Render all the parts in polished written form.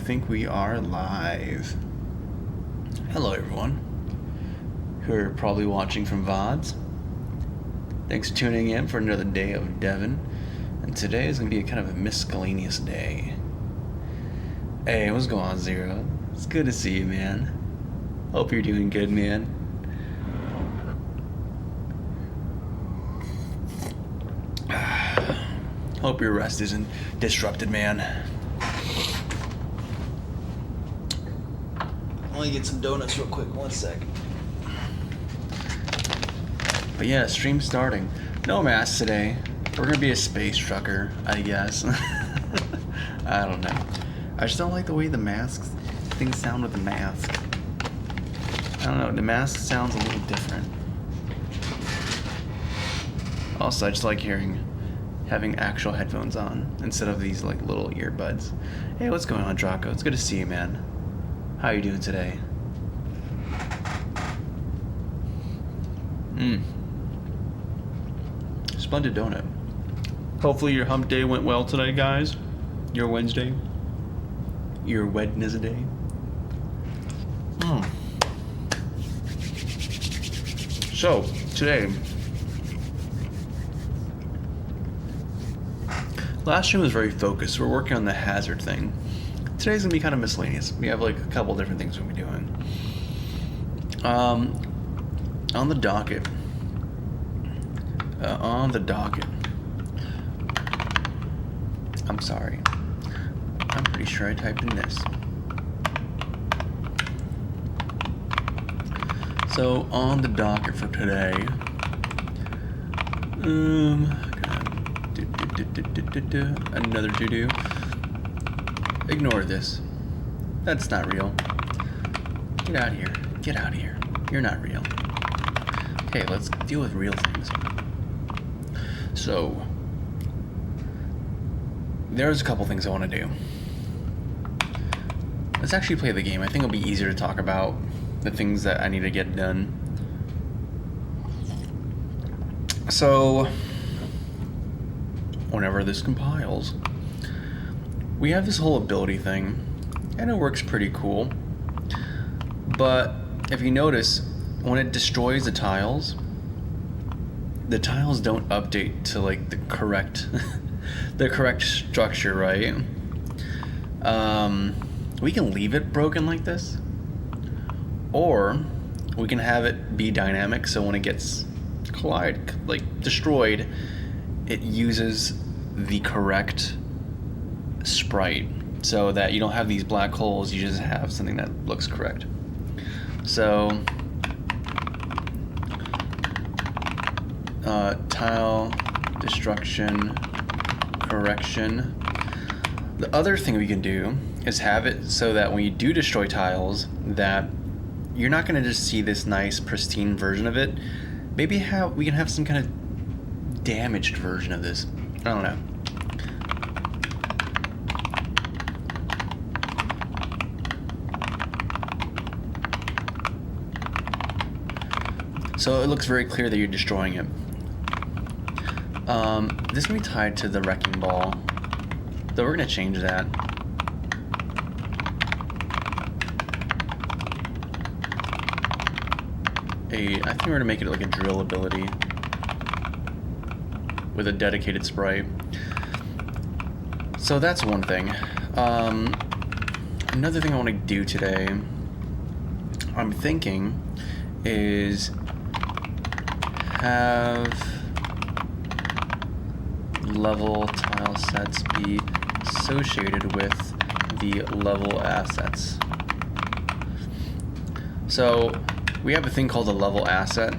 think we are live. Hello everyone who are probably watching from VODs. Thanks for tuning in for another day of Devon. And today is going to be a kind of a miscellaneous day. Hey, what's going on, Zero? It's good to see you, man. Hope you're doing good, man. Hope your rest isn't disrupted, man. Let me get some donuts real quick, 1 sec. But yeah, stream starting. No masks today. We're gonna be a space trucker, I guess. I don't know. I just don't like the way the masks things sound with the mask. I don't know, the mask sounds a little different. Also, I just like having actual headphones on instead of these like little earbuds. Hey, what's going on, Draco? It's good to see you, man. How are you doing today? Splendid donut. Hopefully your hump day went well today, guys. Your Wednesday. Your Wednesday. So, today, last stream was very focused. We're working on the hazard thing. Today's gonna be kind of miscellaneous. We have like a couple different things we'll be doing. On the docket. I'm sorry. I'm pretty sure I typed in this. So on the docket for today, another to-do. Ignore this. That's not real. Get out of here. Get out of here. You're not real. Okay, let's deal with real things. So, there's a couple things I want to do. Let's actually play the game. I think it'll be easier to talk about the things that I need to get done. So, whenever this compiles, we have this whole ability thing, and it works pretty cool. But if you notice, when it destroys the tiles don't update to like the correct the correct structure, right? We can leave it broken like this, or we can have it be dynamic, so when it gets destroyed, it uses the correct sprite, so that you don't have these black holes, you just have something that looks correct. So tile destruction correction. The other thing we can do is have it so that when you do destroy tiles, that you're not going to just see this nice pristine version of it. Maybe we can have some kind of damaged version of this. I don't know. So it looks very clear that you're destroying it. This can be tied to the wrecking ball, though we're going to change that. I think we're going to make it like a drill ability with a dedicated sprite. So that's one thing. Another thing I want to do today, I'm thinking, is have level tile sets be associated with the level assets. So we have a thing called a level asset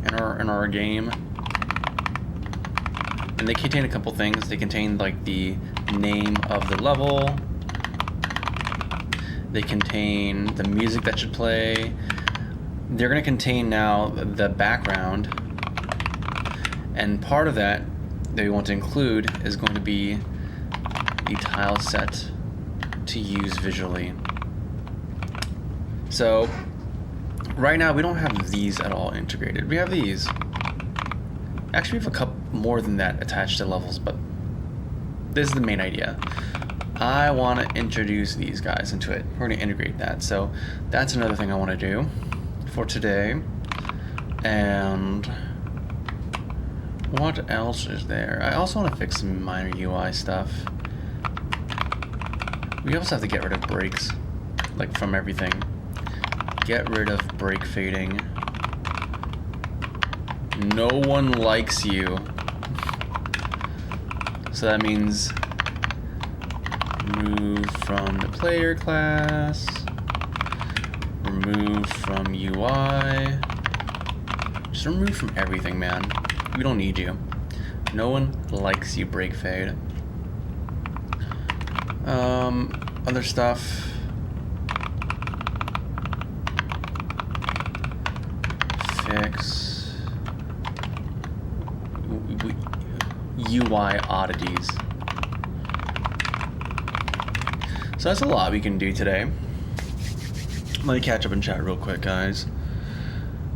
in our game, and they contain a couple things. They contain like the name of the level, they contain the music that should play. They're going to contain now the background, and part of that we want to include is going to be the tile set to use visually. So right now we don't have these at all integrated. We have these. Actually, we have a couple more than that attached to levels, but this is the main idea. I want to introduce these guys into it. We're going to integrate that. So that's another thing I want to do for today. And what else is there? I also want to fix some minor UI stuff. We also have to get rid of breaks, like from everything. Get rid of break fading. No one likes you. So that means remove from the player class, remove from UI, just remove from everything, man. We don't need you. No one likes you, break fade. Other stuff. Fix UI oddities. So that's a lot we can do today. Let me catch up and chat real quick, guys.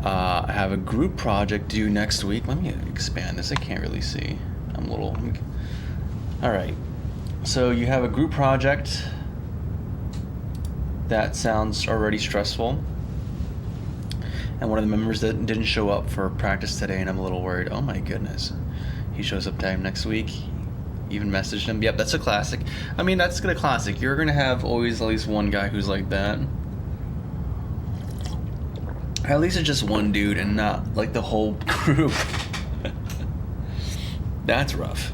I have a group project due next week. Let me expand this. I can't really see. I'm a little... Alright. So you have a group project. That sounds already stressful. And one of the members that didn't show up for practice today, and I'm a little worried. Oh my goodness. He shows up time next week. Even messaged him. Yep, that's a classic. I mean, that's gonna classic. You're gonna have always at least one guy who's like that. At least it's just one dude and not like the whole group. That's rough.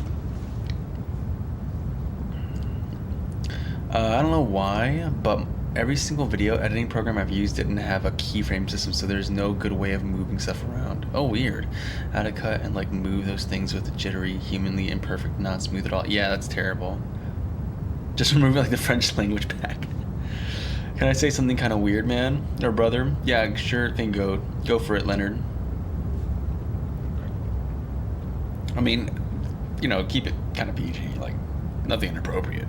I don't know why, but every single video editing program I've used didn't have a keyframe system, so there's no good way of moving stuff around. Oh, weird. How to cut and like move those things with a jittery, humanly imperfect, not smooth at all. Yeah, that's terrible. Just remove like the French language back. Can I say something kind of weird, man? Or brother? Yeah, sure thing, go for it, Leonard. I mean, you know, keep it kind of PG, like nothing inappropriate.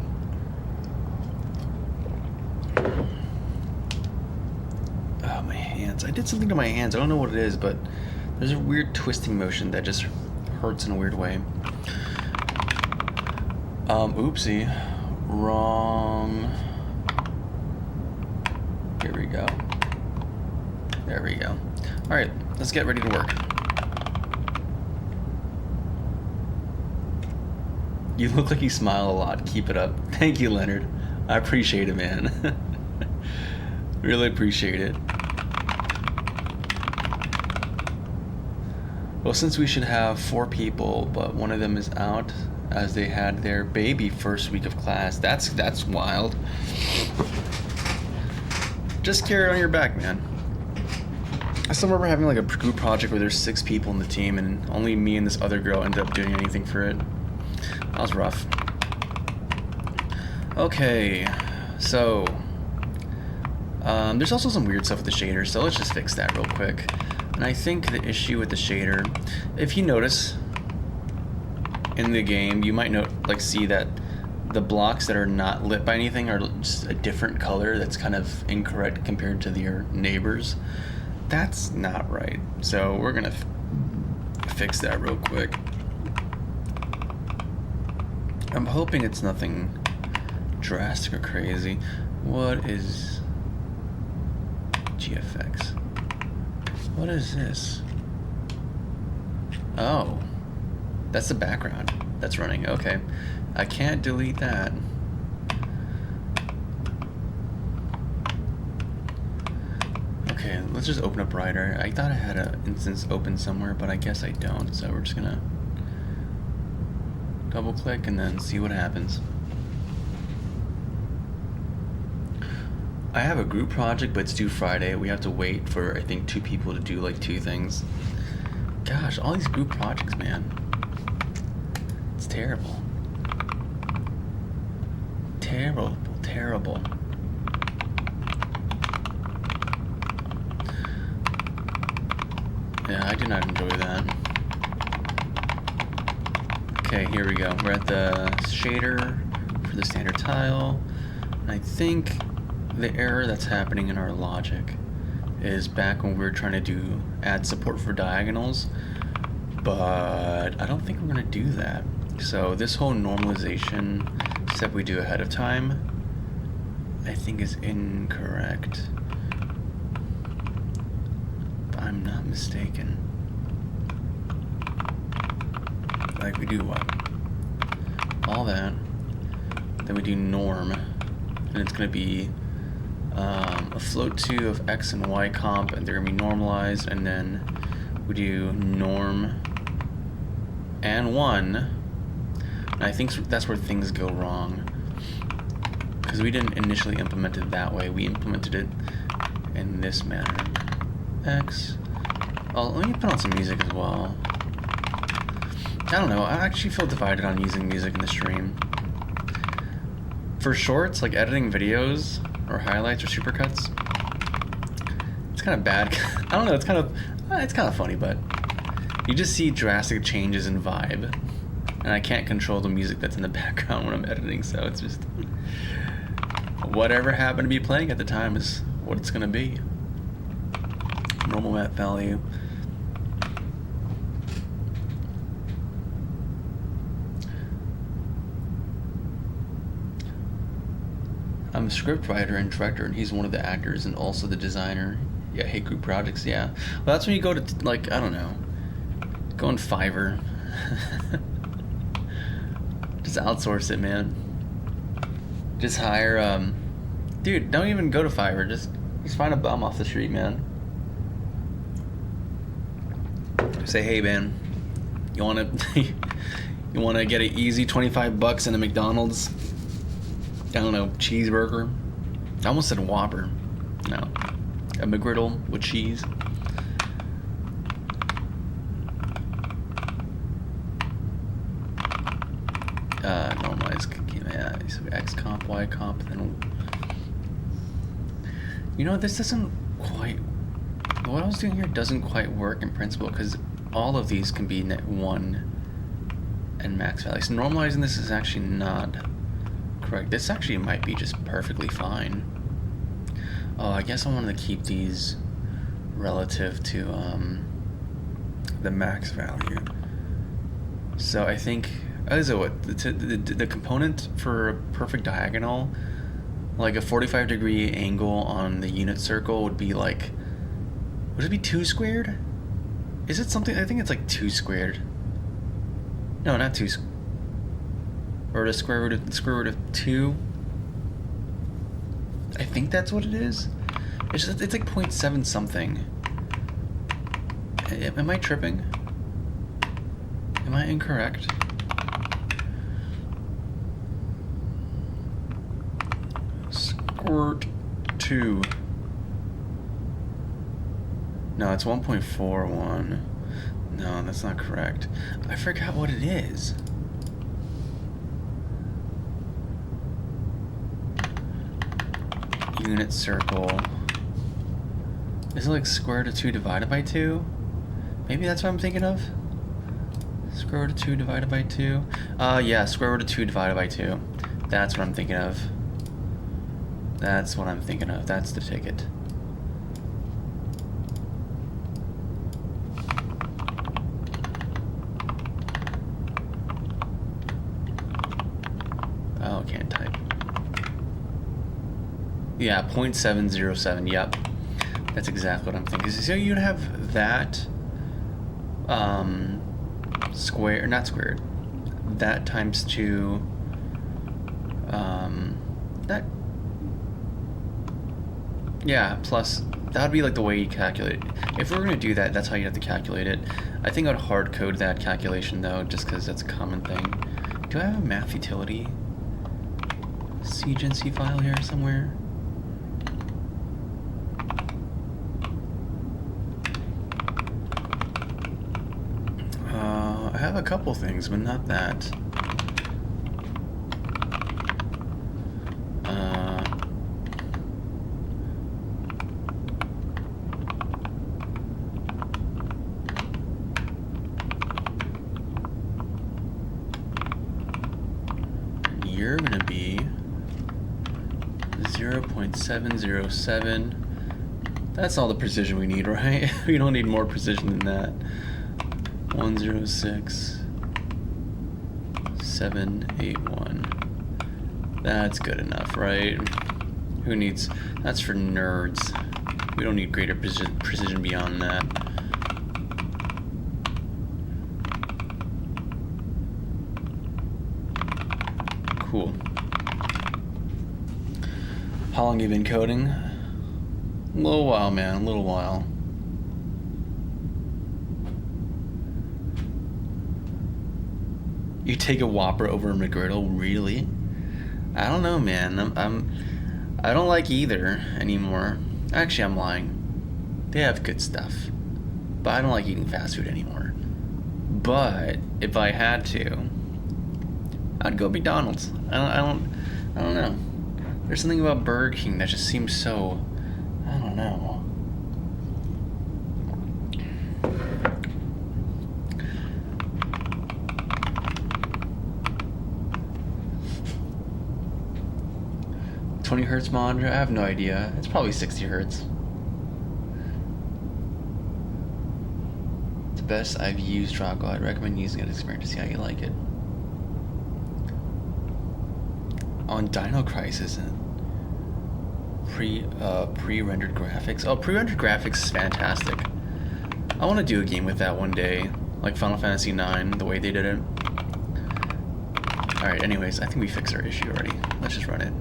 Oh, my hands. I did something to my hands. I don't know what it is, but there's a weird twisting motion that just hurts in a weird way. Oopsie. Wrong. Here we go. There we go. Alright, let's get ready to work. You look like you smile a lot. Keep it up. Thank you, Leonard. I appreciate it, man. Really appreciate it. Well, since we should have 4 people, but one of them is out as they had their baby first week of class. That's wild. Just carry it on your back, man. I still remember having like a group project where there's 6 people in the team and only me and this other girl ended up doing anything for it. That was rough. Okay, so there's also some weird stuff with the shader, so let's just fix that real quick. And I think the issue with the shader, if you notice in the game, you might see that the blocks that are not lit by anything are just a different color that's kind of incorrect compared to your neighbors. That's not right. So we're gonna fix that real quick. I'm hoping it's nothing drastic or crazy. What is GFX? What is this? Oh, that's the background that's running. Okay, I can't delete that. Okay, let's just open up Writer. I thought I had an instance open somewhere, but I guess I don't. So we're just gonna double click and then see what happens. I have a group project, but it's due Friday. We have to wait for, I think, 2 people to do like 2 things. Gosh, all these group projects, man. It's terrible. Terrible, terrible. Yeah, I do not enjoy that. Okay, here we go. We're at the shader for the standard tile. And I think the error that's happening in our logic is back when we were trying to add support for diagonals, but I don't think we're going to do that. So this whole normalization step we do ahead of time, I think is incorrect. If I'm not mistaken. Like we do what? All that. Then we do norm. And it's going to be a float 2 of x and y comp, and they're going to be normalized. And then we do norm and 1. And I think that's where things go wrong. Because we didn't initially implement it that way. We implemented it in this manner. X. Oh, let me put on some music as well. I don't know. I actually feel divided on using music in the stream. For shorts, like editing videos or highlights or supercuts, it's kind of bad. I don't know. It's kind of funny, but you just see drastic changes in vibe, and I can't control the music that's in the background when I'm editing. So it's just whatever happened to be playing at the time is what it's gonna be. Normal map value. I'm a script writer and director, and he's one of the actors and also the designer. Yeah, Hate Group Projects, yeah. Well, that's when you go to, like, I don't know, go on Fiverr. Just outsource it, man. Just hire, dude, don't even go to Fiverr. Just find a bum off the street, man. Say, hey, man, you wanna get an easy $25 in a McDonald's? I don't know, cheeseburger. I almost said Whopper. No, a McGriddle with cheese. Normalize, yeah, so X comp, Y comp, then. You know, this doesn't quite. What I was doing here doesn't quite work in principle because all of these can be net 1 and max value. So normalizing this is actually not correct. This actually might be just perfectly fine. Oh, I guess I wanted to keep these relative to the max value. So I think, so what, the component for a perfect diagonal, like a 45-degree angle on the unit circle would be like, would it be 2 squared? Is it something, I think it's like 2 squared. No, not 2 squared. Or the square root of 2. I think that's what it is. It's like 0.7 something. Am I tripping? Am I incorrect? Squirt 2. No, it's 1.41. No, that's not correct. I forgot what it is. Unit circle. Is it like square root of 2 divided by 2? Maybe that's what I'm thinking of? Square root of 2 divided by 2? Yeah, square root of 2 divided by 2. That's what I'm thinking of. That's what I'm thinking of. That's the ticket. Oh, can't type. Yeah, 0.707, yep. That's exactly what I'm thinking. So you'd have that square, not squared, that times 2, that, yeah, plus, that would be like the way you calculate it. If we were going to do that, that's how you have to calculate it. I think I would hard code that calculation though, just because that's a common thing. Do I have a math utility CGNC file here somewhere? I have a couple things, but not that. You're gonna be 0.707. That's all the precision we need, right? We don't need more precision than that. 106.781. That's good enough, right? Who needs... That's for nerds. We don't need greater precision beyond that. Cool. How long have you been coding? A little while, man. A little while. You take a Whopper over a McGriddle? Really? I don't know, man. I don't like either anymore. Actually, I'm lying. They have good stuff, but I don't like eating fast food anymore. But if I had to, I'd go McDonald's. I don't know. There's something about Burger King that just seems so, I don't know. Hertz monitor? I have no idea. It's probably 60 hertz. It's the best I've used Draco. I'd recommend using it experiment to see how you like it. On Dino Crisis, pre-rendered graphics. Oh, pre-rendered graphics is fantastic. I want to do a game with that one day, like Final Fantasy IX, the way they did it. Alright, anyways, I think we fixed our issue already. Let's just run it.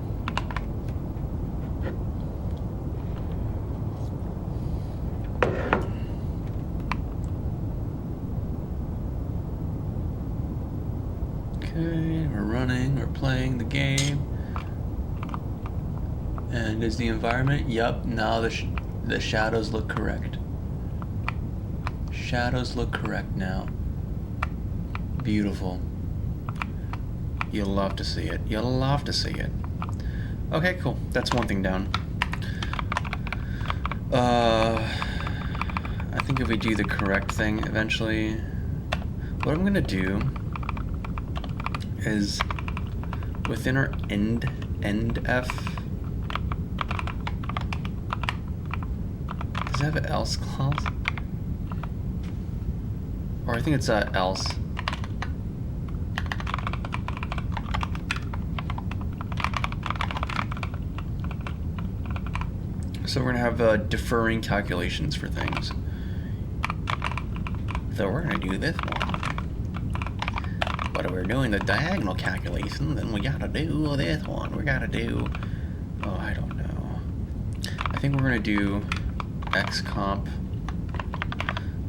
Okay, we're running, we're playing the game. And is the environment? Yup, now the shadows look correct. Shadows look correct now. Beautiful. You'll love to see it. You'll love to see it. Okay, cool. That's one thing down. I think if we do the correct thing eventually, what I'm gonna do is within our end F. Does it have an else clause? Or I think it's else. So we're gonna have deferring calculations for things. So we're gonna do this one. But we're doing the diagonal calculation, then we gotta do this one. We gotta do, oh, I don't know. I think we're gonna do x comp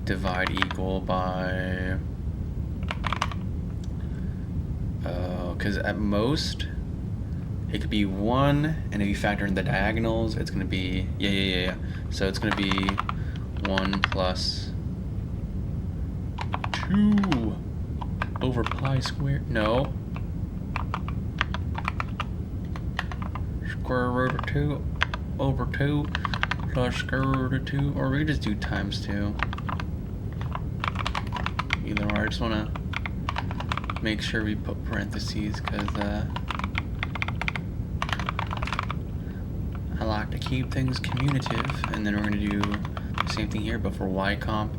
divide equal by, because at most it could be 1, and if you factor in the diagonals, it's gonna be, yeah. So it's gonna be 1 plus 2 over pi squared. No. Square root of 2 over 2 plus square root of 2. Or we could just do times 2. Either or. I just want to make sure we put parentheses because I like to keep things commutative. And then we're going to do the same thing here, but for y comp,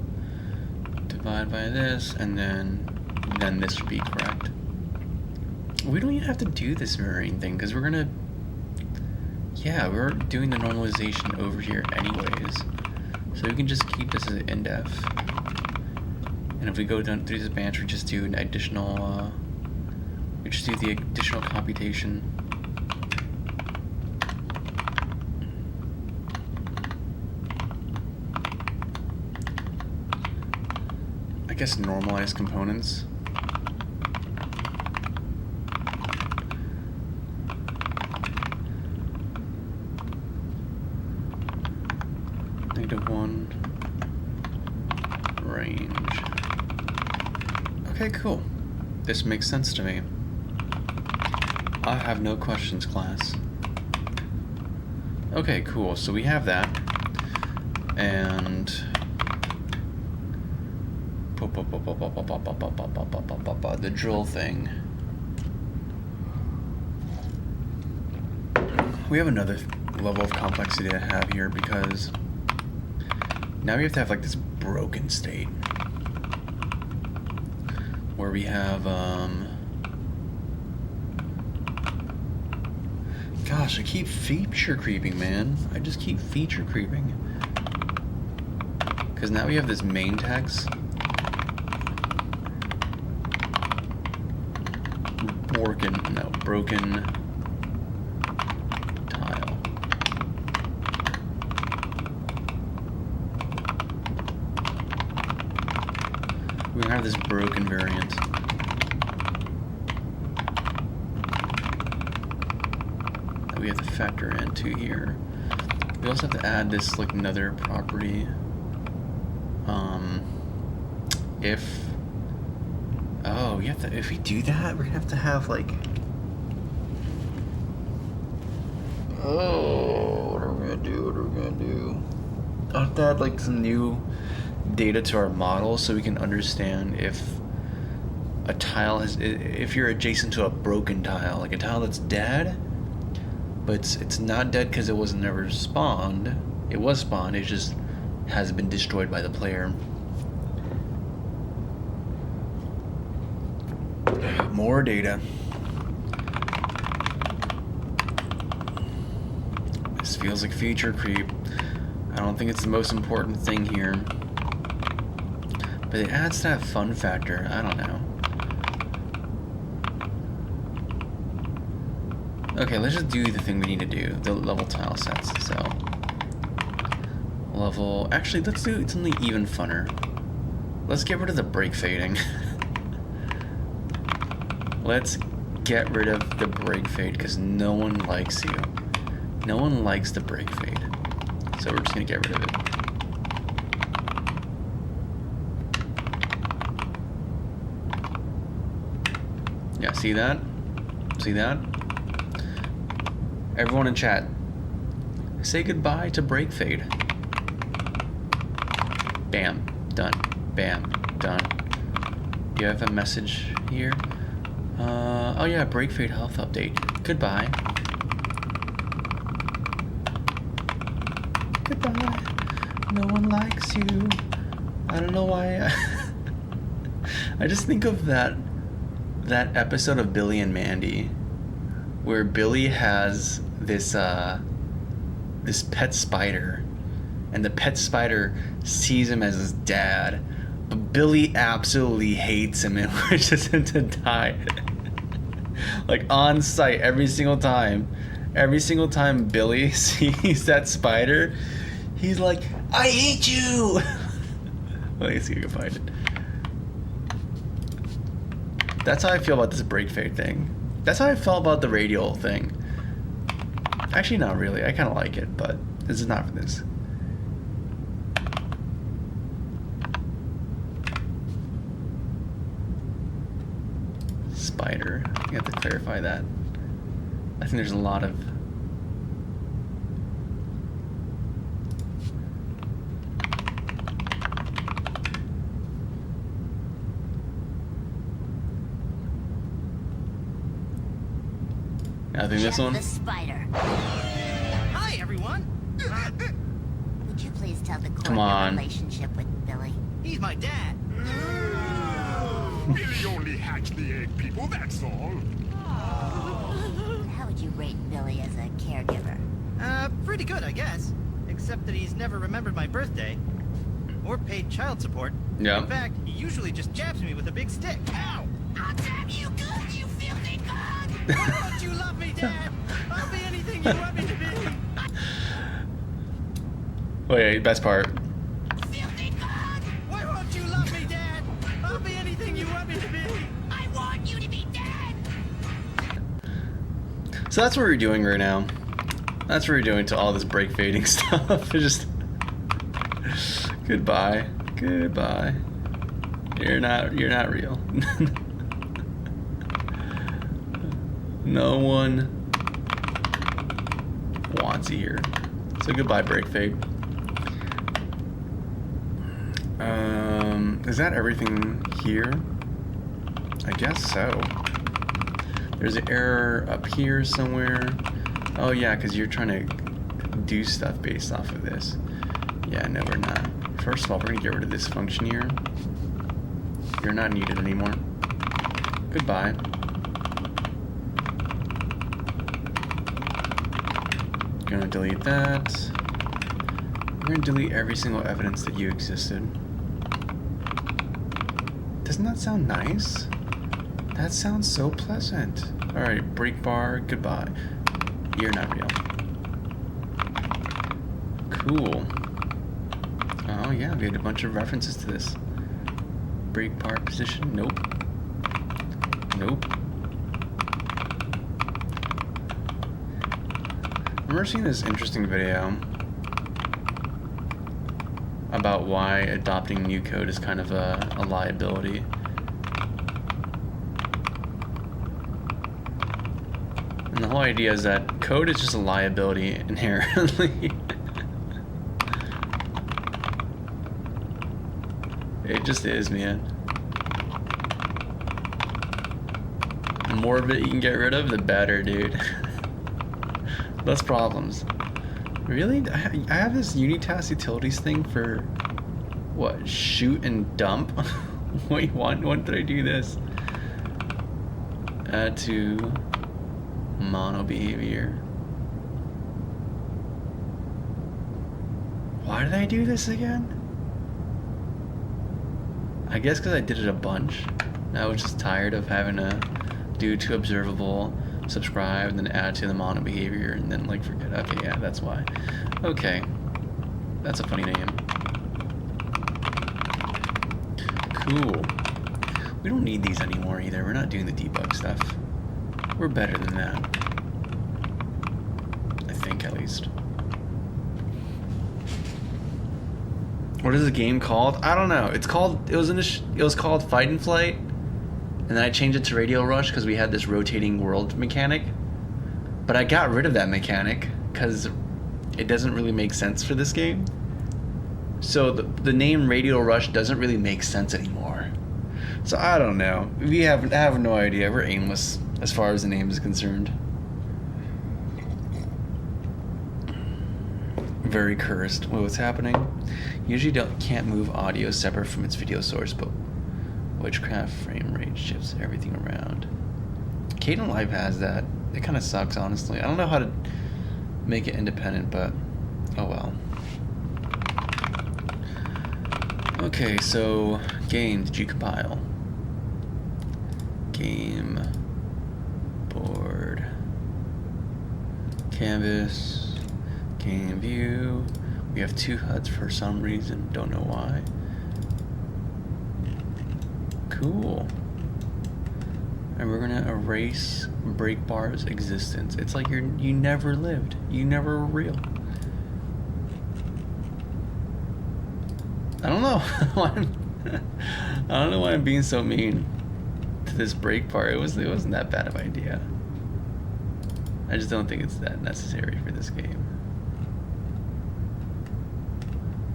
divide by this, and then this would be correct. We don't even have to do this mirroring thing because we're gonna, yeah, we're doing the normalization over here anyways, so we can just keep this as an indef. And if we go down through this branch, we just do an additional, we just do the additional computation. I guess normalize components. -1 range. Okay, cool. This makes sense to me. I have no questions, class. Okay, cool. So we have that. And the drill thing. We have another level of complexity to have here because now we have to have like this broken state where we have Gosh, I keep feature creeping, man. I just keep feature creeping. Because now we have this main text. Broken tile. We're gonna have this broken variant. That we have to factor into here. We also have to add this like another property. If we do that, we're gonna have to have like, what are we gonna do? I'll have to add like some new data to our model so we can understand if a tile if you're adjacent to a broken tile, like a tile that's dead, but it's not dead because it was never spawned. It was spawned, it just has been destroyed by the player. More data. This feels like feature creep. I don't think it's the most important thing here, but it adds that fun factor. I don't know. Okay, let's just do the thing we need to do, the level tile sets. So level, actually let's do something even funner. Let's get rid of the break fading. Let's get rid of the break fade because no one likes you. No one likes the break fade. So we're just gonna get rid of it. Yeah, see that? See that? Everyone in chat, say goodbye to break fade. Bam, done. Bam, done. Do you have a message here? Oh yeah, break fade health update. Goodbye. Goodbye. No one likes you. I don't know why. I just think of that episode of Billy and Mandy, where Billy has this pet spider, and the pet spider sees him as his dad, but Billy absolutely hates him and wishes him to die. Like on sight, every single time Billy sees that spider, he's like, I hate you. Let me see if I can find it. That's how I feel about this break fade thing. That's how I felt about the radial thing. Actually, not really. I kind of like it, but this is not for this. Spider. You have to clarify that. I think there's a lot of... I think this one. The spider. Hi, everyone. Would you please tell the Come on. relationship with Billy? He's my dad. Billy only hatched the egg, people, that's all. How would you rate Billy as a caregiver? Pretty good, I guess. Except that he's never remembered my birthday. Or paid child support. Yeah. In fact, he usually just jabs me with a big stick. Ow! I'll jab you good, you filthy bug! Why won't you love me, Dad? I'll be anything you want me to be. Wait, best part. Filthy bug! Why won't you love me, Dad? I'll be anything you want me to be. I want you to be dead! So that's what we're doing right now. That's what we're doing to all this break fading stuff. It's just... Goodbye. Goodbye. You're not real. No one wants you here. So goodbye, break fade. Is that everything here? I guess so. There's an error up here somewhere. Oh yeah, because you're trying to do stuff based off of this. Yeah, no, we're not. First of all, we're gonna get rid of this function here. You're not needed anymore. Goodbye. Gonna delete that. I'm gonna delete every single evidence that you existed. Doesn't that sound nice? That sounds so pleasant. Alright, break bar, goodbye. You're not real. Cool. Oh yeah, we had a bunch of references to this. Break bar position, nope. Nope. I remember seeing this interesting video about why adopting new code is kind of a liability. And the whole idea is that code is just a liability inherently. It just is, man. The more of it you can get rid of, the better, dude. Less problems. Really? I have this unitask utilities thing for what? Shoot and dump? Wait, when did I do this? Add to mono behavior. Why did I do this again? I guess because I did it a bunch. I was just tired of having to do to observable, subscribe, and then add to the mono behavior, and then like forget. Okay, yeah, that's why. Okay, that's a funny name. Cool. We don't need these anymore either. We're not doing the debug stuff. We're better than that. I think, at least. What is the game called? I don't know. It's called. It was called Fight and Flight, and then I changed it to Radio Rush because we had this rotating world mechanic. But I got rid of that mechanic because it doesn't really make sense for this game. So the name Radio Rush doesn't really make sense anymore. So I don't know. I have no idea. We're aimless as far as the name is concerned. Very cursed. What's happening? Usually can't move audio separate from its video source, but Witchcraft frame rate shifts everything around. Caden Live has that. It kind of sucks, honestly. I don't know how to make it independent, but oh well. Okay, so game, did you compile? Game, board, canvas, game view. We have two HUDs for some reason, don't know why. Cool. And we're gonna erase Breakbar's existence. It's like you never lived. You never were real. I don't know. I don't know why I'm being so mean to this Breakbar. It wasn't that bad of an idea. I just don't think it's that necessary for this game.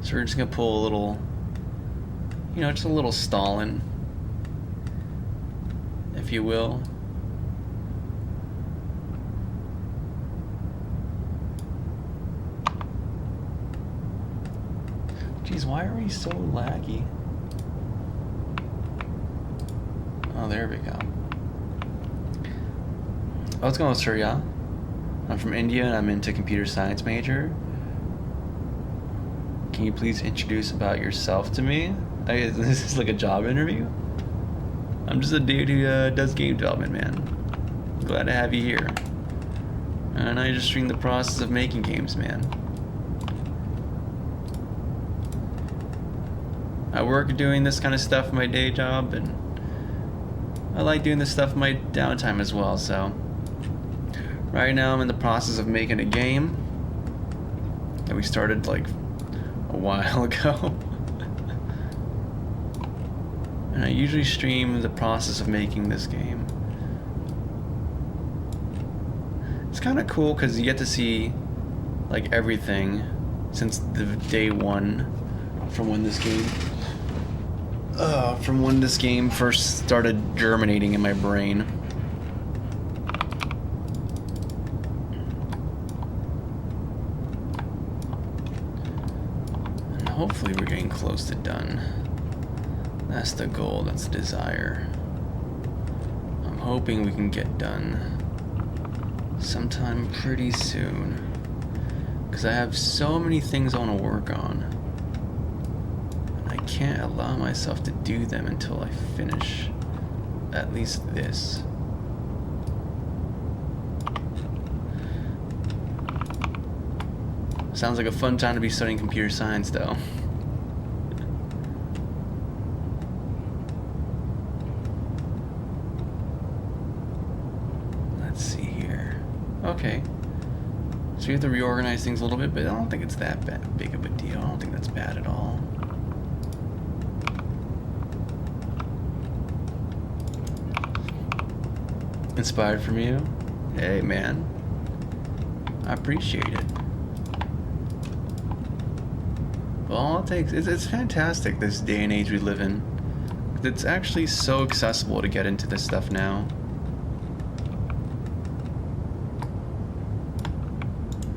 So we're just gonna pull a little, just a little Stalin, if you will. Jeez, why are we so laggy? Oh, there we go. How's it going, Surya? I'm from India and I'm into computer science major. Can you please introduce about yourself to me? This is like a job interview? I'm just a dude who does game development, man. Glad to have you here. And I just stream the process of making games, man. I work doing this kind of stuff in my day job, and I like doing this stuff in my downtime as well, so. Right now I'm in the process of making a game that we started like a while ago. And I usually stream the process of making this game. It's kind of cool because you get to see like everything since the day one from when this game first started germinating in my brain. And hopefully we're getting close to done. That's the goal, that's the desire. I'm hoping we can get done sometime pretty soon. Because I have so many things I want to work on. And I can't allow myself to do them until I finish at least this. Sounds like a fun time to be studying computer science, though. Let's see here. Okay. So we have to reorganize things a little bit, but I don't think it's that big of a deal. I don't think that's bad at all. Inspired from you? Hey, man. I appreciate it. Well, all it takes is it's fantastic this day and age we live in. It's actually so accessible to get into this stuff now.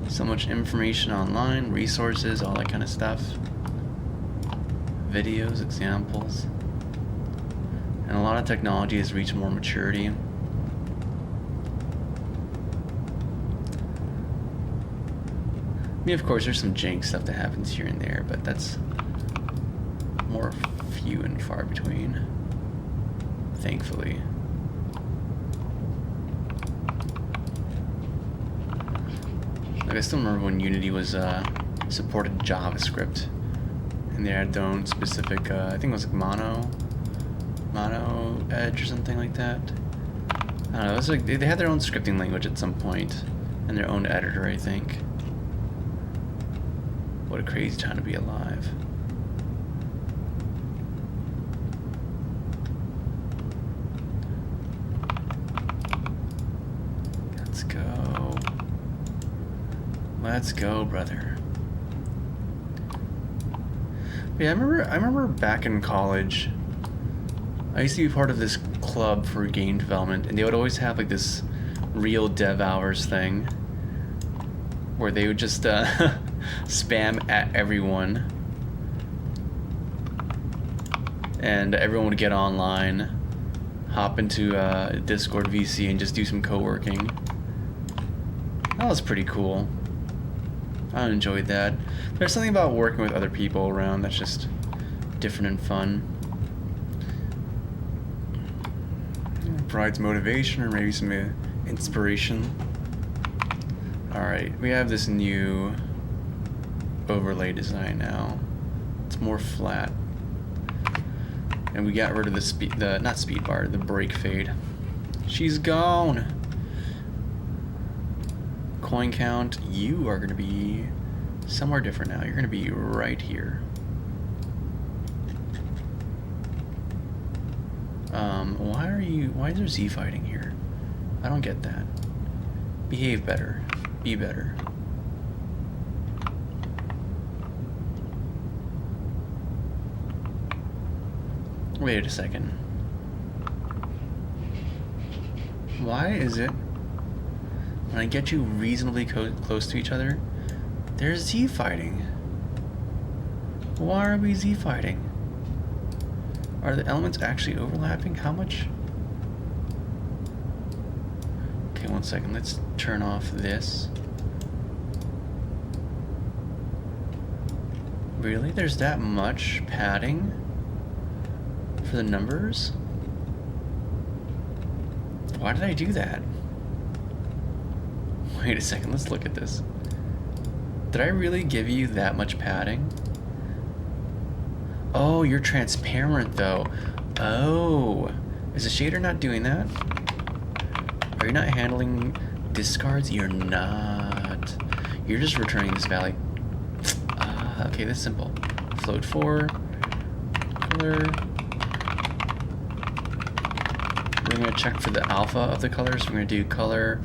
So much information online, resources, all that kind of stuff. Videos, examples. And a lot of technology has reached more maturity. I mean, of course, there's some jank stuff that happens here and there, but that's more few and far between, thankfully. Like, I still remember when Unity was supported JavaScript, and they had their own specific, I think it was like Mono Edge or something like that. I don't know. It was like they had their own scripting language at some point, and their own editor, I think. What a crazy time to be alive. Let's go. Let's go, brother. Yeah, I remember back in college, I used to be part of this club for game development, and they would always have like this real dev hours thing where they would just spam at everyone, and everyone would get online, hop into Discord VC, and just do some co-working. That was pretty cool. I enjoyed that. There's something about working with other people around that's just different and fun. It provides motivation or maybe some inspiration. Alright, we have this new overlay design now. It's more flat. And we got rid of the brake fade. She's gone! Coin count, you are going to be somewhere different now. You're going to be right here. Why is there Z fighting here? I don't get that. Behave better. Be better. Wait a second. Why is it when I get you reasonably close to each other, there's Z fighting? Why are we Z fighting? Are the elements actually overlapping? How much? Okay, one second. Let's turn off this. Really? There's that much padding for the numbers? Why did I do that? Wait a second, let's look at this. Did I really give you that much padding? Oh, you're transparent though. Oh, is the shader not doing that? Are you not handling discards? You're not. You're just returning this value. Okay, that's simple. Float 4, color. We're going to check for the alpha of the colors. So we're going to do color.a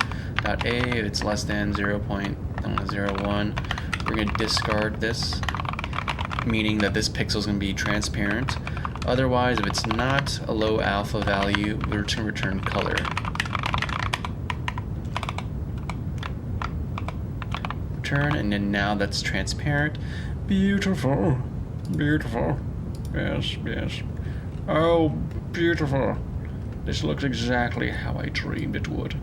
if it's less than 0.01. We're going to discard this, meaning that this pixel is going to be transparent. Otherwise, if it's not a low alpha value, we're going to return color. Return, and then now that's transparent. Beautiful. Beautiful. Yes, yes. Oh, beautiful. This looks exactly how I dreamed it would.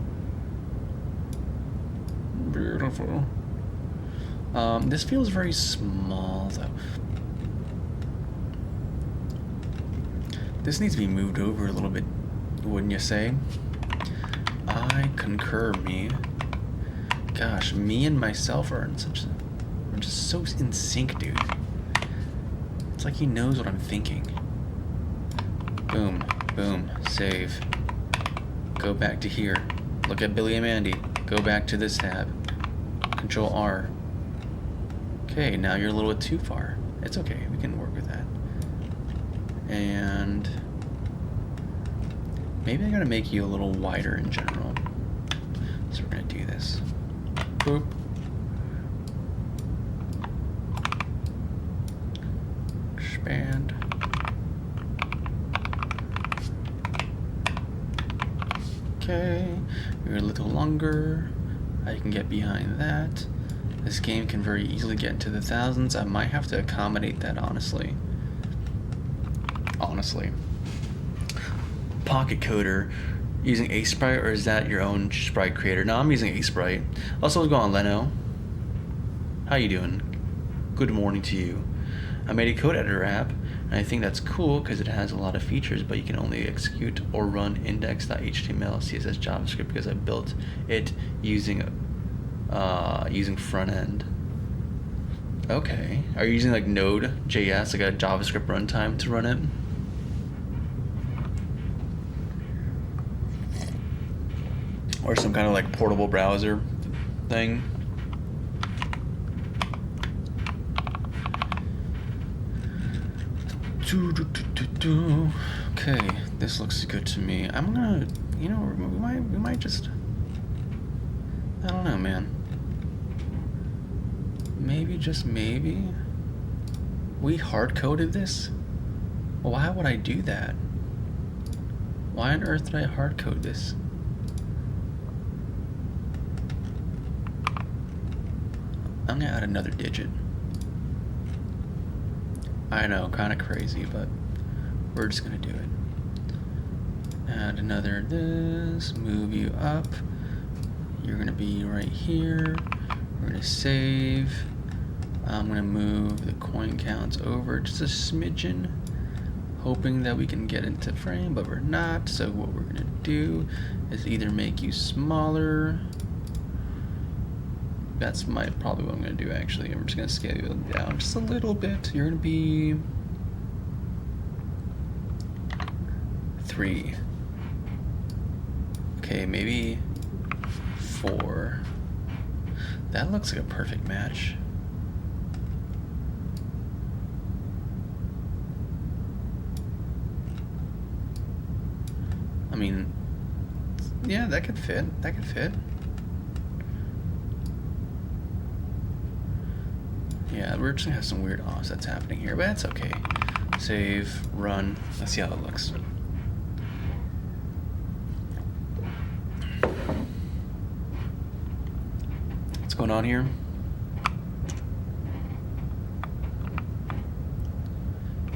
Beautiful. This feels very small, though. This needs to be moved over a little bit, wouldn't you say? I concur, me. Gosh, me and myself are in such... We're just so in sync, dude. It's like he knows what I'm thinking. Boom, boom, save. Go back to here. Look at Billy and Mandy. Go back to this tab. Control R. Okay, now you're a little bit too far. It's okay, we can work with that. And maybe I gotta make you a little wider in general. So we're gonna do this. Boop. Expand. Okay, you're a little longer. I can get behind that. This game can very easily get into the thousands. I might have to accommodate that, honestly. Pocket Coder, using a Sprite, or is that your own Sprite creator? No, I'm using a Sprite. Also, what's going on, Leno? How you doing? Good morning to you. I made a code editor app, and I think that's cool because it has a lot of features, but you can only execute or run index.html, CSS, JavaScript because I built it using front end. Okay. Are you using like Node.js, like a JavaScript runtime to run it? Or some kind of like portable browser thing? Okay, this looks good to me. I'm gonna, we might just, I don't know, man. Maybe, just maybe, we hard-coded this? Why would I do that? Why on earth did I hard-code this? I'm gonna add another digit. I know, kind of crazy, but we're just gonna do it. Add another this, move you up. You're gonna be right here. We're gonna save. I'm gonna move the coin counts over just a smidgen, hoping that we can get into frame, but we're not. So what we're gonna do is either make you smaller. That's probably what I'm gonna do actually. I'm just gonna scale you down just a little bit. You're gonna be 3. Okay, maybe 4. That looks like a perfect match. I mean, yeah, that could fit. That could fit. Yeah, we're just gonna have some weird offsets happening here, but that's okay. Save, run. Let's see how it looks. What's going on here?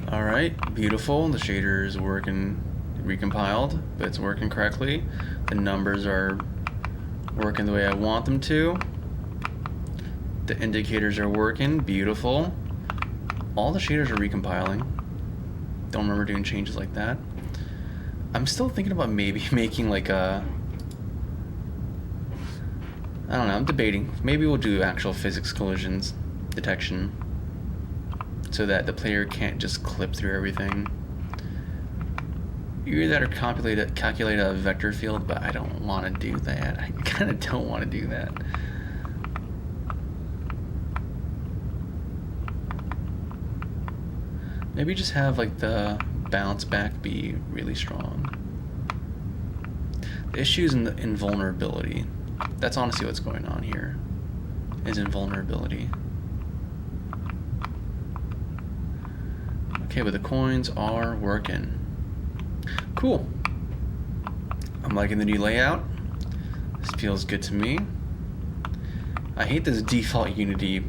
Alright, beautiful. The shader is working, recompiled, but it's working correctly. The numbers are working the way I want them to. The indicators are working, beautiful. All the shaders are recompiling. Don't remember doing changes like that. I'm still thinking about maybe making like a... I don't know, I'm debating. Maybe we'll do actual physics collisions detection so that the player can't just clip through everything. Either that or calculate a vector field, but I don't want to do that. I kind of don't want to do that. Maybe just have like the bounce back be really strong. The issue is in the invulnerability. That's honestly what's going on here, is invulnerability. Okay, but the coins are working. Cool. I'm liking the new layout. This feels good to me. I hate this default Unity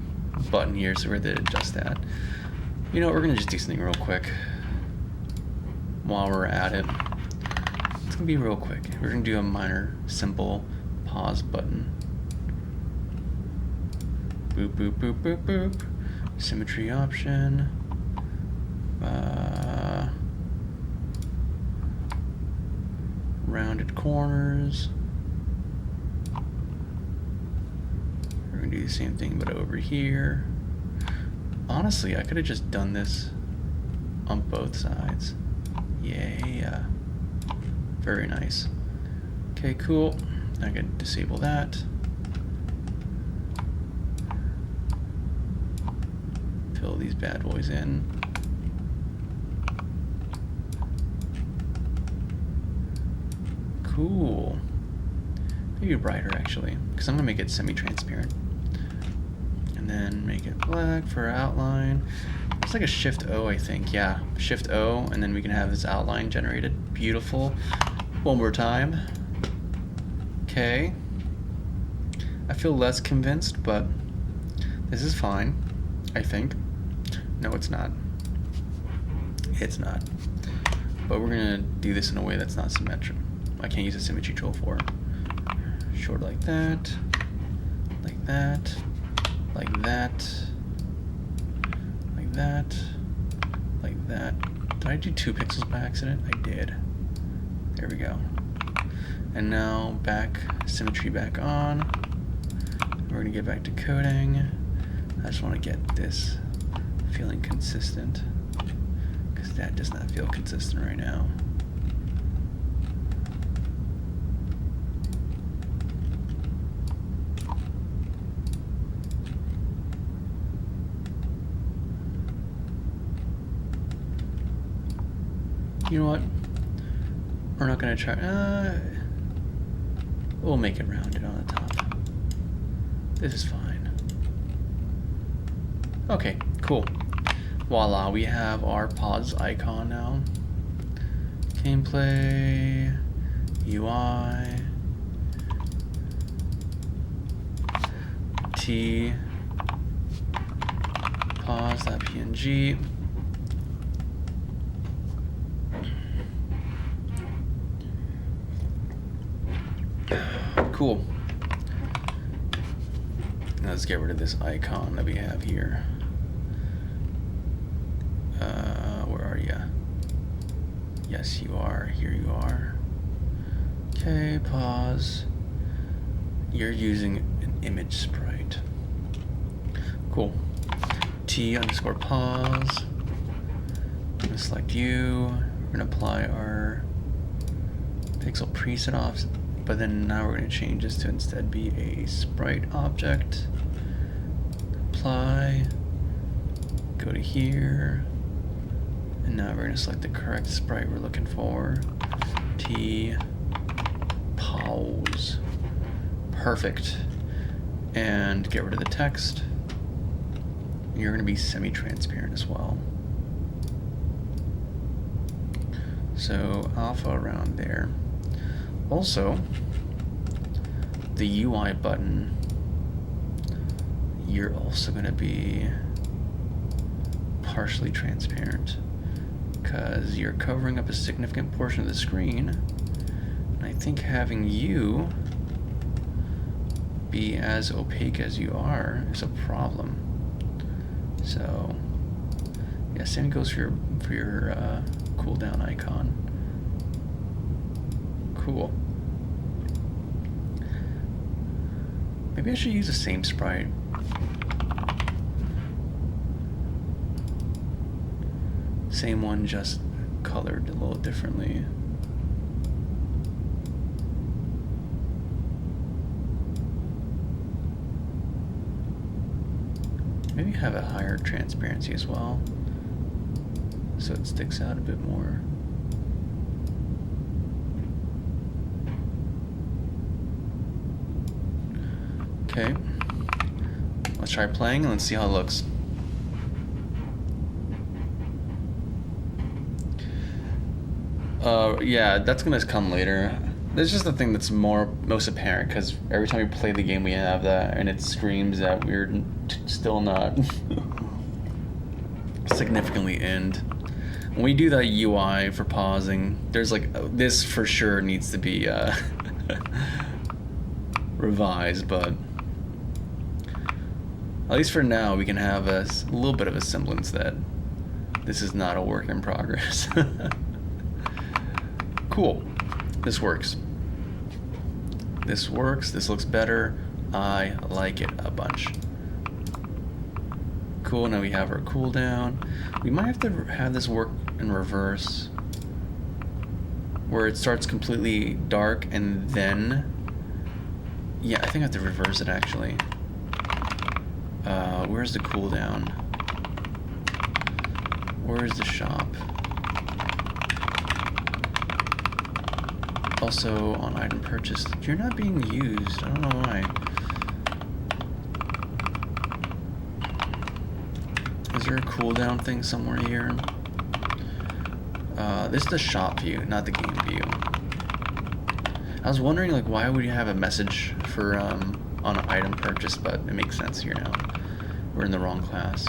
button here, so we're going to adjust that. You know what, we're gonna just do something real quick while we're at it. It's gonna be real quick. We're gonna do a minor, simple pause button. Boop, boop, boop, boop, boop. Symmetry option. Rounded corners. We're gonna do the same thing, but over here. Honestly, I could have just done this on both sides. Yeah. Very nice. Okay, cool. I can disable that. Fill these bad boys in. Cool. Maybe brighter actually, because I'm gonna make it semi-transparent. And then make it black for outline. It's like a Shift O, I think. Yeah, Shift O, and then we can have this outline generated. Beautiful. One more time. Okay. I feel less convinced, but this is fine, I think. No, it's not. It's not. But we're gonna do this in a way that's not symmetric. I can't use a symmetry tool for it. Short like that, like that, like that, like that, like that. Did I do 2 pixels by accident? I did. There we go. And now back, symmetry back on. We're gonna get back to coding. I just wanna get this feeling consistent, because that does not feel consistent right now. You know what? We're not gonna try. We'll make it rounded on the top. This is fine. Okay, cool. Voila, we have our pause icon now. Gameplay, UI, T, pause.png. Cool. Now let's get rid of this icon that we have here. Where are you? Yes, you are. Here you are. Okay, pause. You're using an image sprite. Cool. T_pause. I'm gonna select you. We're gonna apply our pixel preset off. But then now we're going to change this to instead be a sprite object. Apply. Go to here. And now we're going to select the correct sprite we're looking for. T. Pause. Perfect. And get rid of the text. You're going to be semi-transparent as well. So alpha around there. Also, the UI button, you're also going to be partially transparent because you're covering up a significant portion of the screen. And I think having you be as opaque as you are is a problem. So, yeah, same goes for your cooldown icon. Cool. Maybe I should use the same sprite. Same one, just colored a little differently. Maybe have a higher transparency as well, so it sticks out a bit more. Okay, let's try playing and let's see how it looks. Yeah, that's gonna come later. This is just the thing that's most apparent because every time we play the game we have that and it screams that we're still not significantly end. When we do that UI for pausing, there's like, this for sure needs to be revised, but At least for now, we can have a little bit of a semblance that this is not a work in progress. Cool. This works. This works. This looks better. I like it a bunch. Cool. Now we have our cooldown. We might have to have this work in reverse, where it starts completely dark and then... Yeah, I think I have to reverse it actually. Where's the cooldown? Where's the shop? Also, on item purchase, you're not being used. I don't know why. Is there a cooldown thing somewhere here? This is the shop view, not the game view. I was wondering, like, why would you have a message for on an item purchase, but it makes sense here now. We're in the wrong class.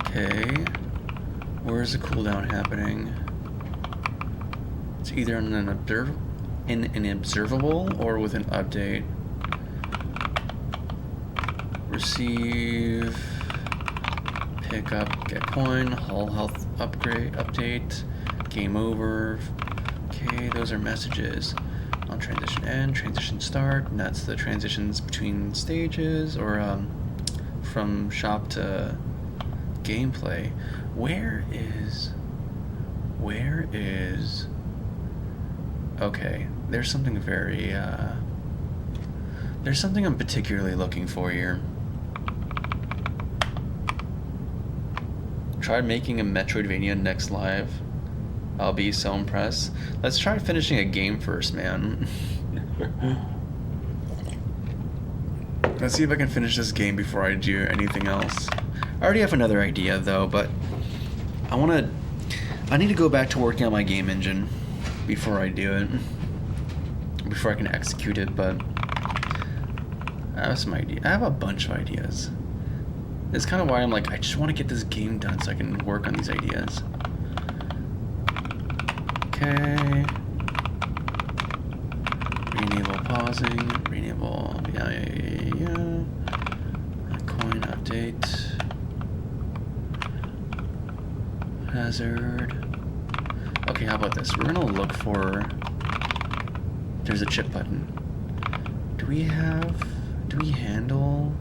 Okay. Where's the cooldown happening? It's either in an observable or with an update. Receive, pick up, get coin, hull health upgrade, update, game over. Okay, those are messages. On transition end, transition start, and that's the transitions between stages or from shop to gameplay. Where is... Okay, there's something very, there's something I'm particularly looking for here. Try making a Metroidvania next live. I'll be so impressed. Let's try finishing a game first, man. Let's see if I can finish this game before I do anything else. I already have another idea though, but I need to go back to working on my game engine before I do it. Before I can execute it, but I have some idea. I have a bunch of ideas. It's kind of why I'm like, I just want to get this game done so I can work on these ideas. Okay. Renable pausing. Renable. Yeah. Coin update. Hazard. Okay, how about this? We're gonna look for... There's a chip button. Do we handle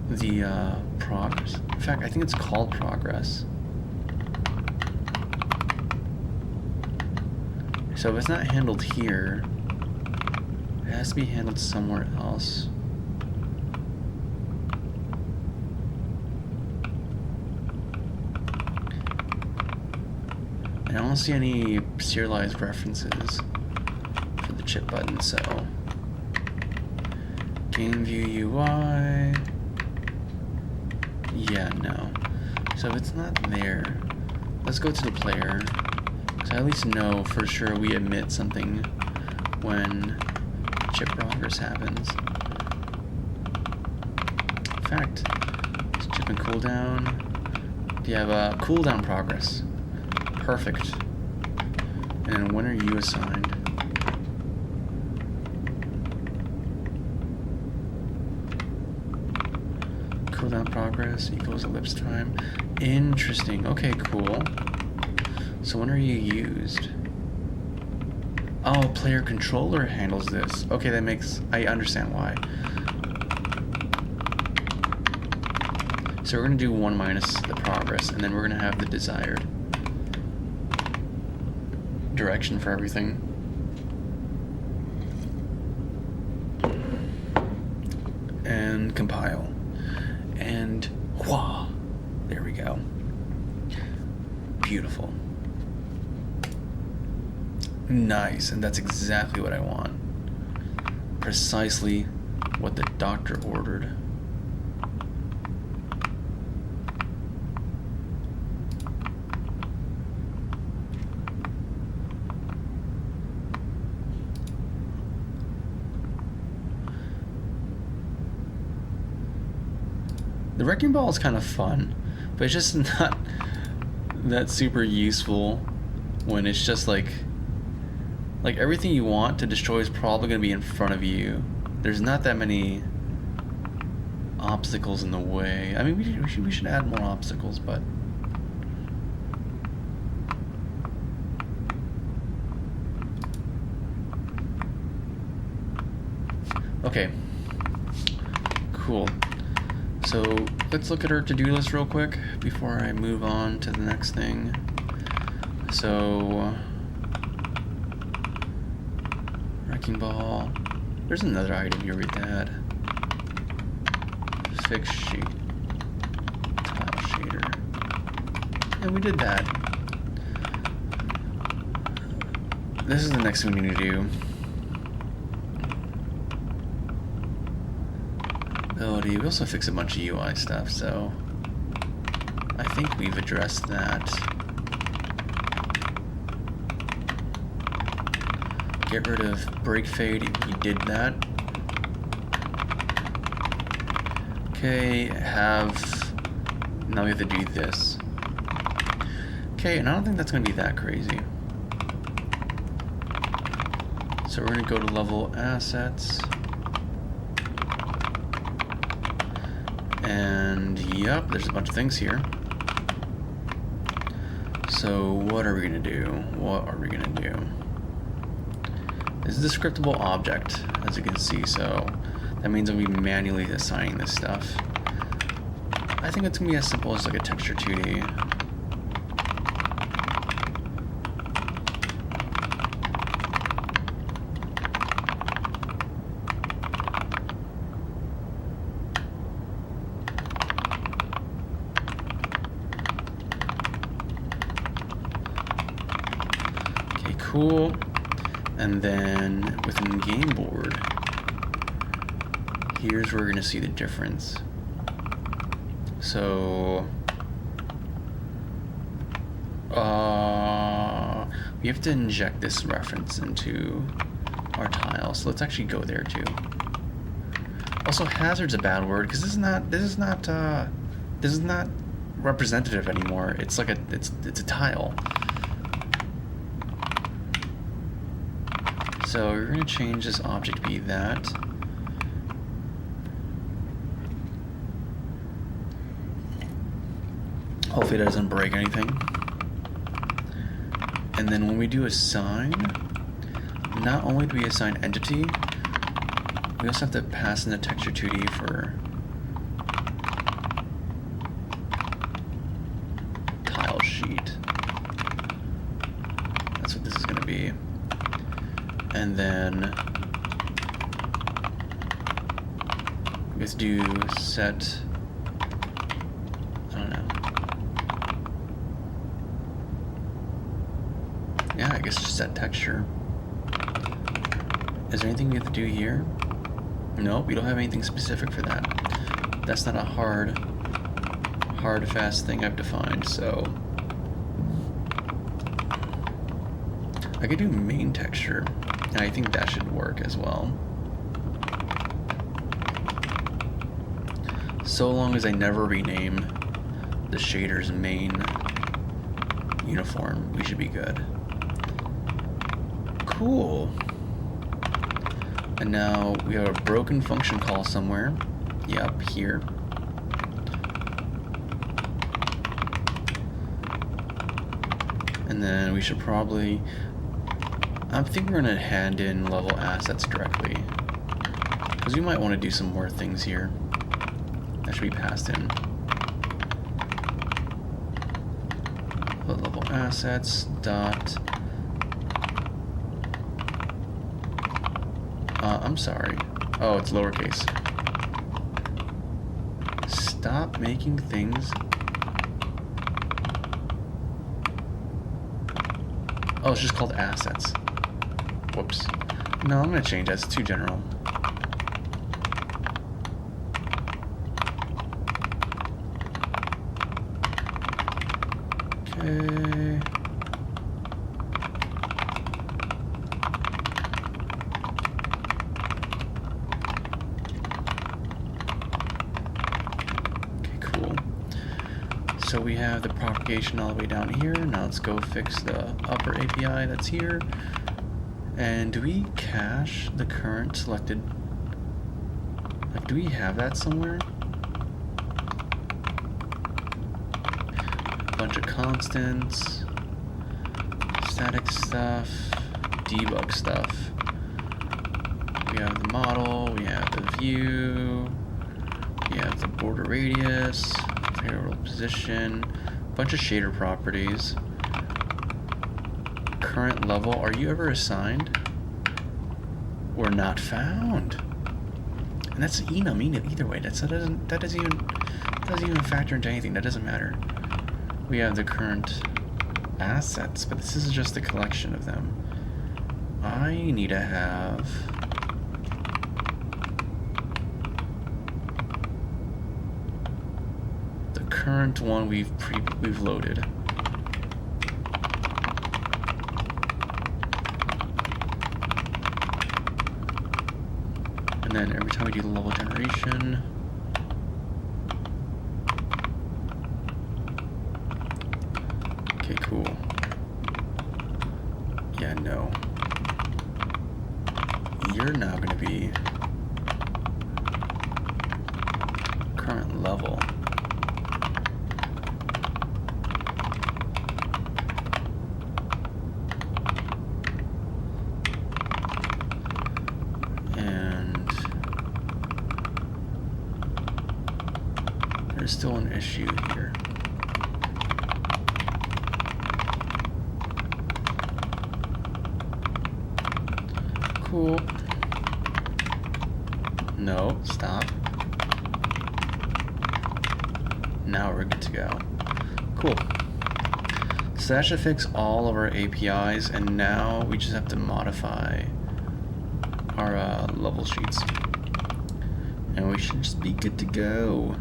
the progress? In fact, I think it's called progress. So if it's not handled here, it has to be handled somewhere else. And I don't see any serialized references for the chip button, so... Game view UI... Yeah, no. So if it's not there, let's go to the player. So I at least know for sure we emit something when chip progress happens. In fact, let's chip and cooldown. Do you have a cooldown progress? Perfect. And then when are you assigned? Cooldown progress equals ellipse time. Interesting. Okay, cool. So when are you used? Oh, player controller handles this. Okay, that makes... I understand why. So we're going to do 1 minus the progress, and then we're going to have the desired direction for everything. And compile. And whoa, there we go. Beautiful. Nice, and that's exactly what I want. Precisely what the doctor ordered. The wrecking ball is kind of fun, but it's just not that super useful when it's just like Like, everything you want to destroy is probably going to be in front of you. There's not that many obstacles in the way. I mean, we should add more obstacles, but... Okay. Cool. So, let's look at our to-do list real quick before I move on to the next thing. So... Wrecking ball. There's another item here we had. Fix sheet. Tile shader. And we did that. This is the next thing we need to do. Ability. We also fixed a bunch of UI stuff, so I think we've addressed that. Get rid of break fade. You did that. Okay, now we have to do this. Okay, and I don't think that's going to be that crazy. So we're going to go to level assets. And yep, there's a bunch of things here. So what are we going to do? What are we going to do? This is a descriptible object, as you can see, so that means I'll be manually assigning this stuff. I think it's going to be as simple as like a texture 2D. Okay, cool. And then within the game board, here's where we're going to see the difference. So, we have to inject this reference into our tile. So let's actually go there too. Also, hazard's a bad word because this is not representative anymore. It's like it's a tile. So we're going to change this object to be that. Hopefully that doesn't break anything. And then when we do assign, not only do we assign entity, we also have to pass in the texture 2D for tile sheet. That's what this is going to be. And then we have to do set, I don't know. Yeah, I guess just set texture. Is there anything we have to do here? Nope, we don't have anything specific for that. That's not a hard, fast thing I've defined, so I could do main texture. And I think that should work as well. So long as I never rename the shader's main uniform, we should be good. Cool. And now we have a broken function call somewhere. Yep, here. And then we should probably... I think we're going to hand in level assets directly, because we might want to do some more things here that should be passed in. Level assets dot. I'm sorry. Oh, it's lowercase. Stop making things. Oh, it's just called assets. Whoops. No, I'm going to change that. It's too general. Okay. Okay, cool. So we have the propagation all the way down here. Now let's go fix the upper API that's here. And do we cache the current selected? Like, do we have that somewhere? Bunch of constants, static stuff, debug stuff. We have the model, we have the view, we have the border radius, variable position, bunch of shader properties. Current level, are you ever assigned? Or not found? And that's enum either way. That doesn't even factor into anything. That doesn't matter. We have the current assets, but this is just a collection of them. I need to have the current one we've loaded. And then every time we do the level generation, okay, cool. Yeah, no. You're now going to be current level. There's still an issue here. Cool. No, stop. Now we're good to go. Cool. So that should fix all of our APIs, and now we just have to modify our level sheets. And we should just be good to go.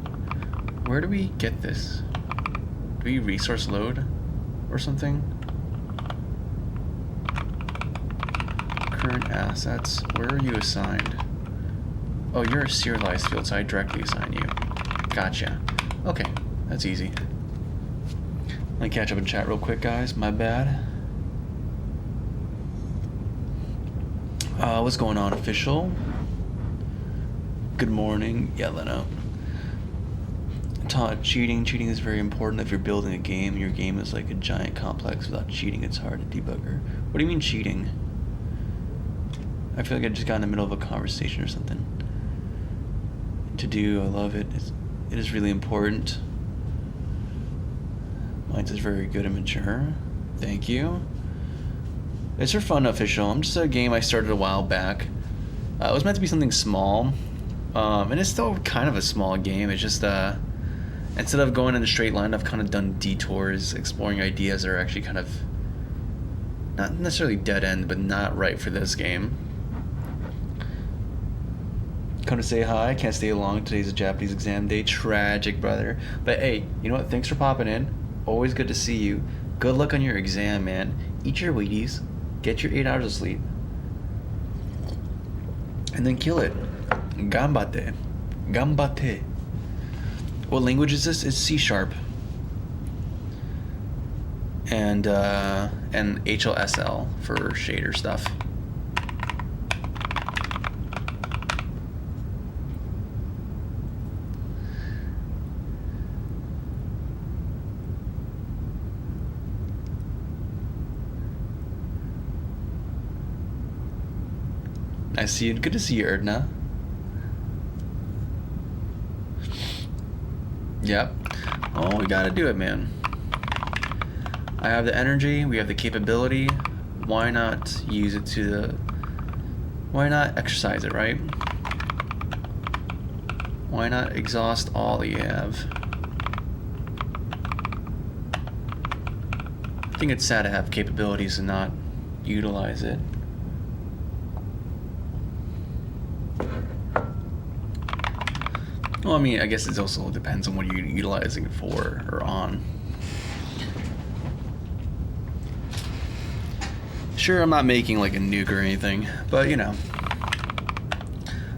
Where do we get this? Do we resource load or something? Current assets, where are you assigned? Oh, you're a serialized field, so I directly assign you. Gotcha. Okay, that's easy. Let me catch up in chat real quick, guys. My bad. What's going on, official? Good morning, Yelena. Todd, cheating is very important. If you're building a game, your game is like a giant complex. Without cheating, it's hard to debugger. What do you mean cheating? I feel like I just got in the middle of a conversation or something. To do, I love it. It is really important. Mine is very good and mature. Thank you. It's for fun, official. I'm just a game I started a while back. It was meant to be something small, and it's still kind of a small game. It's just instead of going in a straight line, I've kind of done detours, exploring ideas that are actually kind of not necessarily dead end, but not right for this game. Come to say hi. Can't stay long. Today's a Japanese exam day. Tragic, brother. But hey, you know what? Thanks for popping in. Always good to see you. Good luck on your exam, man. Eat your Wheaties. Get your 8 hours of sleep. And then kill it. Ganbatte. Ganbatte. What language is this? It's C#. And HLSL for shader stuff. I see you. Good to see you, Erdna. Yep. Oh, we gotta do it, man. I have the energy, we have the capability. Why not use it to the... Why not exercise it, right? Why not exhaust all that you have? I think it's sad to have capabilities and not utilize it. Well, I mean, I guess it also depends on what you're utilizing it for or on. Sure, I'm not making like a nuke or anything, but you know,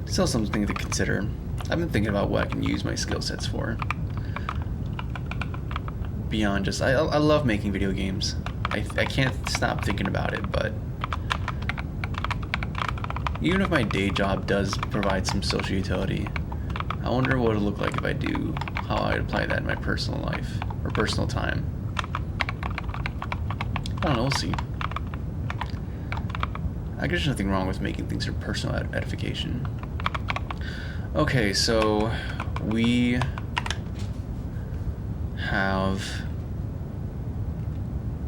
still something to consider. I've been thinking about what I can use my skill sets for. Beyond just, I love making video games. I can't stop thinking about it, but Even if my day job does provide some social utility, I wonder what it would look like if I do, how I'd apply that in my personal life, or personal time. I don't know, we'll see. I guess there's nothing wrong with making things for personal edification. Okay, so we have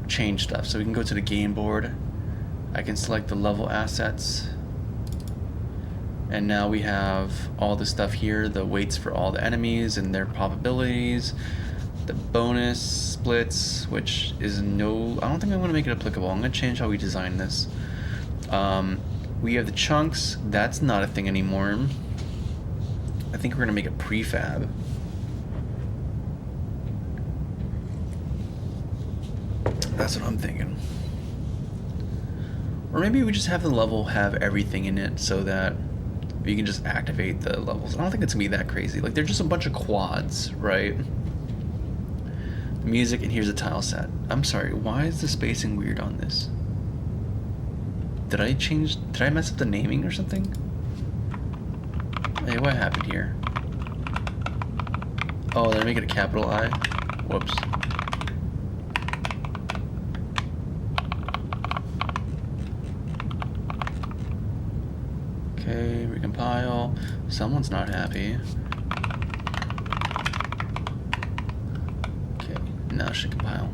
changed stuff. So we can go to the game board. I can select the level assets. And now we have all the stuff here, the weights for all the enemies and their probabilities, the bonus splits, which is no, I don't think I'm going to make it applicable. I'm going to change how we design this. We have the chunks, that's not a thing anymore. I think we're going to make a prefab. That's what I'm thinking. Or maybe we just have the level have everything in it so that you can just activate the levels. I don't think it's gonna be that crazy. Like, they're just a bunch of quads, right? Music, and here's a tile set. I'm sorry, why is the spacing weird on this? Did I mess up the naming or something? Hey, what happened here? Oh, did I make it a capital I? Whoops. Okay, recompile. Someone's not happy. Okay, now it should compile.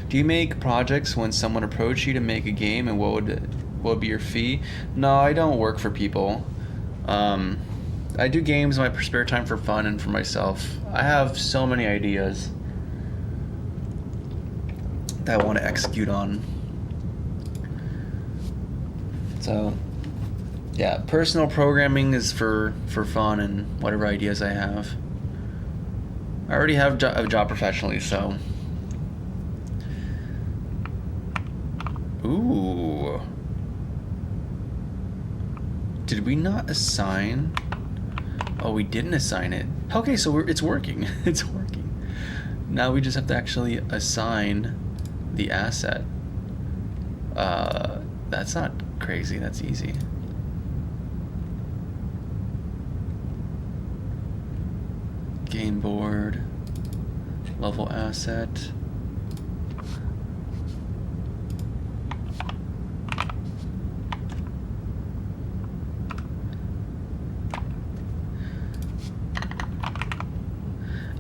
Do you make projects when someone approached you to make a game, and what would be your fee? No, I don't work for people. I do games in my spare time for fun and for myself. I have so many ideas that I want to execute on. So, yeah, personal programming is for fun and whatever ideas I have. I already have a job professionally, so. Ooh. Did we not assign? Oh, we didn't assign it. Okay, so it's working. It's working. Now we just have to actually assign the asset. That's not crazy. That's easy. Game board, level asset.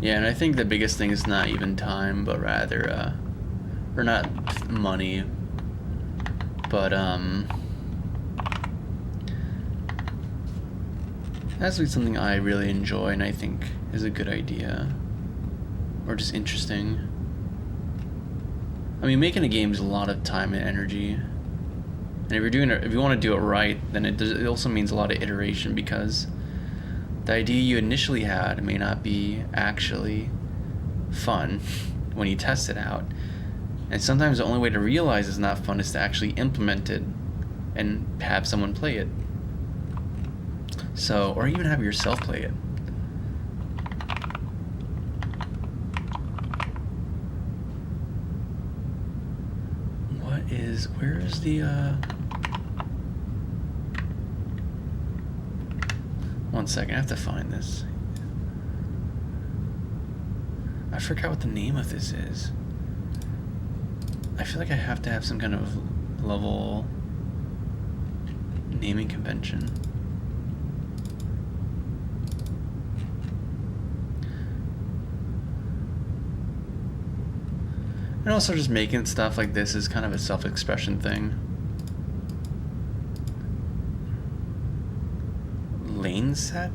Yeah, and I think the biggest thing is not even time, but rather, or not money, but, that's something I really enjoy and I think is a good idea, or just interesting. I mean, making a game is a lot of time and energy, and if you want to do it right, then it also means a lot of iteration, because the idea you initially had may not be actually fun when you test it out. And sometimes the only way to realize it's not fun is to actually implement it and have someone play it. So, or even have yourself play it. Where is the, one second, I have to find this. I forgot what the name of this is. I feel like I have to have some kind of level naming convention. And also just making stuff like this is kind of a self-expression thing. Lane set?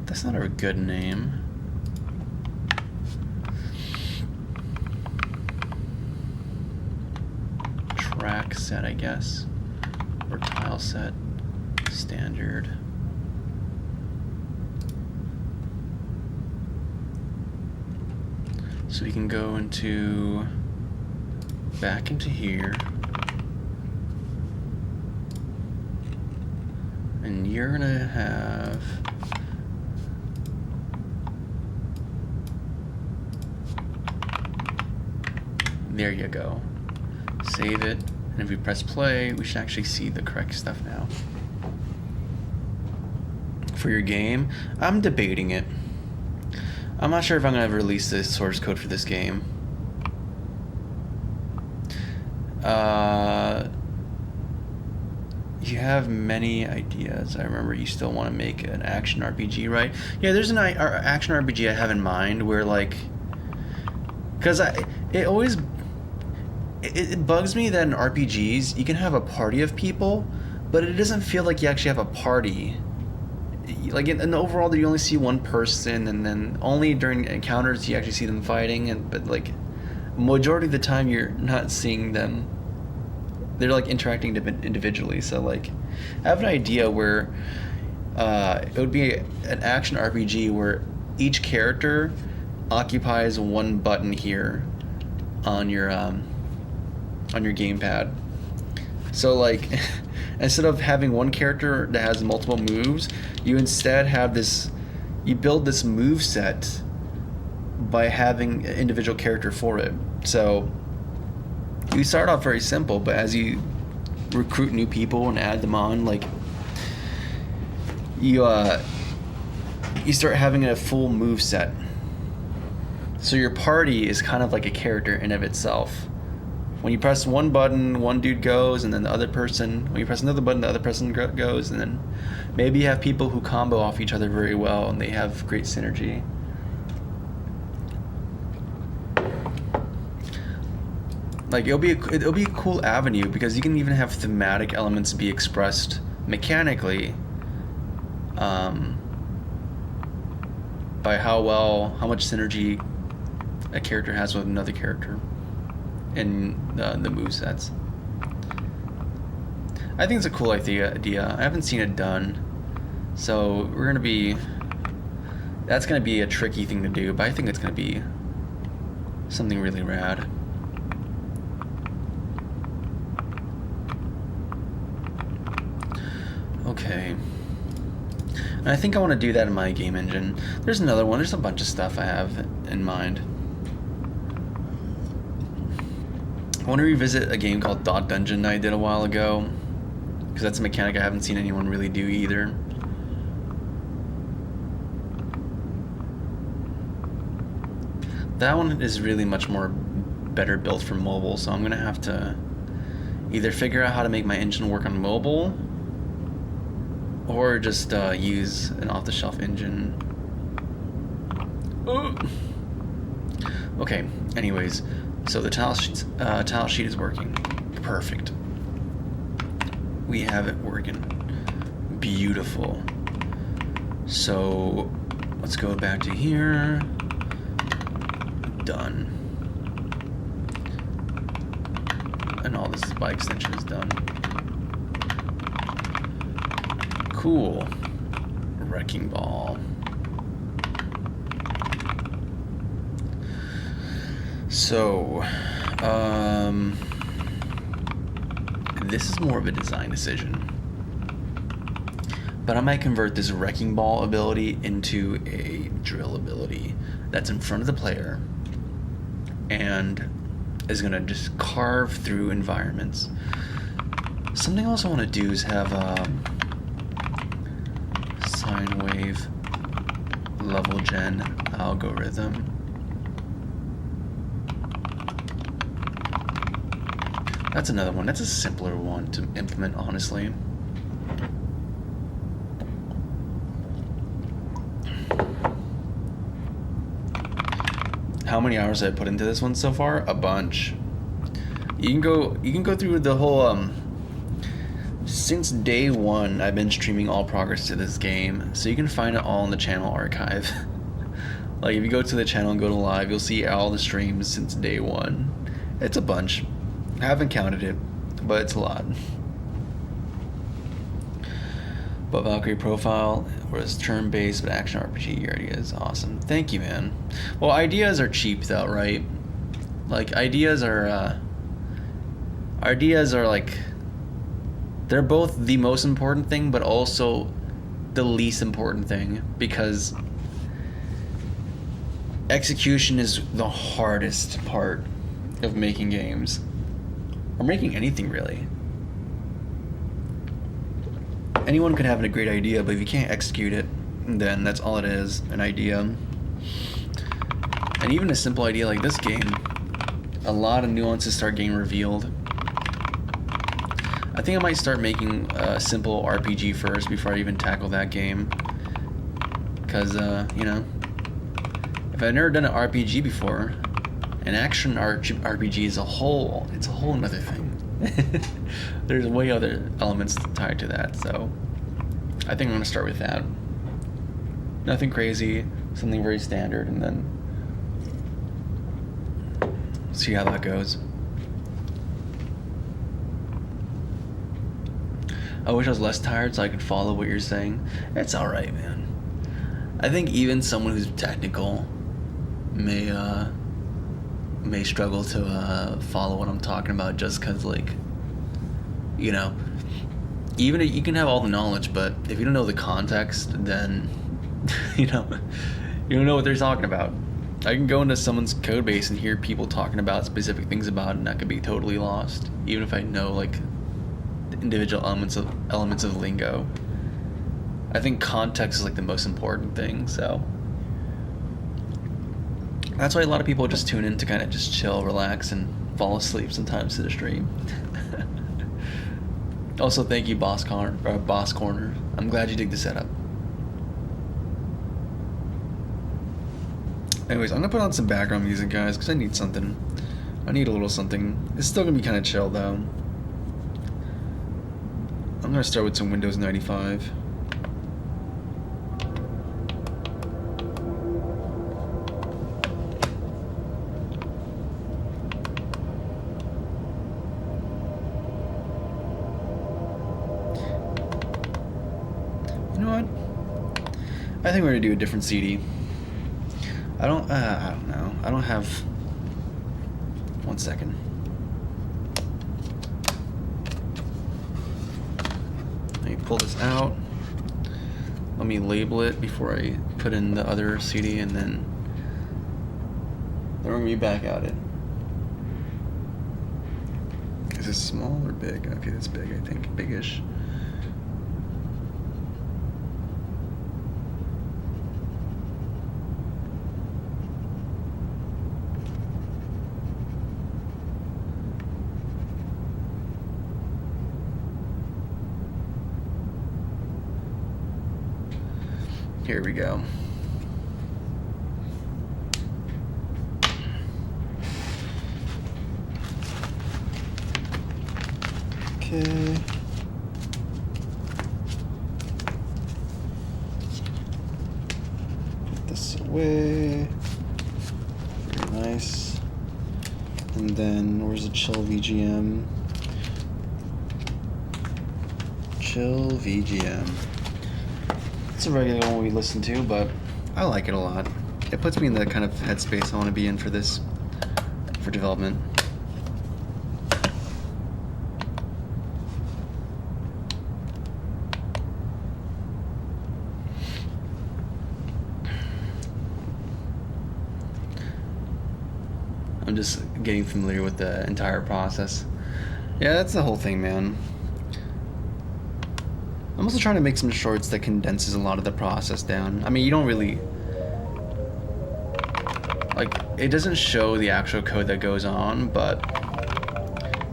That's not a good name. Track set, I guess. Or tile set. Standard. So we can go back into here. And you're gonna have there you go. Save it. And if we press play, we should actually see the correct stuff now. For your game, I'm debating it. I'm not sure if I'm going to release the source code for this game. You have many ideas. I remember you still want to make an action RPG, right? Yeah, there's an action RPG I have in mind where, like, because it bugs me that in RPGs you can have a party of people, but it doesn't feel like you actually have a party. Like in overall, you only see one person, and then only during encounters you actually see them fighting. But like majority of the time, you're not seeing them. They're like interacting individually. So like, I have an idea where it would be an action RPG where each character occupies one button here on your gamepad. So like, instead of having one character that has multiple moves, you instead have this. You build this move set by having an individual character for it. So you start off very simple, but as you recruit new people and add them on, like you start having a full move set. So your party is kind of like a character in of itself. When you press one button, one dude goes, and then the other person, when you press another button, the other person goes, and then maybe you have people who combo off each other very well, and they have great synergy. Like, it'll be a cool avenue, because you can even have thematic elements be expressed mechanically by how much synergy a character has with another character in the movesets. I think it's a cool idea. I haven't seen it done, so that's gonna be a tricky thing to do, but I think it's gonna be something really rad. Okay. And I think I want to do that in my game engine. There's another one. There's a bunch of stuff I have in mind. I want to revisit a game called Dot Dungeon I did a while ago, because that's a mechanic I haven't seen anyone really do either. That one is really much more better built for mobile, so I'm going to have to either figure out how to make my engine work on mobile, or just use an off-the-shelf engine. Okay, anyways, so the tile sheet is working. Perfect. We have it working. Beautiful. So let's go back to here. Done. And all this by extension is done. Cool. Wrecking ball. So, this is more of a design decision, but I might convert this wrecking ball ability into a drill ability that's in front of the player and is gonna just carve through environments. Something else I want to do is have sine wave level gen algorithm. That's another one. That's a simpler one to implement, honestly. How many hours have I put into this one so far? A bunch. You can go through the whole since day one I've been streaming all progress to this game, so you can find it all in the channel archive. Like if you go to the channel and go to live, you'll see all the streams since day one. It's a bunch. I haven't counted it, but it's a lot. But Valkyrie profile was turn-based, but action RPG. Your idea is awesome. Thank you, man. Well, ideas are cheap, though, right? Like ideas are like, they're both the most important thing, but also the least important thing, because execution is the hardest part of making games. or making anything really. Anyone could have a great idea, but if you can't execute it, then that's all it is, an idea. And even a simple idea like this game, a lot of nuances start getting revealed. I think I might start making a simple RPG first before I even tackle that game. Because, you know, if I've never done an RPG before, an action RPG is it's a whole nother thing. There's way other elements tied to that, so I think I'm going to start with that. Nothing crazy, something very standard, and then see how that goes. I wish I was less tired so I could follow what you're saying. It's alright, man. I think even someone who's technical may struggle to follow what I'm talking about, just because, like, you know, even if you can have all the knowledge, but if you don't know the context, then you don't know what they're talking about. I can go into someone's code base and hear people talking about specific things about it, and I could be totally lost, even if I know, like, the individual elements of lingo. I think context is, like, the most important thing, so that's why a lot of people just tune in to kind of just chill, relax, and fall asleep sometimes to the stream. Also, thank you, Boss Corner. I'm glad you dig the setup. Anyways, I'm gonna put on some background music, guys, because I need something. I need a little something. It's still gonna be kind of chill, though. I'm gonna start with some Windows 95. You know what? I think we're gonna do a different CD. I don't know. I don't have. 1 second. Let me pull this out. Let me label it before I put in the other CD, and then we're gonna be back at it. Is this small or big? Okay, that's big, I think. Biggish. Here we go. Okay. Put this away. Very nice. And then where's the chill VGM? Chill VGM. It's a regular one we listen to, but I like it a lot. It puts me in the kind of headspace I want to be in for this, for development. I'm just getting familiar with the entire process. Yeah, that's the whole thing, man. I'm also trying to make some shorts that condenses a lot of the process down. I mean, you don't really... like, it doesn't show the actual code that goes on, but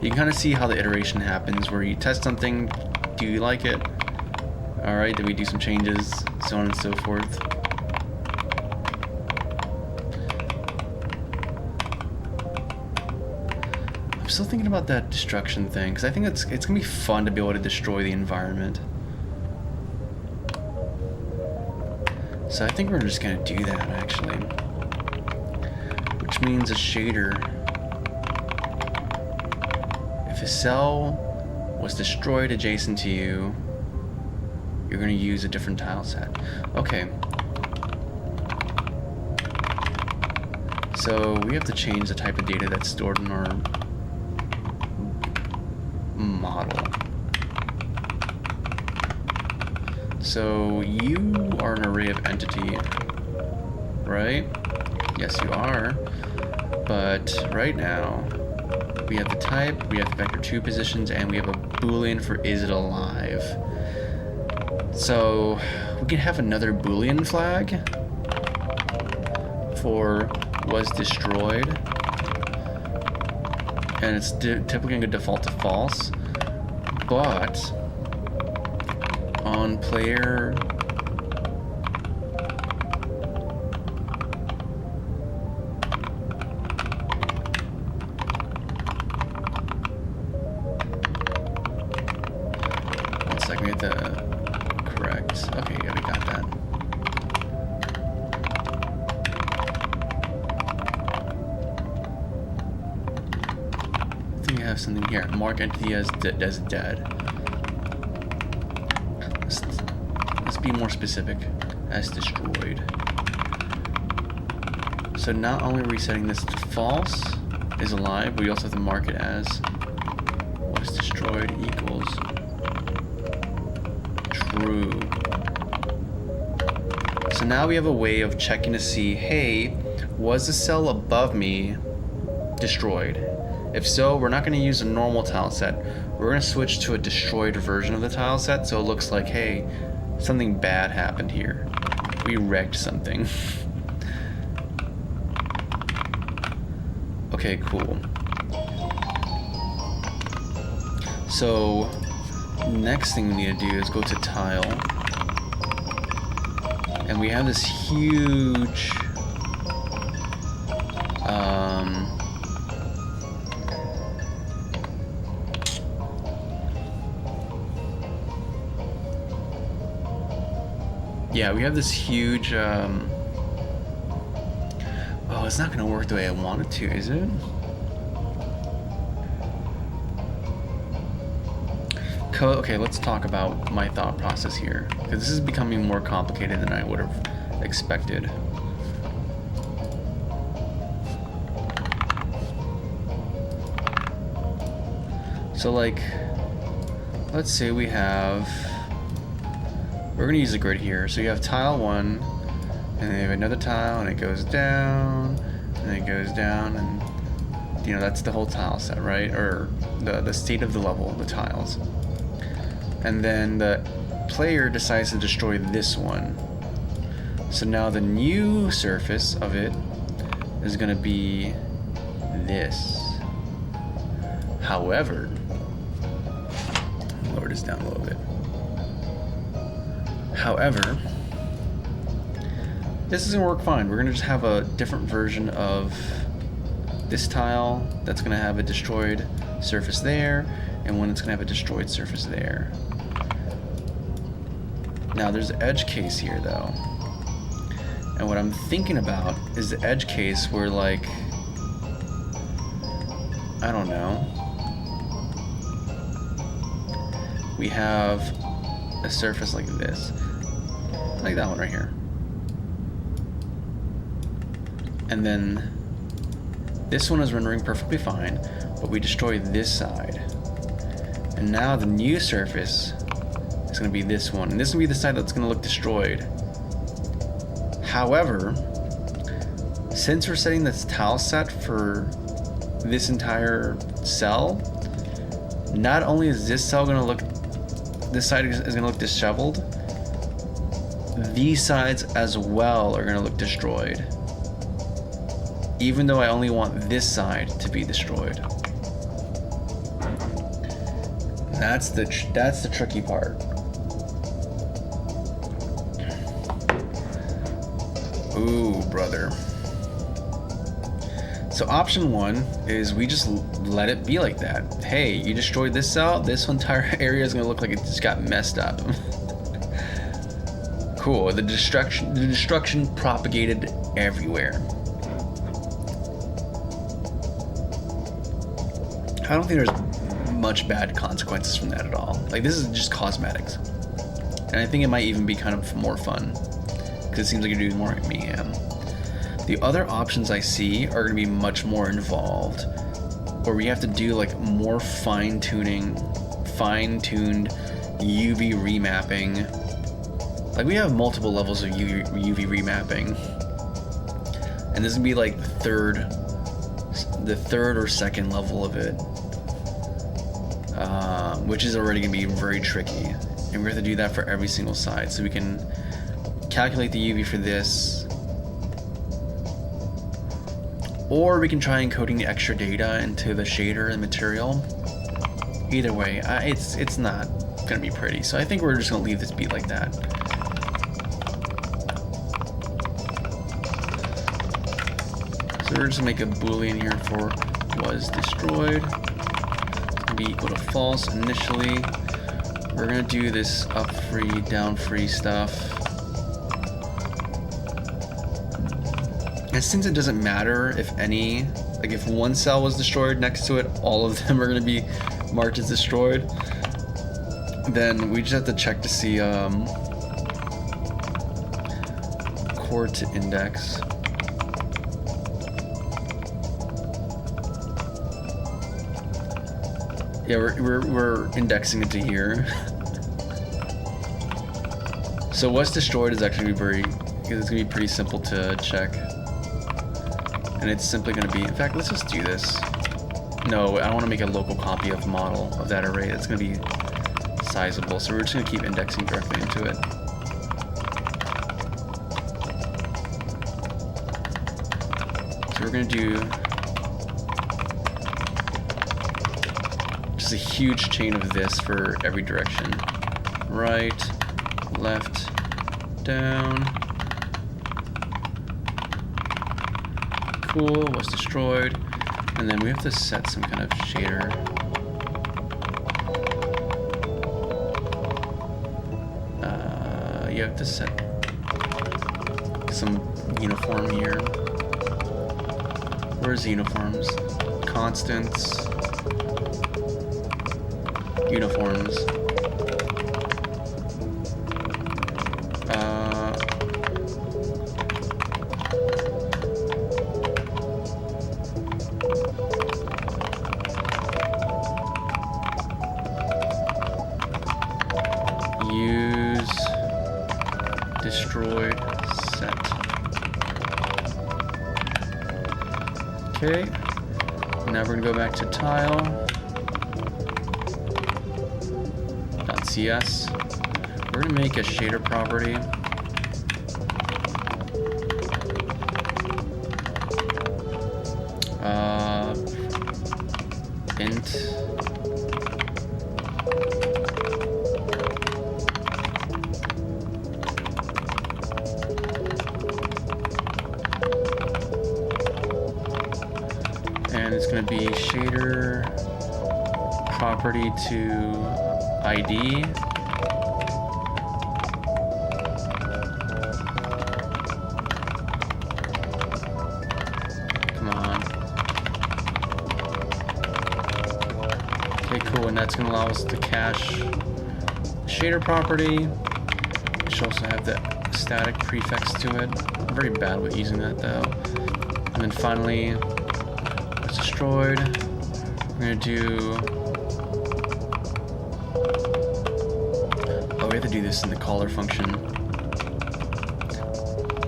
you can kind of see how the iteration happens, where you test something, do you like it? Alright, then we do some changes, so on and so forth. I'm still thinking about that destruction thing, because I think it's going to be fun to be able to destroy the environment. So I think we're just going to do that, actually. Which means a shader. If a cell was destroyed adjacent to you, you're going to use a different tile set. Okay. So we have to change the type of data that's stored in our model. So you are an array of entity, right? Yes, you are. But right now, We have the type, we have the vector 2 positions, and we have a boolean for is it alive. So we can have another boolean flag for was destroyed, and it's typically going to default to false, but on player we have the correct. Okay, yeah, we got that. I think we have something here. Mark entity as dead. Let's be more specific. As destroyed. So not only are we setting this to false, is alive, but we also have to mark it as was destroyed equals true. So now we have a way of checking to see, hey, was the cell above me destroyed? If so, we're not going to use a normal tile set. We're going to switch to a destroyed version of the tile set, so it looks like, hey, something bad happened here. We wrecked something. Okay, cool. So next thing we need to do is go to tile, and we have this huge yeah, we have this huge oh, it's not gonna work the way I want it to, is it? Okay, let's talk about my thought process here, because this is becoming more complicated than I would have expected. So like, let's say we have, we're gonna use a grid here. So you have tile 1, and then you have another tile, and it goes down, and it goes down, and you know, that's the whole tile set, right? Or the state of the level, the tiles. And then the player decides to destroy this one. So now the new surface of it is going to be this. However, lower this down a little bit. However, this doesn't work fine. We're going to just have a different version of this tile that's going to have a destroyed surface there, and one that's going to have a destroyed surface there. Now there's the edge case here though, and what I'm thinking about is the edge case where, like, I don't know, we have a surface like this, like that one right here, and then this one is rendering perfectly fine, but we destroy this side, and now the new surface is going to be this one, and this will be the side that's going to look destroyed. However, since we're setting this tile set for this entire cell, not only is this cell going to look, this side is going to look disheveled, these sides as well are going to look destroyed, even though I only want this side to be destroyed. That's the tricky part. Ooh, brother. So option 1 is we just let it be like that. Hey, you destroyed this cell, this entire area is gonna look like it just got messed up. Cool, the destruction propagated everywhere. I don't think there's much bad consequences from that at all. Like, this is just cosmetics. And I think it might even be kind of more fun, because it seems like you're doing more mayhem. The other options I see are going to be much more involved, where we have to do like more fine-tuned UV remapping. Like, we have multiple levels of UV remapping, and this would be like the third the third or second level of it, which is already going to be very tricky. And we have to do that for every single side. So we can calculate the UV for this, or we can try encoding the extra data into the shader and material. Either way, it's not going to be pretty. So I think we're just going to leave this be like that. So we're just going to make a boolean here for was destroyed. It's going to be equal to false initially. We're going to do this up free, down free stuff. And since it doesn't matter if any, like if one cell was destroyed next to it, all of them are going to be marked as destroyed. Then we just have to check to see core to index. Yeah, we're indexing it to here. So what's destroyed is actually it's gonna be pretty simple to check. And it's simply gonna be, in fact, let's just do this. No, I want to make a local copy of the model of that array. That's gonna be sizable, so we're just gonna keep indexing directly into it. So we're gonna do just a huge chain of this for every direction. Right, left, down. Cool, was destroyed. And then we have to set some kind of shader. You have to set some uniform here. Where's uniforms? Constants. Uniforms. Destroyed set. Okay. Now we're gonna go back to tile.cs. We're gonna make a shader property. Int. And it's going to be shader property to ID. Come on. Okay, cool. And that's going to allow us to cache shader property. We should also have the static prefix to it. I'm very bad with using that though. And then finally, destroyed. We're gonna do. Oh, we have to do this in the caller function.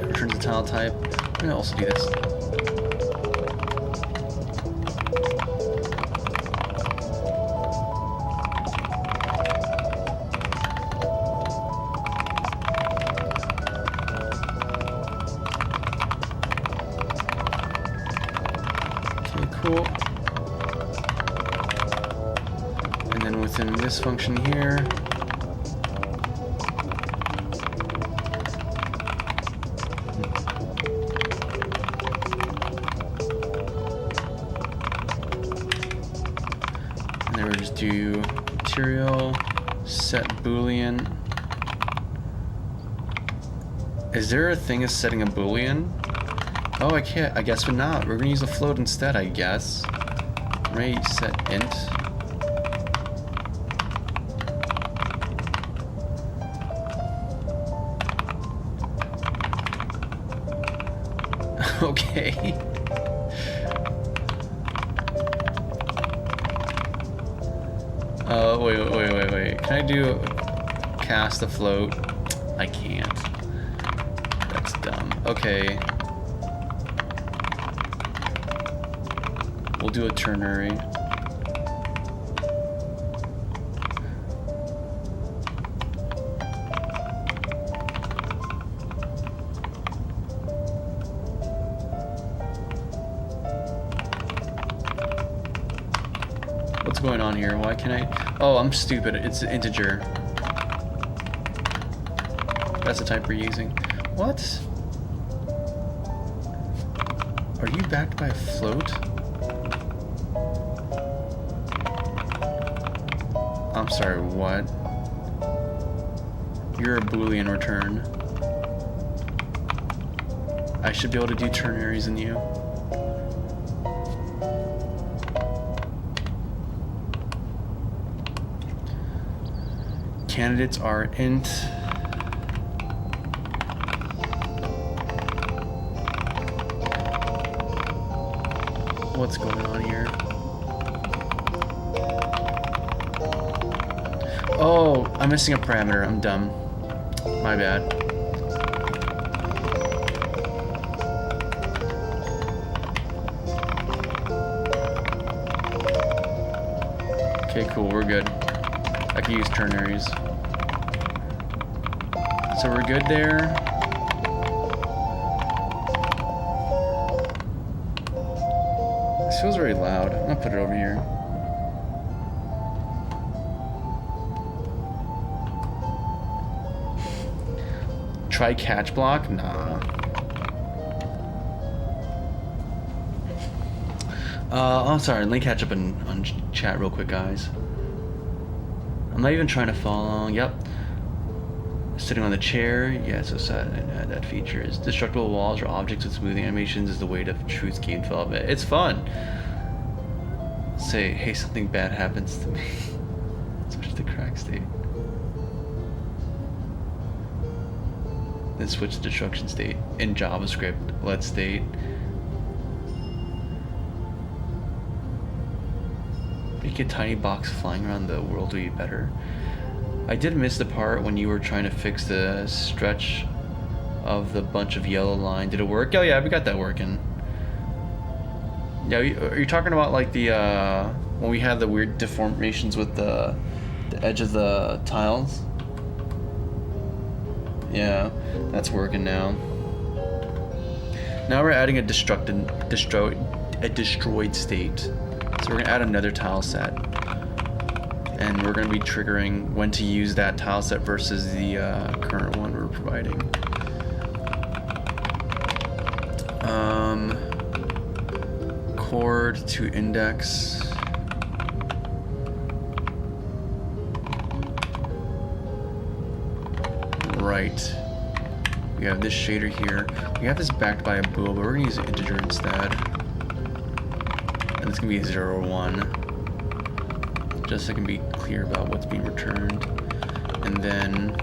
It returns the tile type. We're gonna also do this. Cool. And then within this function here, and then we'll just do material set boolean. Is there a thing as setting a boolean? Oh, I can't. I guess we're not. We're gonna use a float instead, I guess. Right, set int. Okay. Wait. Can I do cast a float? I can't. That's dumb. Okay. We'll do a ternary. What's going on here? Why can't I? Oh, I'm stupid. It's an integer. That's the type we're using. What? Are you backed by a float? I'm sorry, what? You're a Boolean return. I should be able to do ternaries in you. Candidates are int. What's going on here? Oh, I'm missing a parameter. I'm dumb. My bad. Okay, cool. We're good. I can use ternaries. So we're good there. This feels very loud. I'm gonna put it over here. Try catch block? Nah. I'm sorry. Let me catch up on chat real quick, guys. I'm not even trying to follow along. Yep. Sitting on the chair. Yeah, so that feature is destructible walls or objects with smoothing animations is the way to truth game development. It's fun. Say, hey, something bad happens to me. Switch to the crack state. Then switch to destruction state. In JavaScript, let state. Make a tiny box flying around the world to be better. I did miss the part when you were trying to fix the stretch of the bunch of yellow line. Did it work? Oh yeah, we got that working. Yeah, are you talking about like the when we had the weird deformations with the edge of the tiles? Yeah, that's working now. Now we're adding a destroyed state. So we're gonna add another tile set, and we're gonna be triggering when to use that tile set versus the current one we're providing. Chord to index. Right. We have this shader here. We have this backed by a bool, but we're gonna use an integer instead. And it's gonna be 0 or 1. Just so I can be clear about what's being returned. And then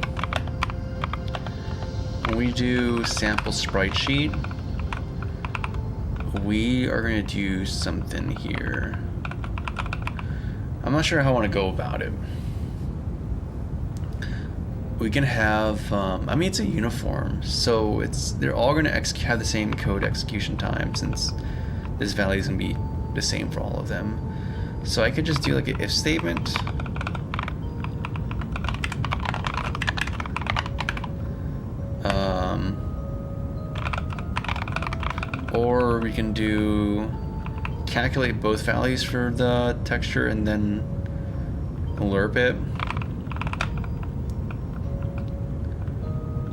when we do sample sprite sheet, we are going to do something here. I'm not sure how I want to go about it. We can have, I mean, it's a uniform, so they're all going to have the same code execution time, since this value is going to be the same for all of them. So I could just do like an if statement. Or we can do calculate both values for the texture and then lerp it.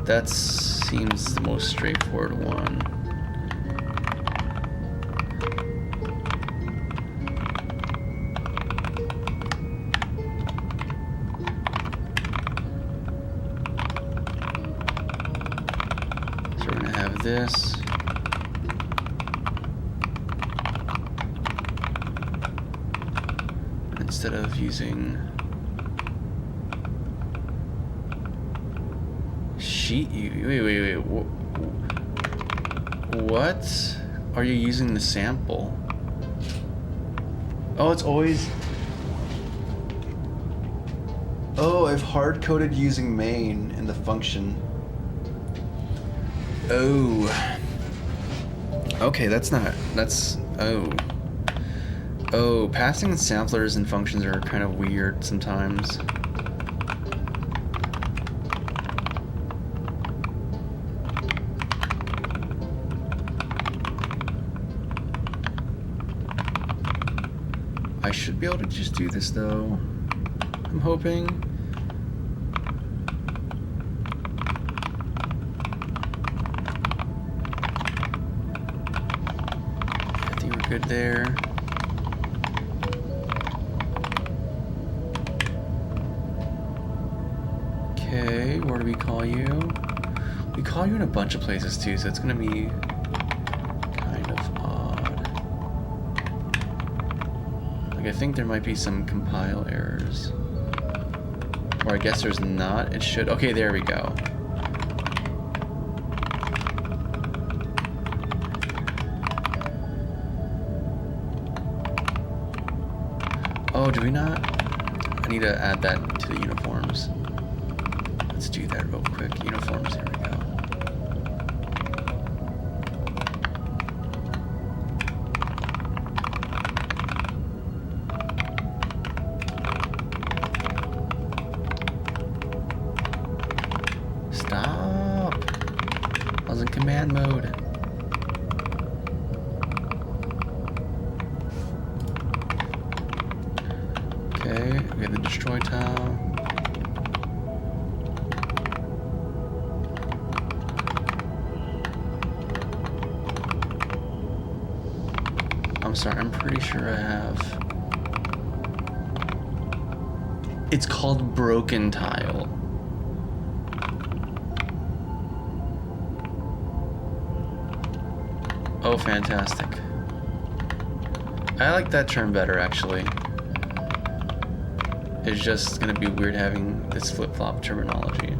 That seems the most straightforward one. So we're gonna have this. Instead of using sheet, wait, what are you using the sample? Oh, it's always, oh, I've hard coded using main in the function. Oh, okay, oh. Oh, passing samplers and functions are kind of weird sometimes. I should be able to just do this though. I'm hoping. I think we're good there. Okay, where do we call you? We call you in a bunch of places too, so it's gonna be kind of odd. Like, I think there might be some compile errors. Or I guess there's not. It should. Okay, there we go. Oh, do we not? I need to add that to the uniforms. Let's do that real quick. Uniforms, here we go. Stop! I was in command mode. Okay, we have the destroy tile. I'm sorry, I'm pretty sure I have. It's called broken tile. Oh, fantastic. I like that term better, actually. It's just gonna be weird having this flip-flop terminology.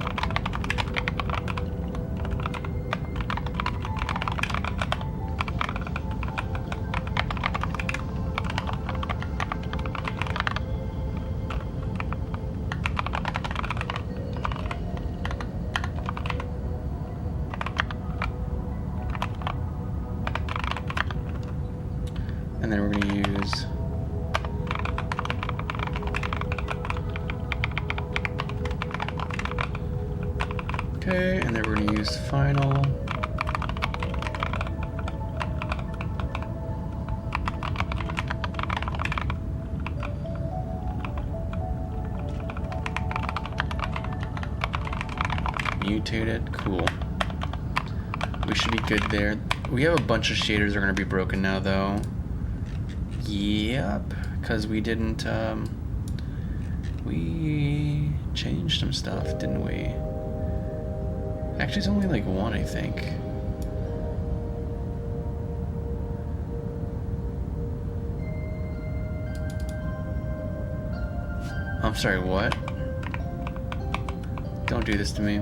And then we're going to use okay, and then we're going to use final. Mutated, cool. We should be good there. We have a bunch of shaders that are going to be broken now, though. Yep, because we didn't, we changed some stuff, didn't we? Actually, it's only like one, I think. I'm sorry, what? Don't do this to me.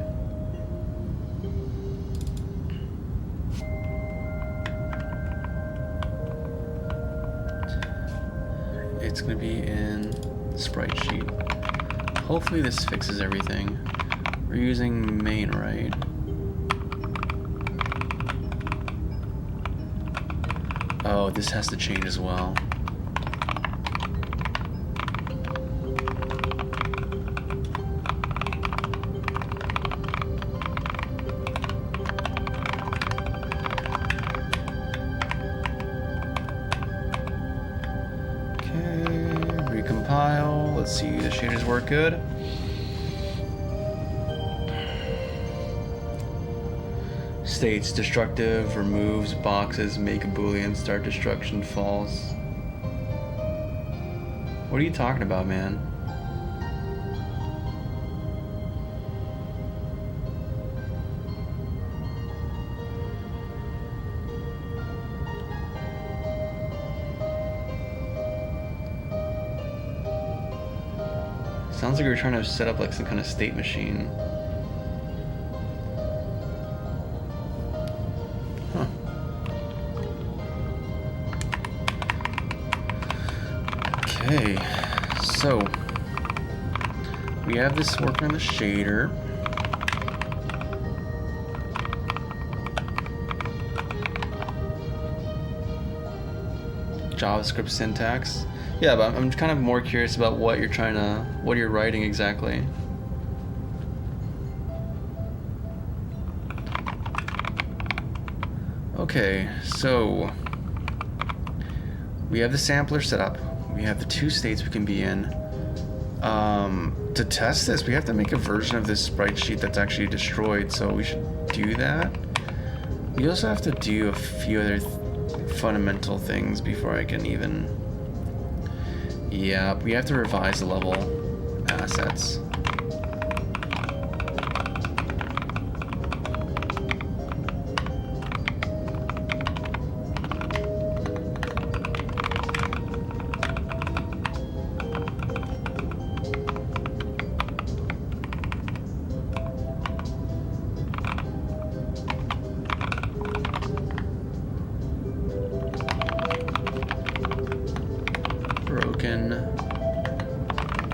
It's gonna be in Sprite sheet. Hopefully this fixes everything. We're using main, right? Oh, this has to change as well. Recompile. Let's see, the shaders work good. States destructive, removes boxes, make a boolean, start destruction, false. What are you talking about, man? Sounds like we're trying to set up like some kind of state machine. Huh. Okay, so we have this working on the shader. JavaScript syntax. Yeah, but I'm kind of more curious about what you're writing exactly. Okay, so we have the sampler set up. We have the 2 states we can be in. To test this, we have to make a version of this sprite sheet that's actually destroyed, so we should do that. We also have to do a few other fundamental things before I can even... Yeah, we have to revise the level assets.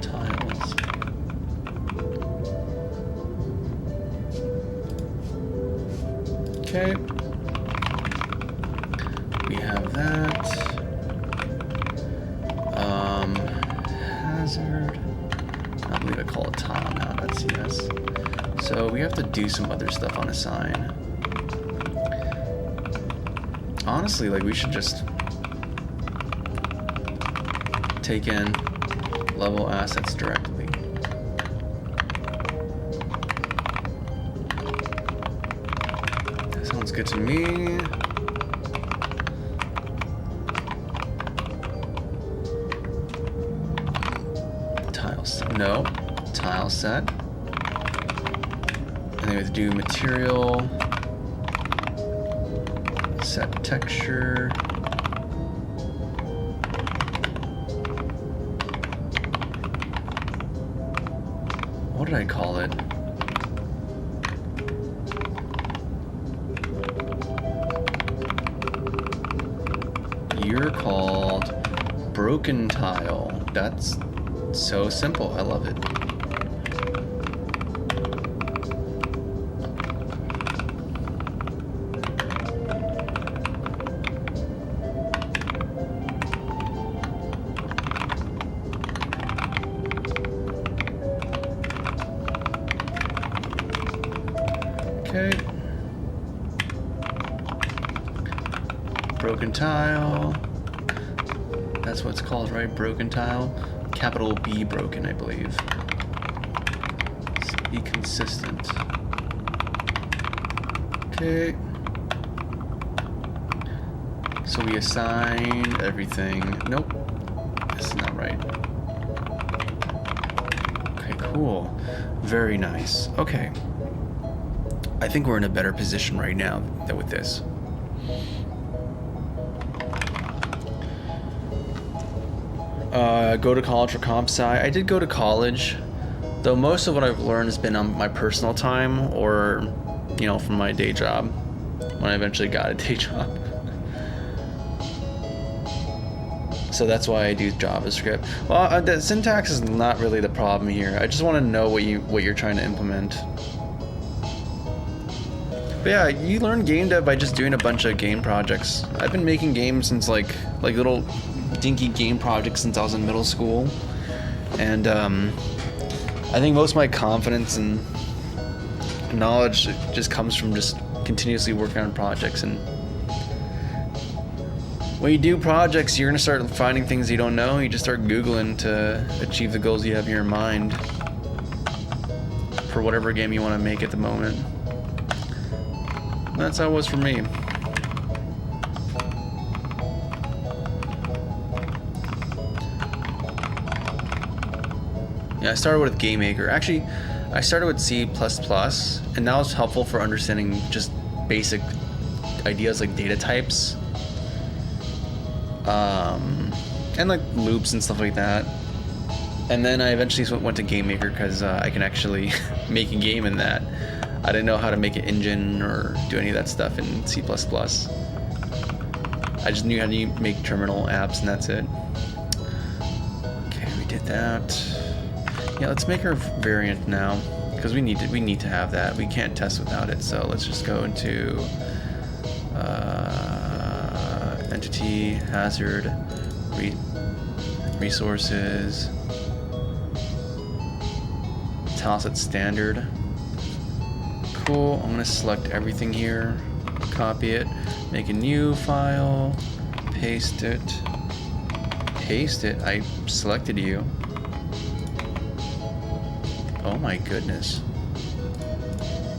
Tiles. Okay. We have that. Hazard. I believe I call it tile now, that's yes. So we have to do some other stuff on assign. Honestly, like, we should just take in level assets directly. That sounds good to me. Tiles. No. Tile set. And then we have to do material. Set texture. What did I call it? You're called broken tile. That's so simple. I love it. Okay. Broken tile. That's what it's called, right? Broken tile. Capital B broken, I believe. Let's be consistent. Okay. So we assign everything. Nope. This is not right. Okay, cool. Very nice. Okay. I think we're in a better position right now than with this. Go to college for comp sci. I did go to college, though most of what I've learned has been on my personal time or, you know, from my day job, when I eventually got a day job. So that's why I do JavaScript. Well, the syntax is not really the problem here. I just want to know what you're trying to implement. But yeah, you learn game dev by just doing a bunch of game projects. I've been making games since like little dinky game projects since I was in middle school, and I think most of my confidence and knowledge just comes from just continuously working on projects. And when you do projects, you're gonna start finding things you don't know. You just start Googling to achieve the goals you have in your mind for whatever game you want to make at the moment. That's how it was for me. Yeah, I started with GameMaker. Actually, I started with C++, and that was helpful for understanding just basic ideas like data types, and like loops and stuff like that. And then I eventually went to GameMaker because I can actually make a game in that. I didn't know how to make an engine or do any of that stuff in C++. I just knew how to make terminal apps, and that's it. Okay, we did that. Yeah, let's make our variant now, because we need to have that. We can't test without it. So let's just go into entity, hazard, resources, toss it standard. Cool, I'm gonna select everything here, copy it, make a new file, paste it, I selected you. Oh my goodness.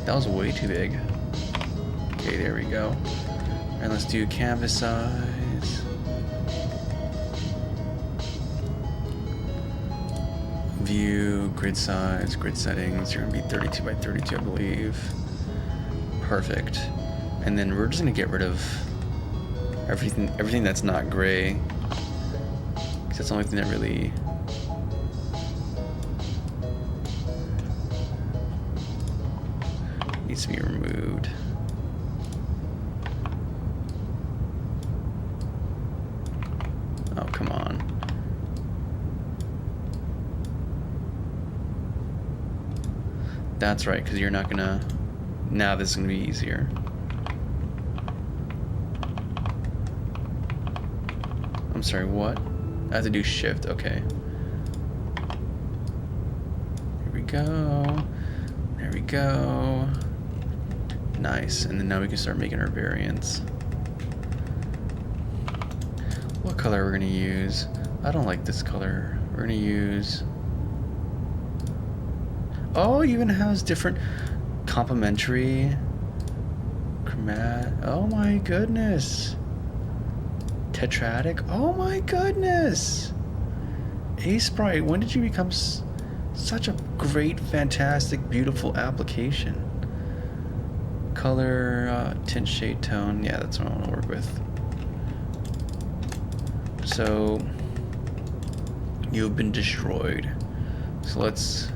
That was way too big. Okay, there we go. And let's do canvas size. View, grid size, grid settings. You're gonna be 32 by 32, I believe. Perfect. And then we're just gonna get rid of everything that's not gray. 'Cause that's the only thing that really needs to be removed. Oh, come on. That's right, because you're not gonna... Now this is gonna be easier. I'm sorry, what? I have to do shift, okay. Here we go. There we go. Nice, and then now we can start making our variants. What color are we gonna use? I don't like this color. We're gonna use... Oh, it even has different complementary chromat. Oh my goodness. Tetradic. Oh my goodness. Sprite, when did you become such a great, fantastic, beautiful application? Color, tint, shade, tone. Yeah, that's what I want to work with. So, you've been destroyed. So let's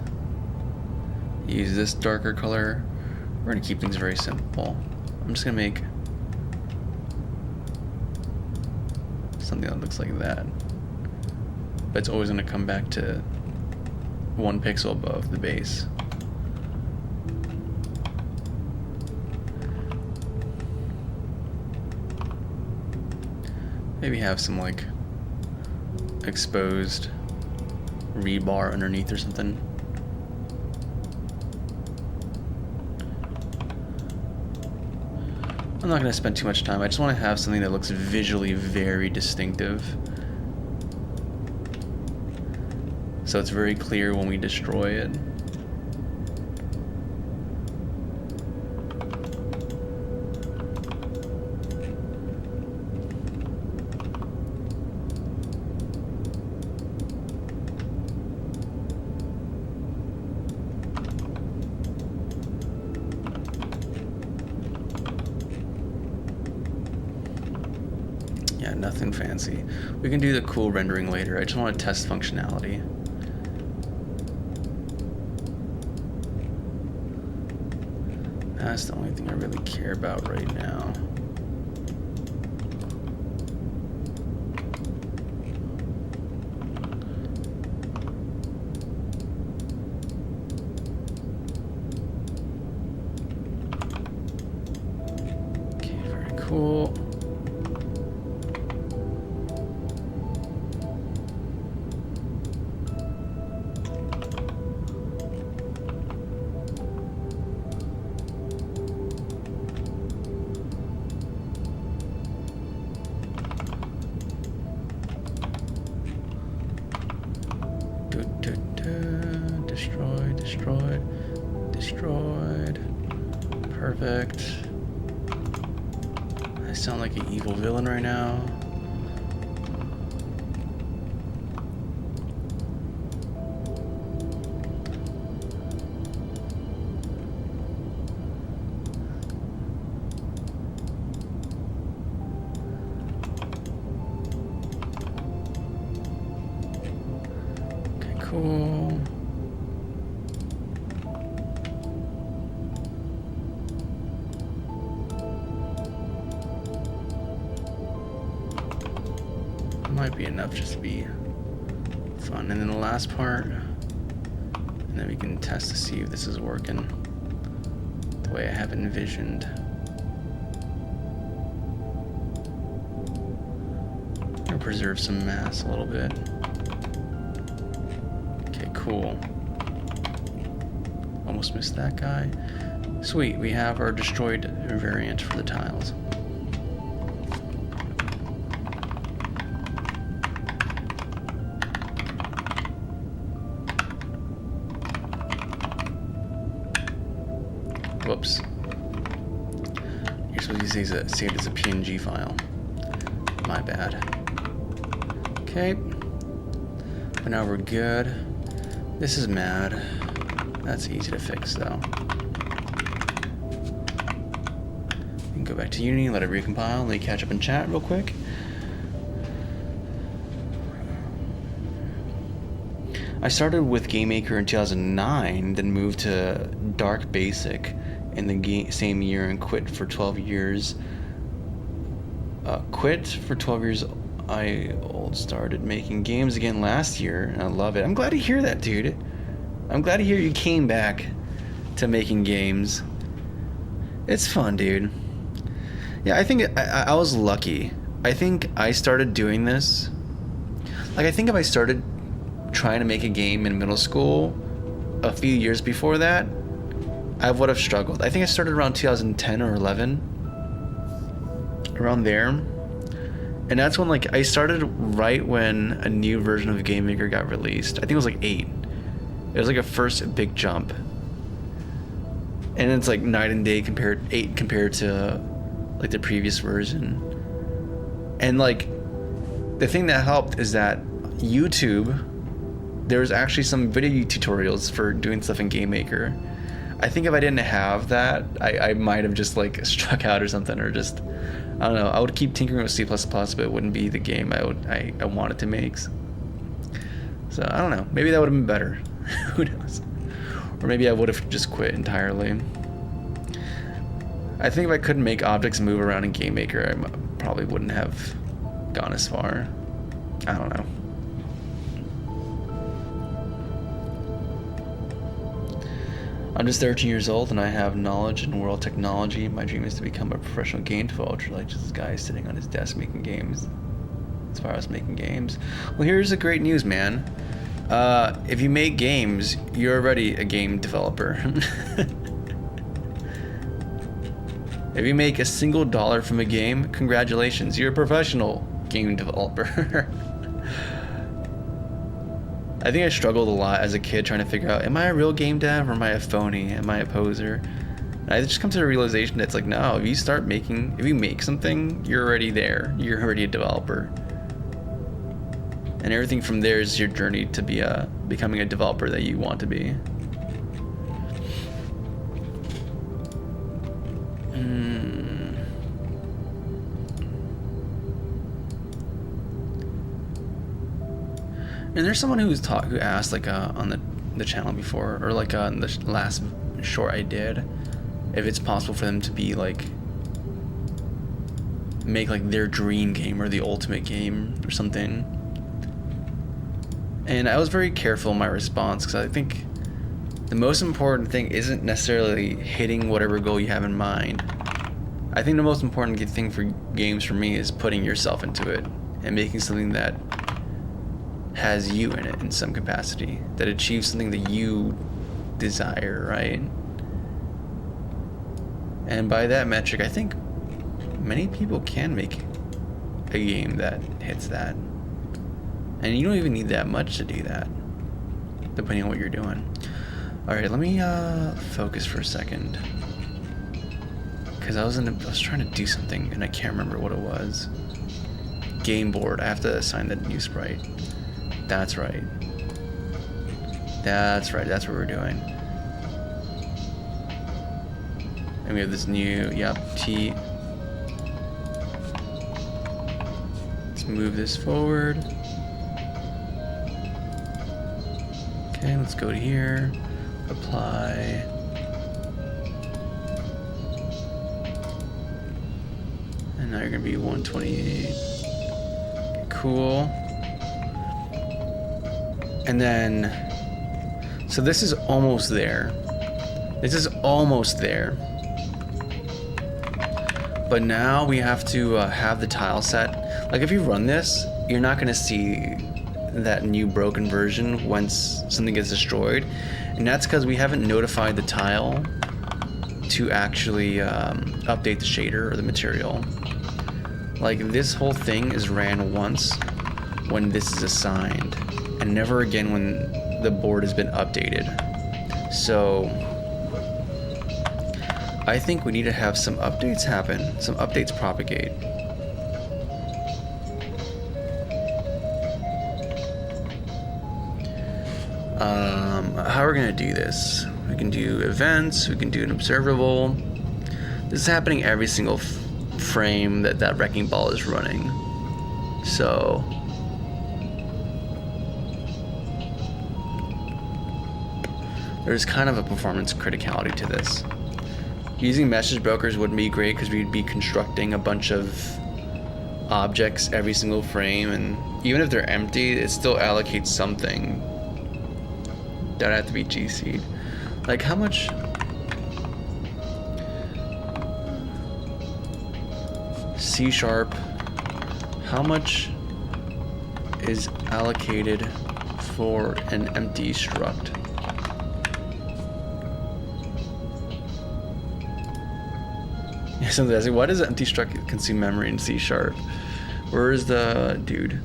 use this darker color. We're gonna keep things very simple. I'm just gonna make something that looks like that. But it's always gonna come back to 1 pixel above the base. Maybe have some like exposed rebar underneath or something. I'm not going to spend too much time. I just want to have something that looks visually very distinctive. So it's very clear when we destroy it. Yeah, nothing fancy. We can do the cool rendering later. I just want to test functionality. That's the only thing I really care about right now. Okay, very cool. Destroyed. Perfect. I sound like an evil villain right now. Okay, cool. Might be enough just to be fun. And then the last part, and then we can test to see if this is working the way I have envisioned. and preserve some mass a little bit. Okay, cool. Almost missed that guy. Sweet, we have our destroyed variant for the tiles. Whoops. You're supposed to say it as a PNG file. My bad. Okay. But now we're good. This is mad. That's easy to fix though. We can go back to Unity, let it recompile, let me catch up in chat real quick. I started with GameMaker in 2009, then moved to Dark Basic in the same year and quit for 12 years. I started making games again last year, and I love it. I'm glad to hear that, dude. I'm glad to hear you came back to making games. It's fun, dude. Yeah, I think I was lucky. I think I started doing this. Like, I think if I started trying to make a game in middle school a few years before that, I would have struggled. I think I started around 2010 or 11, around there, and that's when, like, I started right when a new version of GameMaker got released. I think it was like 8. It was like a first big jump, and it's like night and day compared to like the previous version. And like the thing that helped is that YouTube, there was actually some video tutorials for doing stuff in GameMaker. I think if I didn't have that, I might have just like struck out or something, or just, I don't know, I would keep tinkering with C++, but it wouldn't be the game I wanted to make. So I don't know, maybe that would have been better. Who knows? Or maybe I would have just quit entirely. I think if I couldn't make objects move around in GameMaker, I probably wouldn't have gone as far. I don't know. I'm just 13 years old and I have knowledge in world technology. My dream is to become a professional game developer, like just this guy sitting on his desk making games. As far as making games. Well, here's the great news, man. If you make games, you're already a game developer. If you make a single dollar from a game, congratulations, you're a professional game developer. I think I struggled a lot as a kid trying to figure out, am I a real game dev or am I a phony? Am I a poser? And I just come to the realization that it's like, no, if you make something, you're already there. You're already a developer. And everything from there is your journey to be becoming a developer that you want to be. And there's someone who asked like on the channel before, or like on the last short I did, if it's possible for them to be like make like their dream game or the ultimate game or something. And I was very careful in my response, because I think the most important thing isn't necessarily hitting whatever goal you have in mind. I think the most important thing for games for me is putting yourself into it and making something that has you in it in some capacity, that achieves something that you desire, right? And by that metric, I think many people can make a game that hits that. And you don't even need that much to do that, depending on what you're doing. Alright, let me focus for a second. Because I was trying to do something and I can't remember what it was. Game board. I have to assign the new sprite. That's right. That's right. That's what we're doing. And we have this new, T. Let's move this forward. Okay, let's go to here. Apply. And now you're gonna be 128. Okay, cool. And then, so this is almost there. This is almost there. But now we have to have the tile set. Like if you run this, you're not gonna see that new broken version once something gets destroyed, and that's because we haven't notified the tile to actually update the shader or the material. Like, this whole thing is ran once when this is assigned, and never again when the board has been updated. So I think we need to have some updates happen, some updates propagate. How are we gonna do this? We can do events, we can do an observable. This is happening every single frame that wrecking ball is running. So there's kind of a performance criticality to this. Using message brokers would be great because we'd be constructing a bunch of objects every single frame, and even if they're empty, it still allocates something that have to be GC'd. Like, how much? C#, how much is allocated for an empty struct? Yeah, something asking, why does an empty struct consume memory in C#? Where is the dude?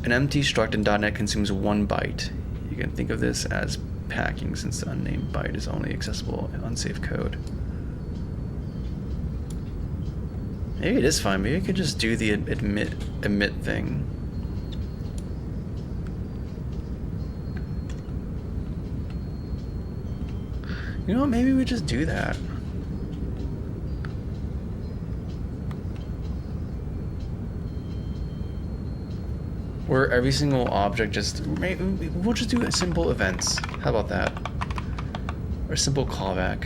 An empty struct in .NET consumes 1 byte. You can think of this as packing, since the unnamed byte is only accessible in unsafe code. Maybe it is fine. Maybe I could just do the emit thing. You know what? Maybe we just do that. Where every single object we'll just do simple events. How about that? Or simple callback.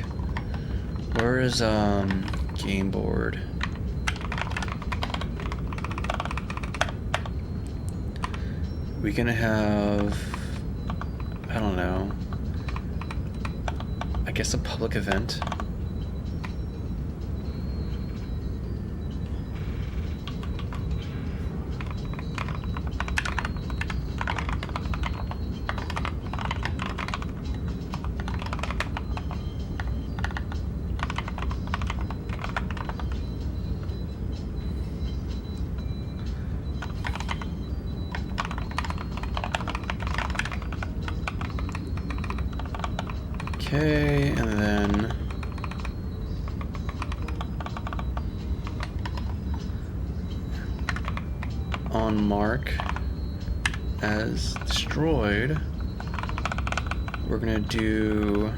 Where is game board? We gonna have, I don't know, I guess a public event. Okay, and then on mark as destroyed, we're gonna do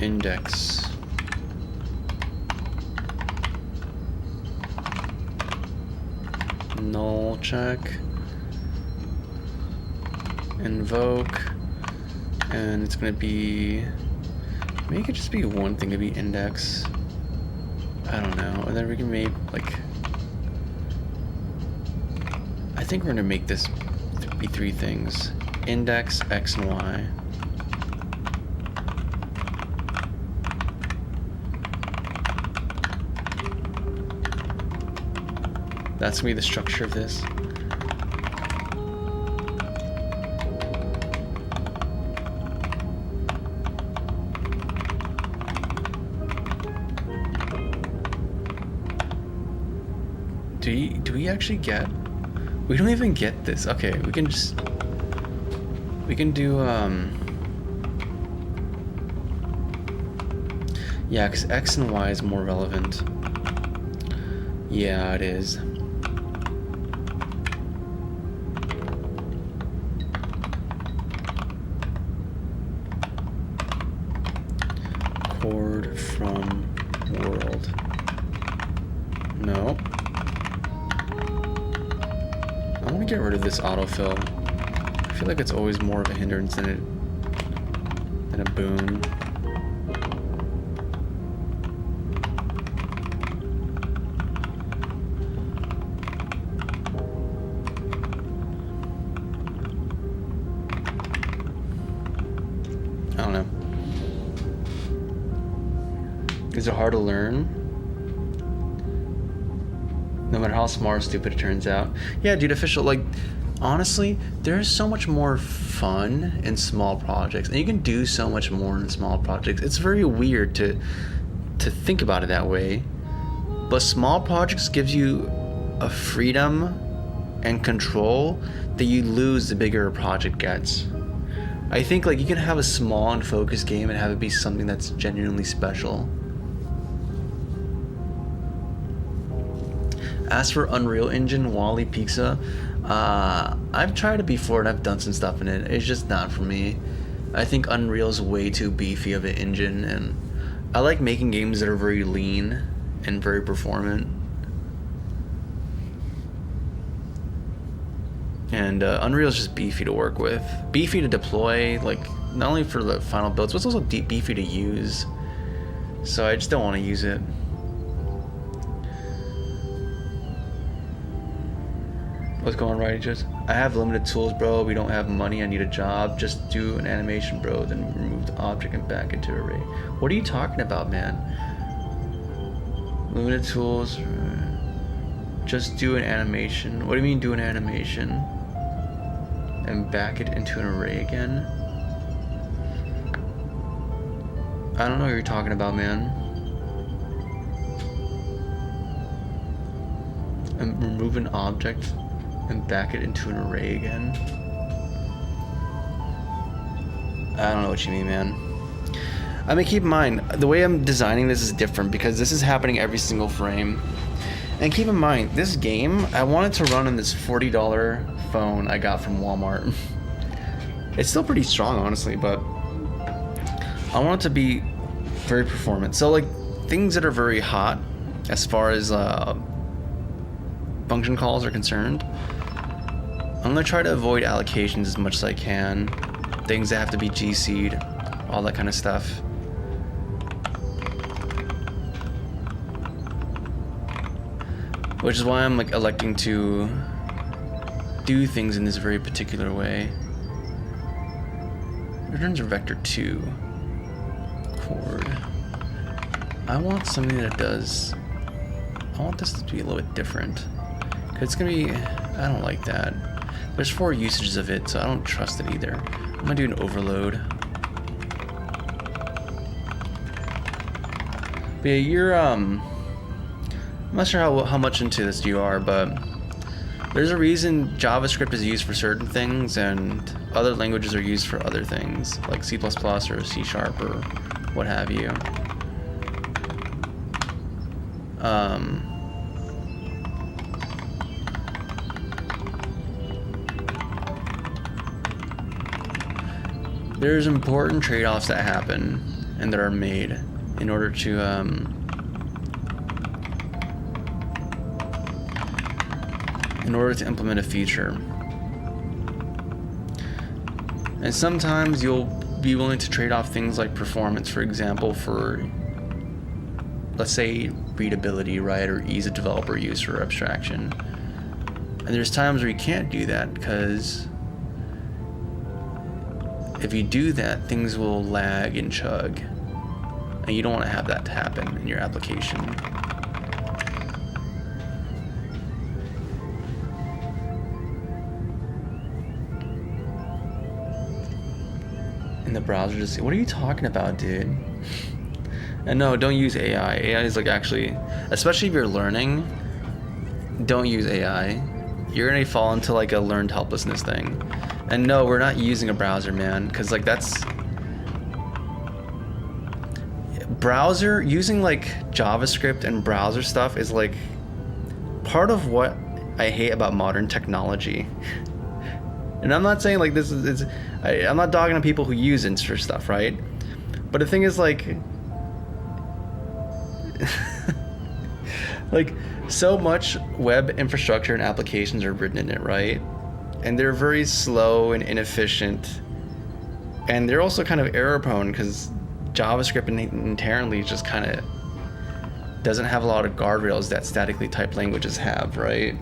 index null check invoke. And it's gonna be, maybe it could just be one thing to be index. I don't know. And then we can make, like, I think we're gonna make this be 3 things: index, X, and Y. That's gonna be the structure of this. Do we actually get? We don't even get this. Okay, we can do yeah, because X and Y is more relevant. Yeah, it is. Chord from world. No. I want to get rid of this autofill. I feel like it's always more of a hindrance than a boon. I don't know. Is it hard to learn? No matter how smart or stupid it turns out. Yeah, dude, official, like, honestly, there's so much more fun in small projects, and you can do so much more in small projects. It's very weird to think about it that way, but small projects gives you a freedom and control that you lose the bigger a project gets. I think, like, you can have a small and focused game and have it be something that's genuinely special. As for Unreal Engine, Wally Pizza, I've tried it before and I've done some stuff in it. It's just not for me. I think Unreal's way too beefy of an engine, and I like making games that are very lean and very performant. And Unreal's just beefy to work with. Beefy to deploy, like, not only for the final builds, but it's also beefy to use. So I just don't want to use it. What's going on, right? Just, I have limited tools, bro. We don't have money. I need a job. Just do an animation, bro. Then remove the object and back into array. What are you talking about, man? Limited tools. Just do an animation. What do you mean do an animation? And back it into an array again? I don't know what you're talking about, man. And remove an object and back it into an array again? I don't know what you mean, man. I mean, keep in mind, the way I'm designing this is different because this is happening every single frame. And keep in mind, this game, I want it to run on this $40 phone I got from Walmart. It's still pretty strong, honestly, but I want it to be very performant. So, like, things that are very hot as far as function calls are concerned, I'm going to try to avoid allocations as much as I can. Things that have to be GC'd, all that kind of stuff. Which is why I'm, like, electing to do things in this very particular way. Returns are vector 2. Chord. I want something that does... I want this to be a little bit different. Cause it's gonna be... I don't like that. There's 4 usages of it, so I don't trust it either. I'm gonna do an overload. But yeah, you're, I'm not sure how much into this you are, but there's a reason JavaScript is used for certain things and other languages are used for other things, like C++ or C# or what have you. There's important trade-offs that happen and that are made in order to implement a feature. And sometimes you'll be willing to trade off things like performance, for example, for, let's say, readability, right, or ease of developer use or abstraction. And there's times where you can't do that because if you do that, things will lag and chug. And you don't want to have that to happen in your application. In the browser, just what are you talking about, dude? And no, don't use AI. AI is, like, actually, especially if you're learning, don't use AI. You're gonna fall into, like, a learned helplessness thing. And no, we're not using a browser, man, because, like, that's browser using, like, JavaScript and browser stuff is, like, part of what I hate about modern technology. And I'm not saying, like, this is I'm not dogging on people who use it for stuff, right? But the thing is, like like, so much web infrastructure and applications are written in it, right? And they're very slow and inefficient, and they're also kind of error prone because JavaScript inherently just kind of doesn't have a lot of guardrails that statically typed languages have, right?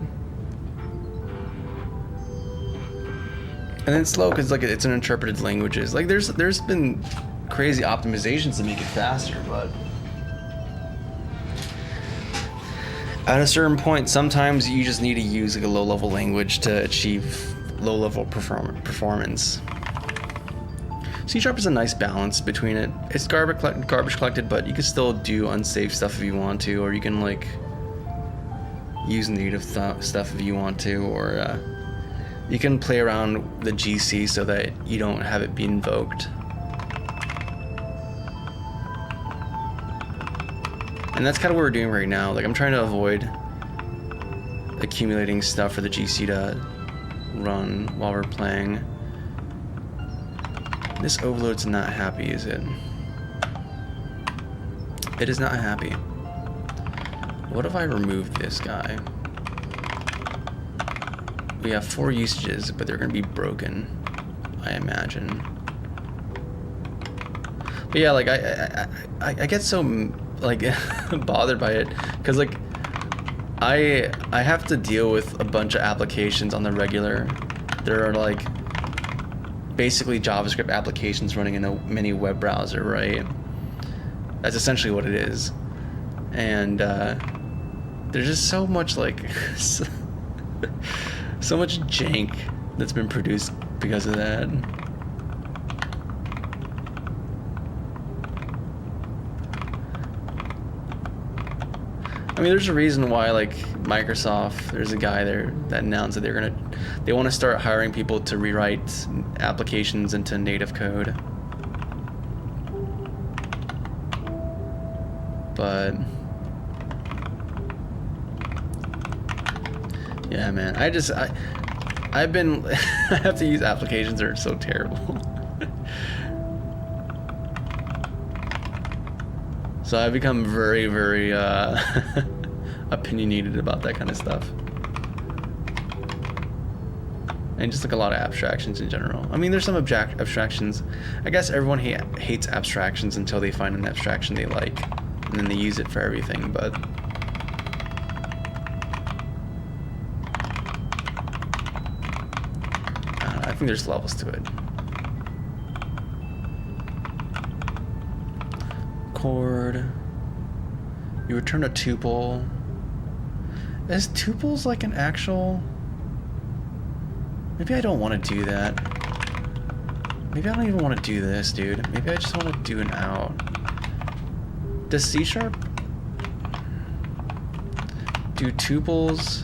And then slow because, like, it's an interpreted languages. Like, there's been crazy optimizations to make it faster, but at a certain point, sometimes you just need to use like a low-level language to achieve low-level performance. C# is a nice balance between it. It's garbage collected, but you can still do unsafe stuff if you want to, or you can like use native stuff if you want to, or you can play around the GC so that you don't have it be invoked. And that's kind of what we're doing right now. Like, I'm trying to avoid accumulating stuff for the GC to run while we're playing. This overload's not happy, is it? It is not happy. What if I remove this guy? We have 4 usages, but they're gonna be broken, I imagine. But yeah, like I get so like bothered by it, because like I have to deal with a bunch of applications on the regular. There are like basically JavaScript applications running in a mini web browser, right? That's essentially what it is. And there's just so much like so much jank that's been produced because of that. I mean, there's a reason why, like, Microsoft, there's a guy there that announced that they want to start hiring people to rewrite applications into native code. But yeah, man, I've been I have to use applications that are so terrible. So I've become very, very opinionated about that kind of stuff. And just like a lot of abstractions in general. I mean, there's some abstractions. I guess everyone hates abstractions until they find an abstraction they like, and then they use it for everything, but I think there's levels to it. Chord. You return a tuple. Is tuples like an actual... Maybe I don't want to do that. Maybe I don't even want to do this, dude. Maybe I just want to do an out. Does C# do tuples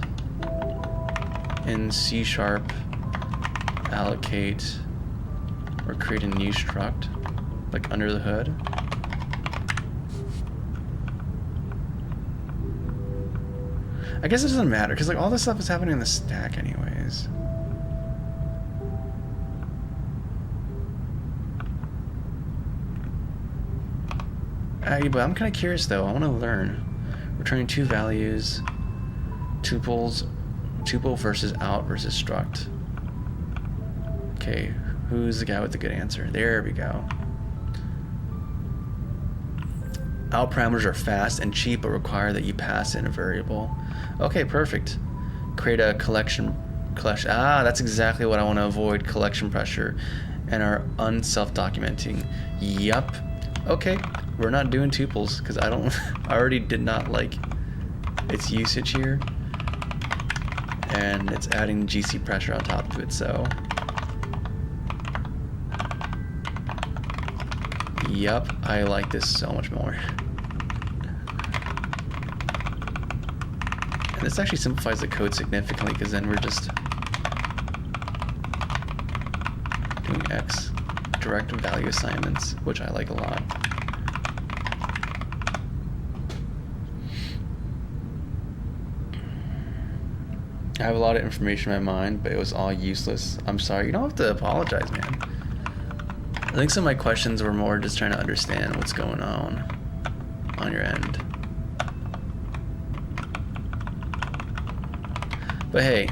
in C# allocate or create a new struct, like under the hood? I guess it doesn't matter, because like all this stuff is happening in the stack anyways. But I'm kind of curious though. I want to learn. Returning 2 values, tuples, tuple versus out versus struct. Okay, who's the guy with the good answer? There we go. Out parameters are fast and cheap, but require that you pass in a variable. Okay, perfect. Create a collection. That's exactly what I want to avoid: collection pressure, and are unself-documenting. Yup. Okay, we're not doing tuples because I already did not like its usage here, and it's adding GC pressure on top of it. So, yup, I like this so much more. This actually simplifies the code significantly, because then we're just doing X direct value assignments, which I like a lot. I have a lot of information in my mind, but it was all useless. I'm sorry. You don't have to apologize, man. I think some of my questions were more just trying to understand what's going on your end. But hey,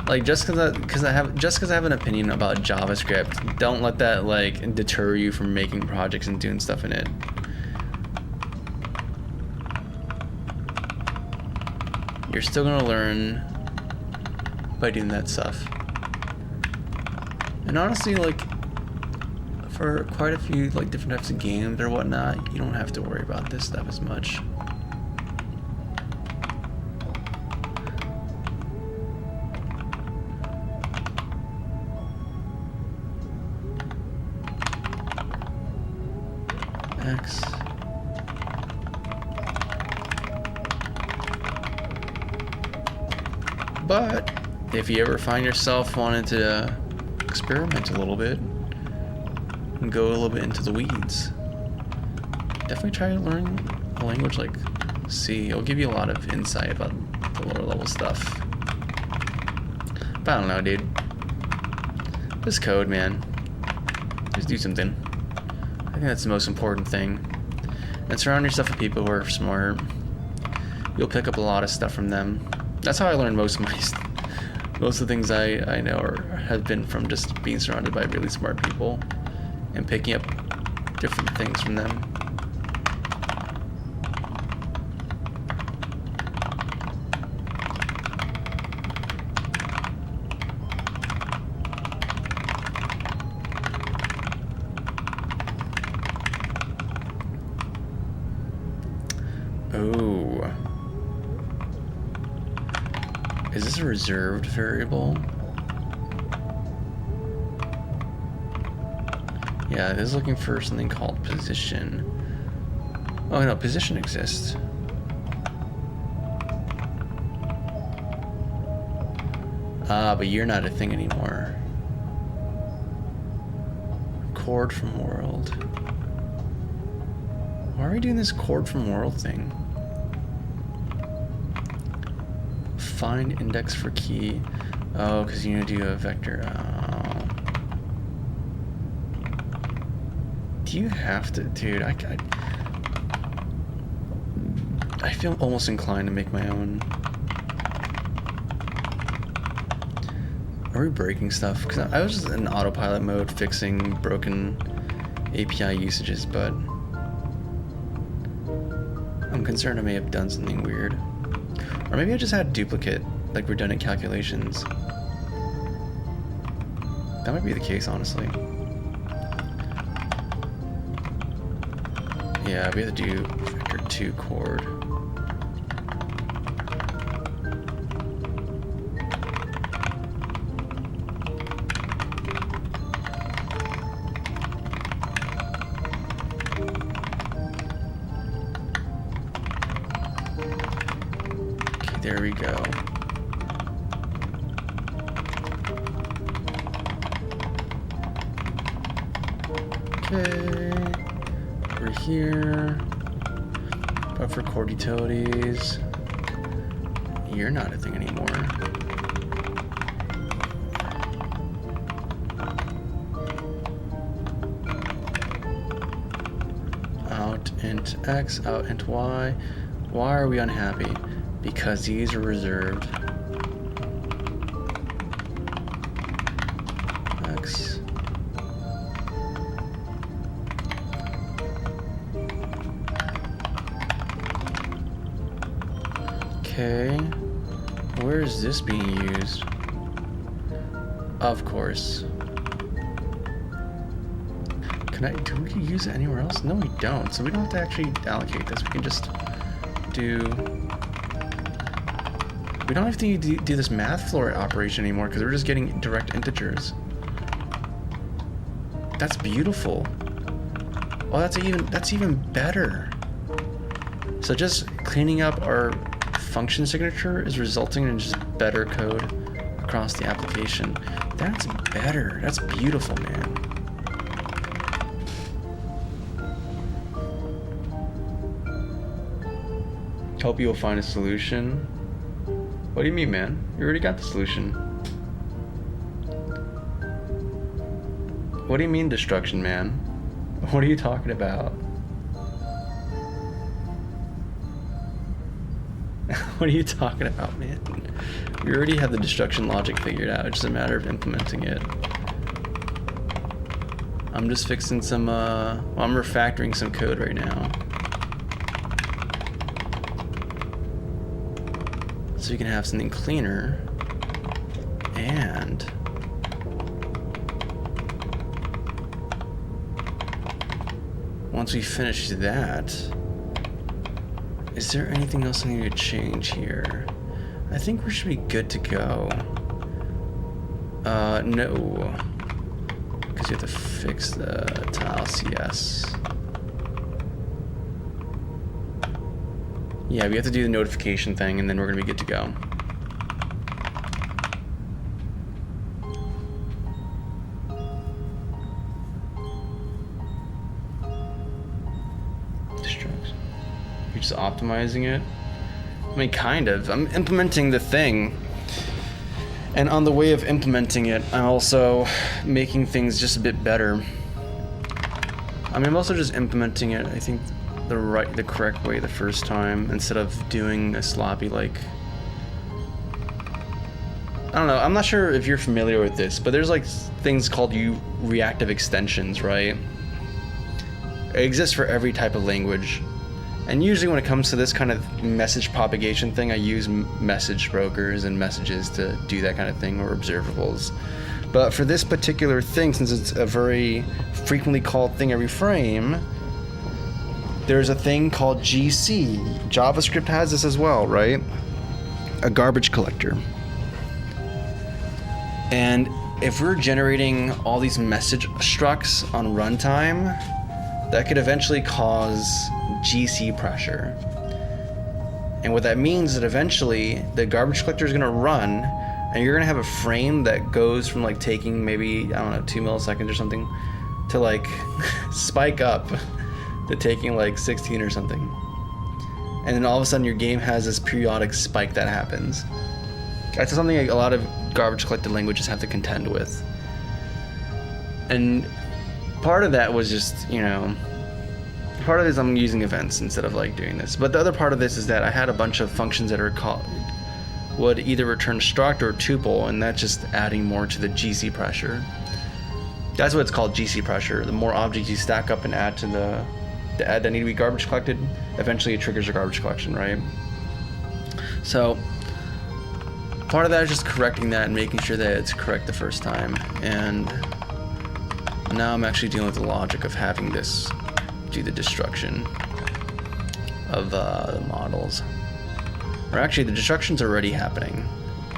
like just because I have an opinion about JavaScript, don't let that like deter you from making projects and doing stuff in it. You're still gonna learn by doing that stuff. And honestly, like for quite a few like different types of games or whatnot, you don't have to worry about this stuff as much. But if you ever find yourself wanting to experiment a little bit and go a little bit into the weeds, definitely try to learn a language like C. It'll give you a lot of insight about the lower level stuff. But I don't know, dude. Just code, man. Just do something. I think that's the most important thing. And surround yourself with people who are smart. You'll pick up a lot of stuff from them. That's how I learned most of the things I know have been from just being surrounded by really smart people and picking up different things from them. Oh. Is this a reserved variable? Yeah, it is looking for something called position. Oh no, position exists. Ah, but you're not a thing anymore. Chord from world. Why are we doing this chord from world thing? Find index for key. Oh, because you need to do a vector. Oh. Do you have to, dude? I feel almost inclined to make my own. Are we breaking stuff? Because I was just in autopilot mode fixing broken API usages, but I'm concerned I may have done something weird. Or maybe I just had duplicate, like redundant calculations. That might be the case, honestly. Yeah, we have to do vector 2 chord. There we go. Okay. We're here. Buffer chord utilities. You're not a thing anymore. Out int X, out int Y. Why are we unhappy? Because these are reserved. X. Okay. Where is this being used? Of course. Do we use it anywhere else? No, we don't. So we don't have to actually allocate this. We can just do. We don't have to do this math floor operation anymore because we're just getting direct integers. That's beautiful. Oh, that's even better. So just cleaning up our function signature is resulting in just better code across the application. That's better. That's beautiful, man. Hope you will find a solution. What do you mean, man? You already got the solution. What do you mean destruction, man? What are you talking about? What are you talking about, man? We already have the destruction logic figured out. It's just a matter of implementing it. I'm just fixing some, I'm refactoring some code right now. So you can have something cleaner, and once we finish that, is there anything else I need to change here? I think we should be good to go. No, because you have to fix the tile CS. Yeah, we have to do the notification thing, and then we're gonna be good to go. You're just optimizing it. I mean, kind of. I'm implementing the thing. And on the way of implementing it, I'm also making things just a bit better. I mean, I'm also just implementing it, I think, the correct way the first time, instead of doing a sloppy, like... I don't know, I'm not sure if you're familiar with this, but there's like things called reactive extensions, right? It exists for every type of language. And usually when it comes to this kind of message propagation thing, I use message brokers and messages to do that kind of thing, or observables. But for this particular thing, since it's a very frequently called thing every frame, there's a thing called GC. JavaScript has this as well, right? A garbage collector. And if we're generating all these message structs on runtime, that could eventually cause GC pressure. And what that means is that eventually the garbage collector is going to run, and you're going to have a frame that goes from like taking maybe, I don't know, 2 milliseconds or something to like spike up to taking like 16 or something. And then all of a sudden your game has this periodic spike that happens. That's something like a lot of garbage collected languages have to contend with. And part of that was just, you know, part of this I'm using events instead of like doing this. But the other part of this is that I had a bunch of functions that are called, would either return struct or tuple, and that's just adding more to the GC pressure. That's what it's called, GC pressure. The more objects you stack up and add to that need to be garbage collected, eventually it triggers a garbage collection, right? So part of that is just correcting that and making sure that it's correct the first time. And now I'm actually dealing with the logic of having this do the destruction of the models. Or actually, the destruction's already happening.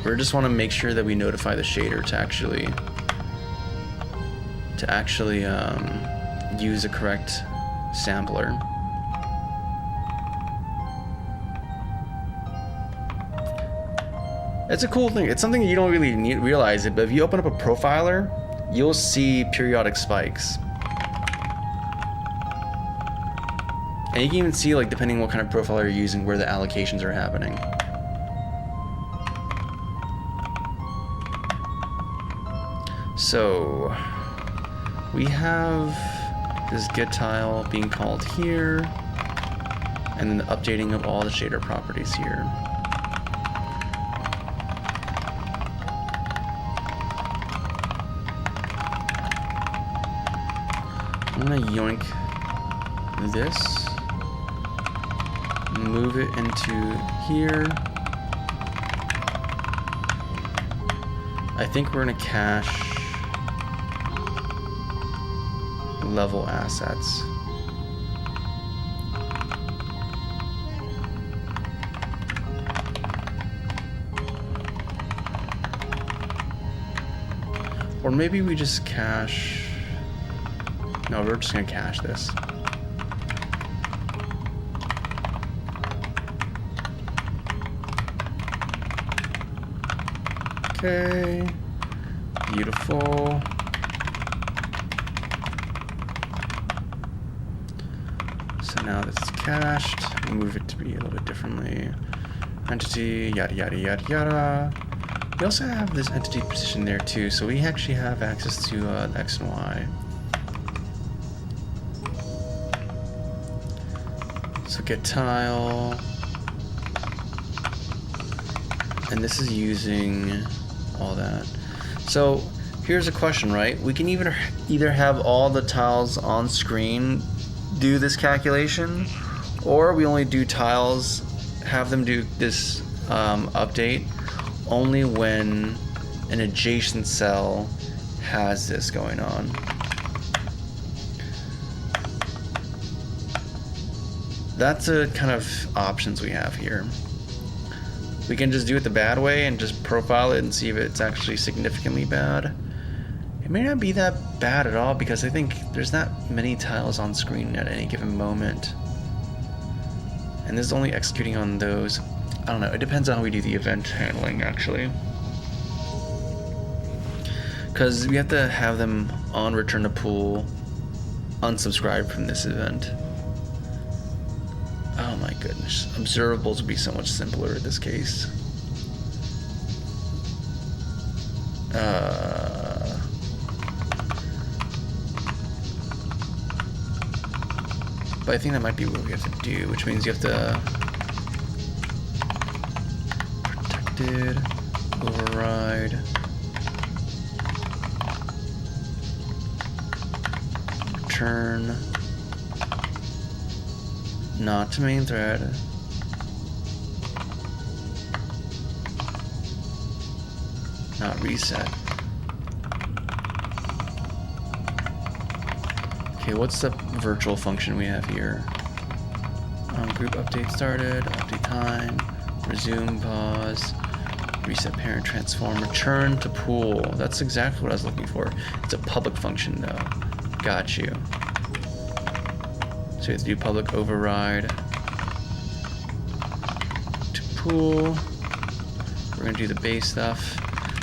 We just want to make sure that we notify the shader to actually use the correct sampler. It's a cool thing. It's something you don't really realize it, but if you open up a profiler, you'll see periodic spikes. And you can even see, like, depending on what kind of profiler you're using, where the allocations are happening. So we have this get tile being called here, and then the updating of all the shader properties here. I'm gonna yoink this, move it into here. I think we're gonna cache level assets. Or maybe we just cache. No, we're just gonna cache this. Okay, beautiful. So now this is cached. Move it to be a little bit differently. Entity, yada yada yada yada. We also have this entity position there too, so we actually have access to X and Y. So get tile, and this is using all that. So here's a question, right? We can either have all the tiles on screen do this calculation, or we only do tiles, have them do this update only when an adjacent cell has this going on. That's the kind of options we have here. We can just do it the bad way and just profile it and see if it's actually significantly bad. It may not be that bad at all, because I think there's not many tiles on screen at any given moment. And this is only executing on those. I don't know, it depends on how we do the event handling actually. Because we have to have them on return to pool, unsubscribe from this event. Oh my goodness. Observables would be so much simpler in this case. But I think that might be what we have to do, which means you have to protected, override, return, not to main thread, not reset. Okay, what's the virtual function we have here? Group update started, update time, resume, pause, reset parent, transform, return to pool. That's exactly what I was looking for. It's a public function though. Got you. So we have to do public override to pool. We're gonna do the base stuff.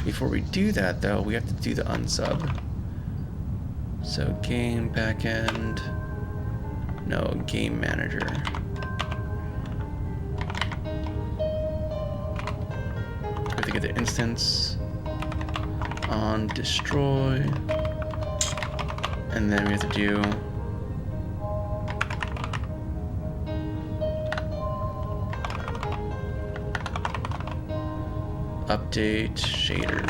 Before we do that though, we have to do the unsub. So game backend, no, game manager. We have to get the instance on destroy, and then we have to do update shader.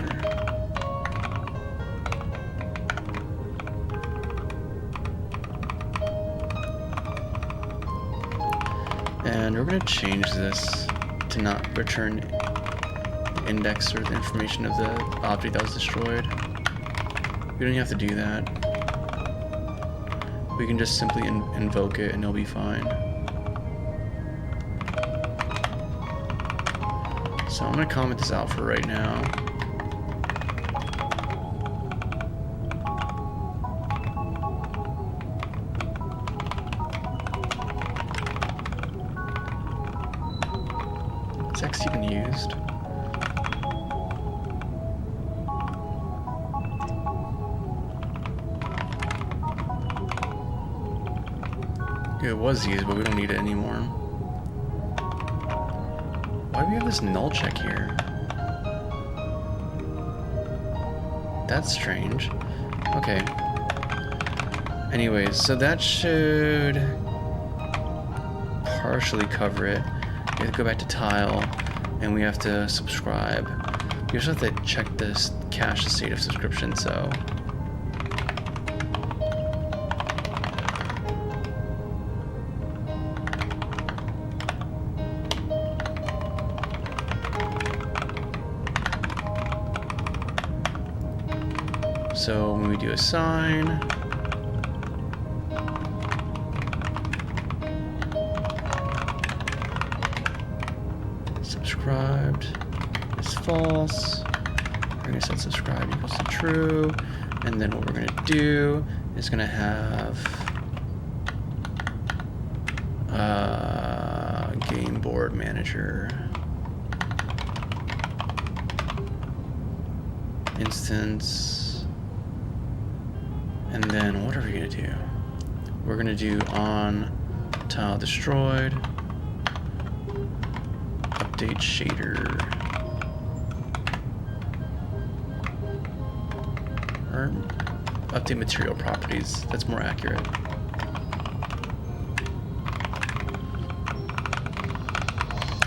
And we're going to change this to not return the index or the information of the object that was destroyed. We don't even have to do that. We can just simply invoke it and it'll be fine. So I'm going to comment this out for right now. Is X even used? It was used, but we don't need it anymore. Why do we have this null check here? That's strange. Okay. Anyways, so that should partially cover it. We have to go back to tile, and we have to subscribe. We also have to check this cache state of subscription, so... So when we do assign, subscribed is false. We're going to set subscribe equals to true. And then what we're going to do is going to have game board manager instance. And then what are we gonna do? We're gonna do on tile destroyed, update shader, or update material properties. That's more accurate.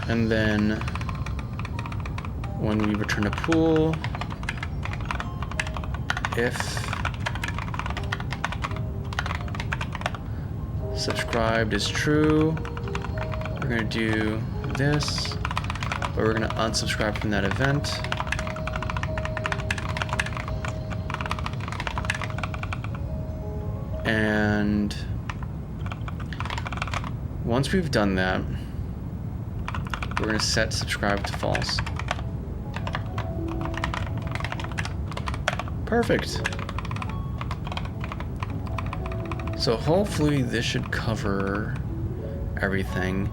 And then when we return a pool, if subscribed is true, we're going to do this, but we're going to unsubscribe from that event. And once we've done that, we're going to set subscribe to false. Perfect. So hopefully this should cover everything.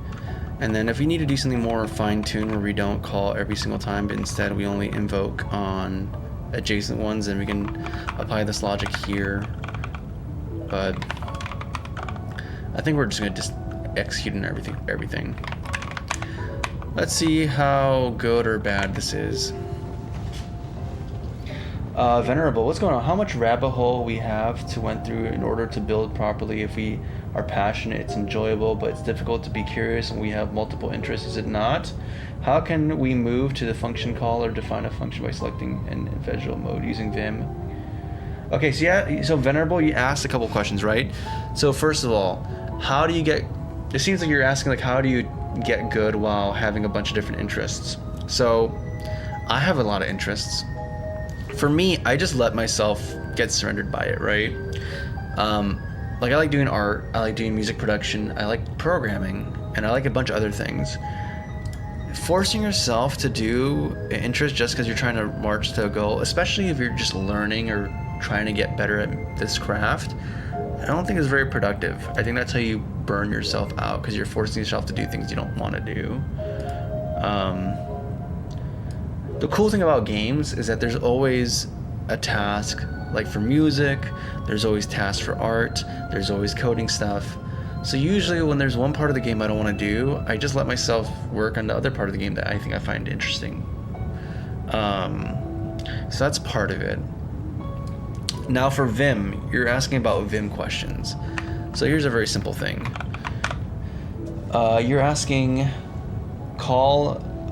And then if we need to do something more fine-tuned where we don't call every single time, but instead we only invoke on adjacent ones, then we can apply this logic here. But I think we're just going to executing everything. Let's see how good or bad this is. Venerable, what's going on? How much rabbit hole we have to went through in order to build properly? If we are passionate, it's enjoyable, but it's difficult to be curious and we have multiple interests, is it not? How can we move to the function call or define a function by selecting an individual mode using Vim? Okay, so yeah, so Venerable, you asked a couple questions, right? So first of all, how do you get, it seems like you're asking like how do you get good while having a bunch of different interests? So I have a lot of interests. For me, I just let myself get surrendered by it, right? Like I like doing art, I like doing music production, I like programming, and I like a bunch of other things. Forcing yourself to do an interest just because you're trying to march to a goal, especially if you're just learning or trying to get better at this craft, I don't think is very productive. I think that's how you burn yourself out, because you're forcing yourself to do things you don't want to do. The cool thing about games is that there's always a task, like for music, there's always tasks for art, there's always coding stuff. So usually when there's one part of the game I don't want to do, I just let myself work on the other part of the game that I think I find interesting. So that's part of it. Now for Vim, you're asking about Vim questions. So here's a very simple thing. You're asking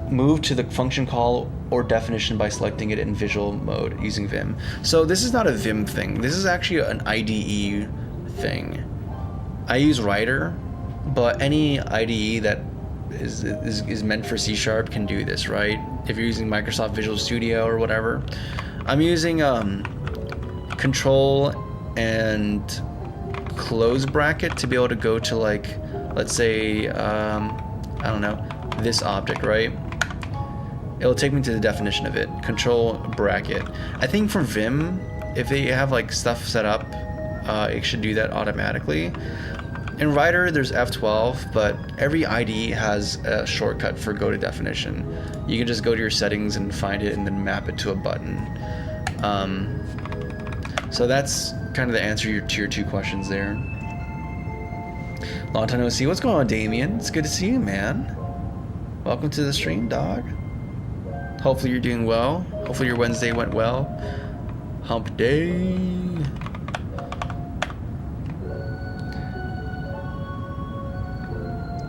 move to the function call or definition by selecting it in visual mode using Vim. So this is not a Vim thing. This is actually an IDE thing. I use Writer, but any IDE that is meant for C# can do this, right? If you're using Microsoft Visual Studio or whatever. I'm using Control and close bracket to be able to go to, like, let's say, I don't know, this object, right? It'll take me to the definition of it. Control bracket. I think for Vim, if they have like stuff set up, it should do that automatically. In Writer, there's F12, but every IDE has a shortcut for go to definition. You can just go to your settings and find it and then map it to a button. So that's kind of the answer to your two questions there. Long time no see. What's going on, Damien? It's good to see you, man. Welcome to the stream, dog. Hopefully you're doing well. Hopefully your Wednesday went well. Hump day.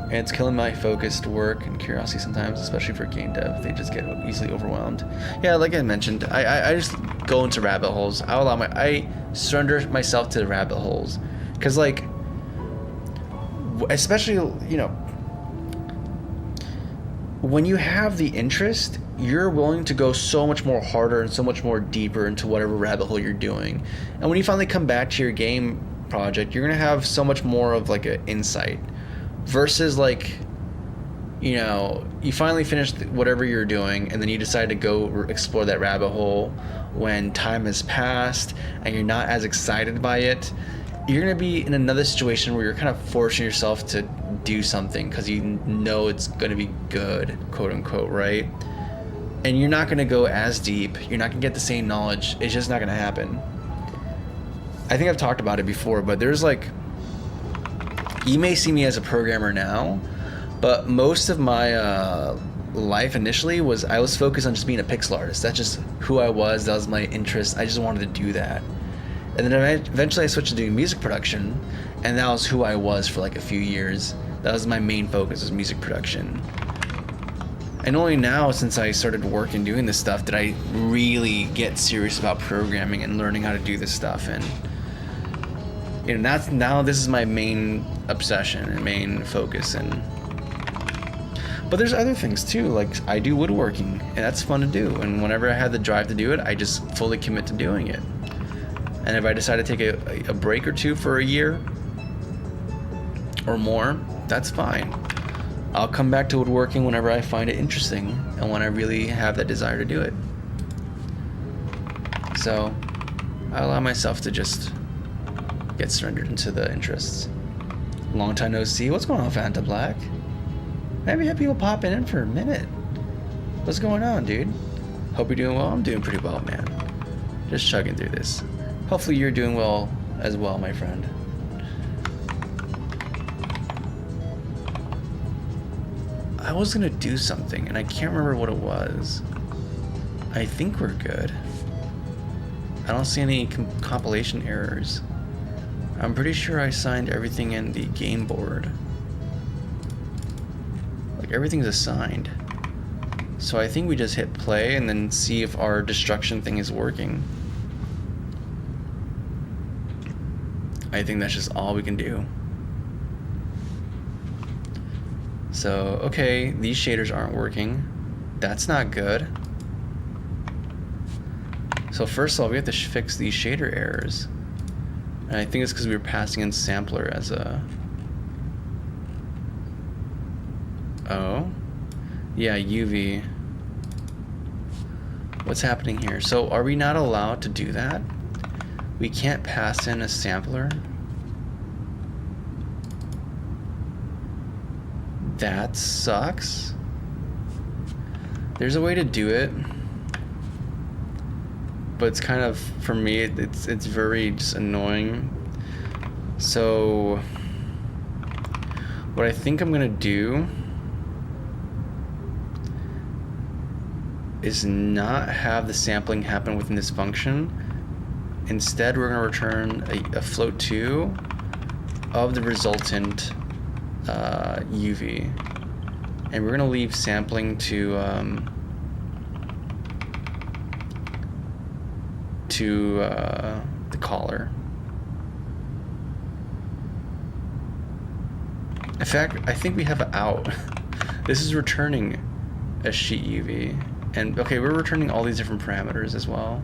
And it's killing my focused work and curiosity sometimes, especially for game dev. They just get easily overwhelmed. Yeah, like I mentioned, I just go into rabbit holes. I surrender myself to the rabbit holes. Because, like, especially, you know, when you have the interest, you're willing to go so much more harder and so much more deeper into whatever rabbit hole you're doing. And when you finally come back to your game project, you're going to have so much more of like an insight versus, like, you know, you finally finished whatever you're doing and then you decide to go explore that rabbit hole when time has passed and you're not as excited by it. You're going to be in another situation where you're kind of forcing yourself to do something because you know it's going to be good, quote unquote, right? And you're not going to go as deep. You're not going to get the same knowledge. It's just not going to happen. I think I've talked about it before, but there's like, you may see me as a programmer now, but most of my life initially was I was focused on just being a pixel artist. That's just who I was. That was my interest. I just wanted to do that. And then eventually I switched to doing music production, and that was who I was for like a few years. That was my main focus, was music production. And only now, since I started working doing this stuff, did I really get serious about programming and learning how to do this stuff. And you know, now this is my main obsession and main focus. But there's other things too, like I do woodworking, and that's fun to do. And whenever I had the drive to do it, I just fully commit to doing it. And if I decide to take a break or two for a year or more, that's fine. I'll come back to woodworking whenever I find it interesting and when I really have that desire to do it. So I allow myself to just get surrendered into the interests. Long time no see. What's going on, Fanta Black? Maybe have people popping in for a minute. What's going on, dude? Hope you're doing well. I'm doing pretty well, man. Just chugging through this. Hopefully you're doing well as well, my friend. I was gonna do something, and I can't remember what it was. I think we're good. I don't see any compilation errors. I'm pretty sure I signed everything in the game board. Like, everything's assigned. So I think we just hit play and then see if our destruction thing is working. I think that's just all we can do. So, okay, these shaders aren't working. That's not good. So first of all, we have to fix these shader errors. And I think it's because we were passing in sampler as a... Oh? Yeah, UV. What's happening here? So are we not allowed to do that? We can't pass in a sampler? That sucks. There's a way to do it, but it's kind of, for me, it's very just annoying. So what I think I'm gonna do is not have the sampling happen within this function. Instead, we're gonna return a float2 of the resultant UV, and we're gonna leave sampling to the caller. In fact, I think we have an out. This is returning a sheet UV, and okay, we're returning all these different parameters as well.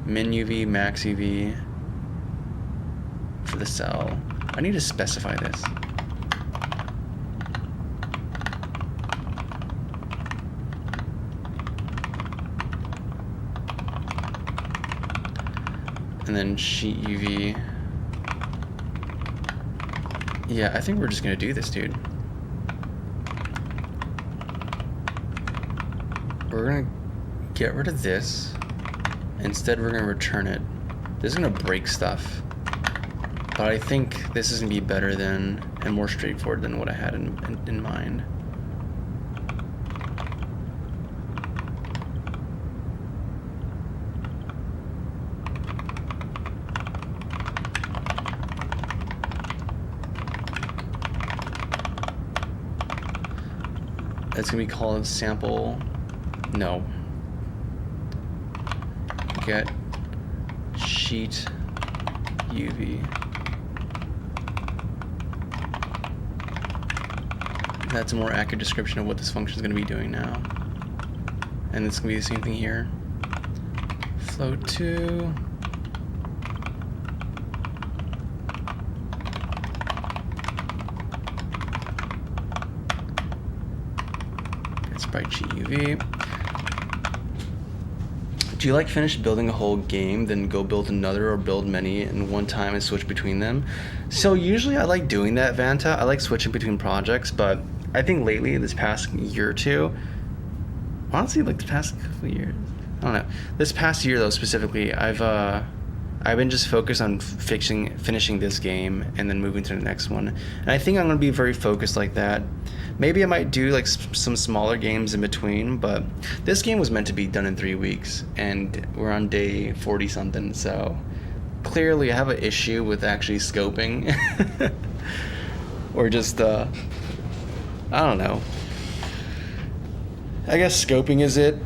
Min UV, max UV for the cell. I need to specify this. And then sheet UV. Yeah, I think we're just gonna do this, dude. We're gonna get rid of this. Instead, we're gonna return it. This is gonna break stuff. But I think this is gonna be better than, and more straightforward than what I had in mind. It's gonna be called sample. No. Get sheet UV. That's a more accurate description of what this function is gonna be doing now. And it's gonna be the same thing here. Float2. Sprite sheet UV. Do you like finish building a whole game, then go build another or build many in one time and switch between them? So usually I like doing that, Vanta. I like switching between projects, but I think lately, this past year or two, honestly, like the past couple of years, I don't know. This past year though, specifically, I've been just focused on finishing this game and then moving to the next one. And I think I'm gonna be very focused like that. Maybe I might do like some smaller games in between, but this game was meant to be done in 3 weeks, and we're on day 40 something. So clearly, I have an issue with actually scoping, or just I don't know. I guess scoping is it.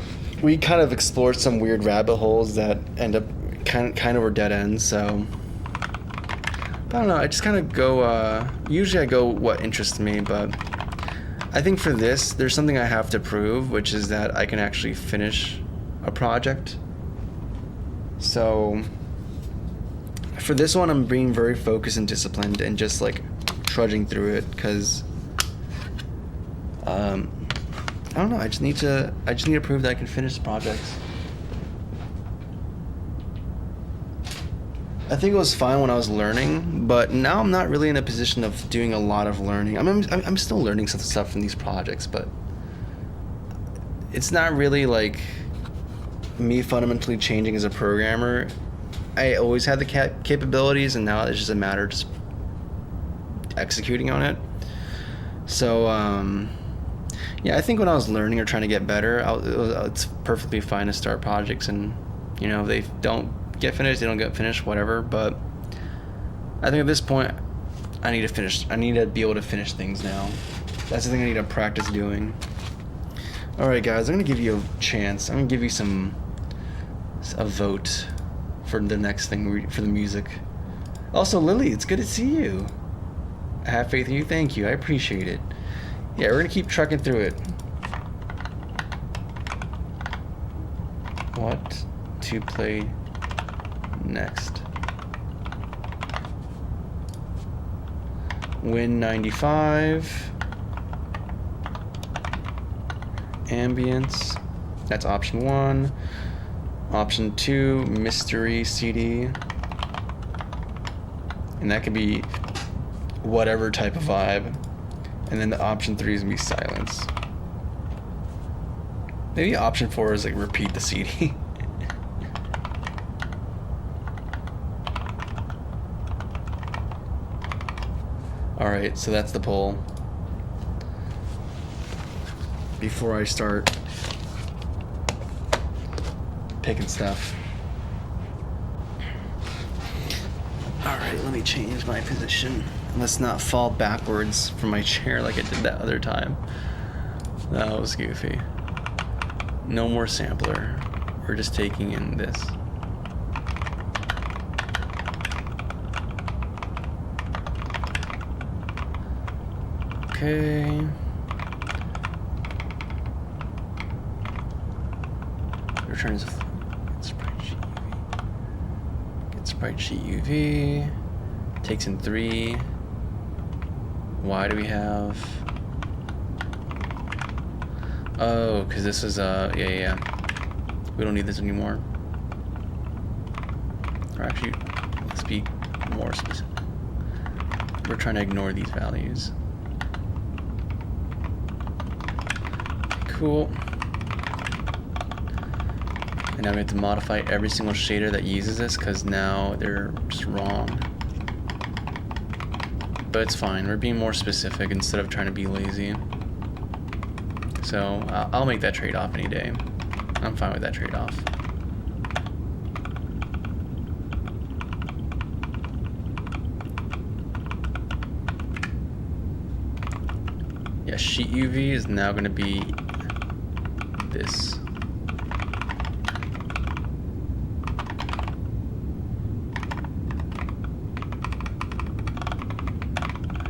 We kind of explored some weird rabbit holes that end up kind of were dead ends. So I don't know. I just kind of go. Usually, I go what interests me, but I think for this, there's something I have to prove, which is that I can actually finish a project. So for this one, I'm being very focused and disciplined and just like trudging through it, because I don't know. I just need to prove that I can finish the projects. I think it was fine when I was learning, but now I'm not really in a position of doing a lot of learning. I'm still learning some stuff from these projects, but it's not really like me fundamentally changing as a programmer. I always had the capabilities, and now it's just a matter of just executing on it. So Yeah, I think when I was learning or trying to get better, it's perfectly fine to start projects, and you know, if they don't get finished, they don't get finished, whatever. But I think at this point, I need to finish. I need to be able to finish things now. That's the thing I need to practice doing. All right, guys, I'm gonna give you a chance. I'm gonna give you a vote for the next thing for the music. Also, Lily, it's good to see you. I have faith in you. Thank you. I appreciate it. Yeah, we're gonna keep trucking through it. What to play next? Win 95. Ambience. That's option 1. Option 2, mystery CD. And that could be whatever type of vibe. And then the option 3 is gonna be silence. Maybe option 4 is like repeat the CD. Alright, so that's the poll. Before I start picking stuff. Alright, let me change my position. Let's not fall backwards from my chair like I did that other time. That was goofy. No more sampler. We're just taking in this. Okay. Returns get sprite sheet UV. Get sprite sheet UV. Takes in 3. Why do we have? Oh, because this is yeah. We don't need this anymore. Or actually, let's be more specific. We're trying to ignore these values. Cool. And now we have to modify every single shader that uses this because now they're just wrong. But it's fine, we're being more specific instead of trying to be lazy. So I'll make that trade-off any day. I'm fine with that trade-off. Yeah, sheet UV is now going to be this.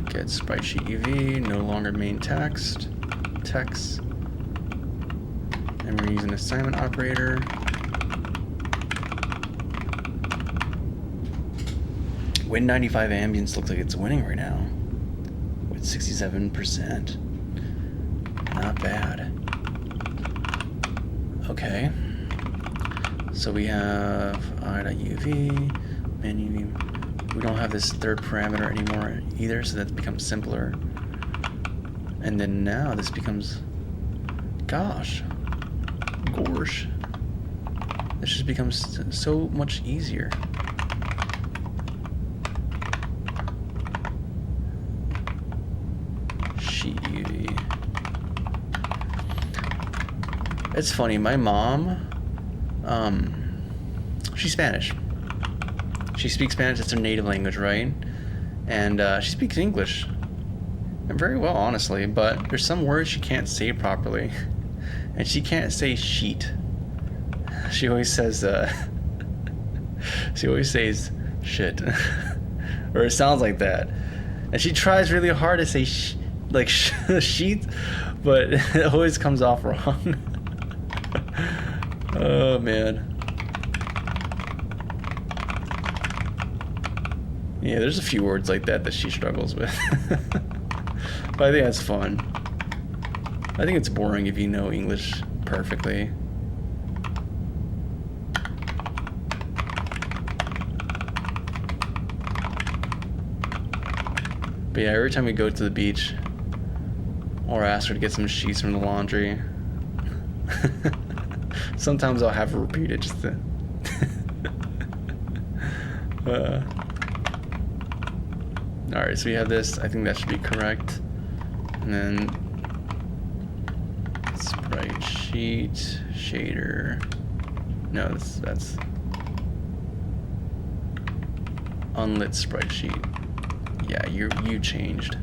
Get sprite sheet UV, no longer main text. And we're using assignment operator. Win 95 ambience looks like it's winning right now with 67%. Not bad. Okay. So we have i.uv, menu. We don't have this third parameter anymore either, so that becomes simpler. And then now this becomes, gosh. This just becomes so much easier. Sheet UV. It's funny, my mom, she's Spanish. She speaks Spanish, it's her native language, right? And she speaks English. And very well, honestly, but there's some words she can't say properly. And she can't say sheet. She always says, shit. Or it sounds like that. And she tries really hard to say sheet, but it always comes off wrong. Oh, man. Yeah, there's a few words like that she struggles with. But I think that's fun. I think it's boring if you know English perfectly. But yeah, every time we go to the beach or ask her to get some sheets from the laundry, sometimes I'll have her repeat it just to... Alright, so we have this. I think that should be correct. And then sprite sheet, shader. No, that's unlit sprite sheet. Yeah, you changed.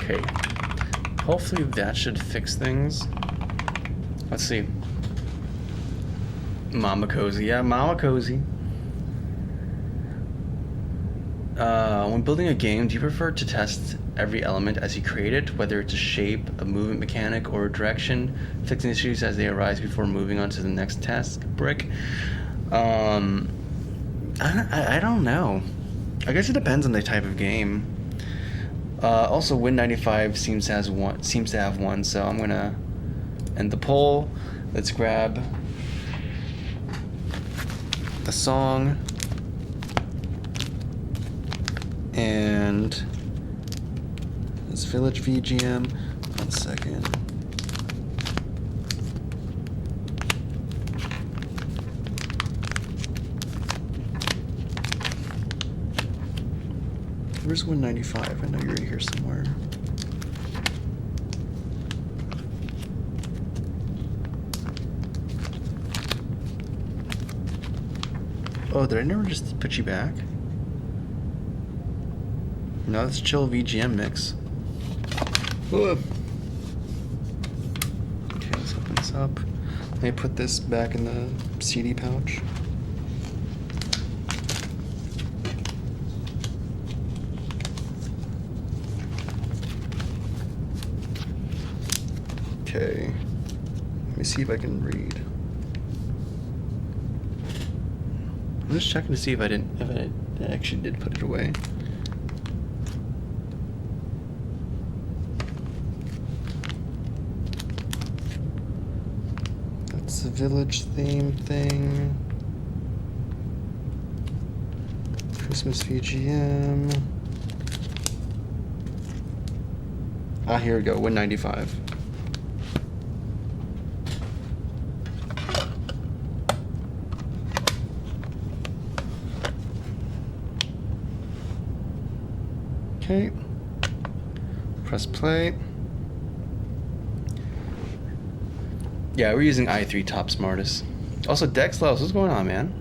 Okay, hopefully that should fix things. Let's see. Mama Cozy, yeah, Mama Cozy. When building a game, do you prefer to test every element as you create it, whether it's a shape, a movement mechanic, or a direction, fixing issues as they arise before moving on to the next task brick? I don't know. I guess it depends on the type of game. Also, Win95 seems to have one, so I'm gonna end the poll. Let's grab the song and this Village VGM. 1 second. Where's Win95? I know you're here somewhere. Oh, did I never just put you back? No, that's chill VGM mix. Whoa. Okay, let's open this up. Let me put this back in the CD pouch. Okay, let me see if I can read. I'm just checking to see if I actually did put it away. That's the village theme thing. Christmas VGM. Ah, here we go, Win95. Okay, press play. Yeah, we're using i3 top smartest. Also, Dex Loves, what's going on, man?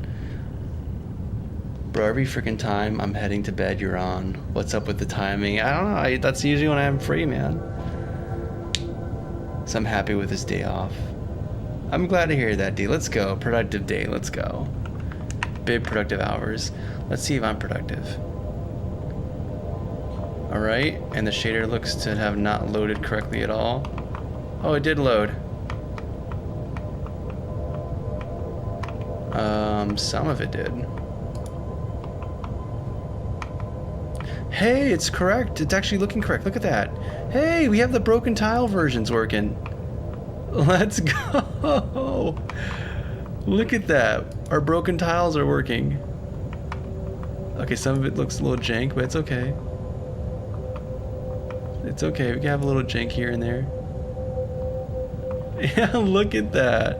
Bro, every freaking time I'm heading to bed, you're on. What's up with the timing? I don't know, that's usually when I'm free, man. So I'm happy with this day off. I'm glad to hear that, D. Let's go, productive day, let's go. Big productive hours. Let's see if I'm productive. Alright, and the shader looks to have not loaded correctly at all. Oh, it did load. Some of it did. Hey, it's correct. It's actually looking correct. Look at that. Hey, we have the broken tile versions working. Let's go. Look at that. Our broken tiles are working. Okay, some of it looks a little jank, but it's okay. It's okay, we can have a little jank here and there. Yeah, look at that.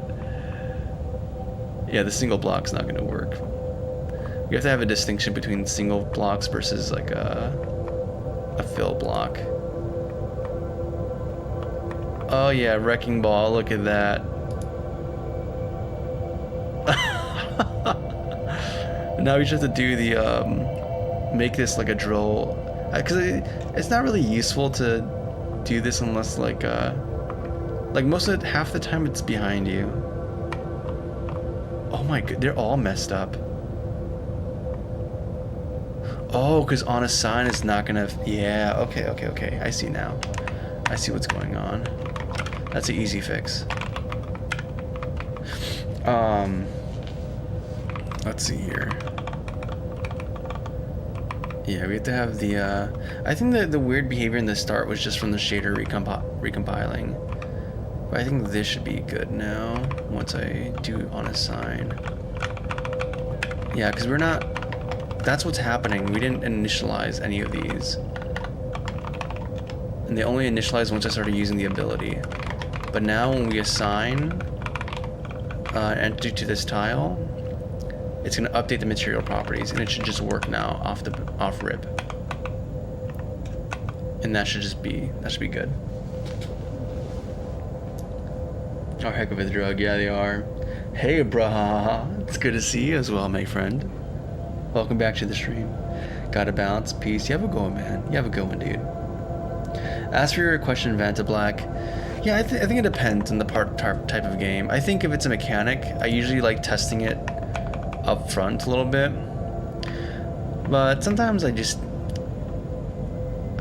Yeah, the single block's not gonna work. We have to have a distinction between single blocks versus like a fill block. Oh yeah, Wrecking Ball, look at that. Now we just have to do the, make this like a drill. Because it's not really useful to do this unless like most of half the time it's behind you. Oh my god, they're all messed up. Oh, because on a sign it's not gonna, yeah, okay, I see now. I see what's going on. That's an easy fix. Let's see here. Yeah, we have to have the, I think that the weird behavior in the start was just from the shader recompiling. But I think this should be good now, once I do unassign. Yeah, because we're not... That's what's happening. We didn't initialize any of these. And they only initialized once I started using the ability. But now when we assign an entity to this tile, it's going to update the material properties, and it should just work now off rip. And that should be good. Oh, heck of a drug. Yeah, they are. Hey, brah. It's good to see you as well, my friend. Welcome back to the stream. Gotta bounce. Peace. You have a good one, man. You have a good one, dude. As for your question, Vanta Black, yeah, I think it depends on the type of game. I think if it's a mechanic, I usually like testing it up front a little bit. But sometimes I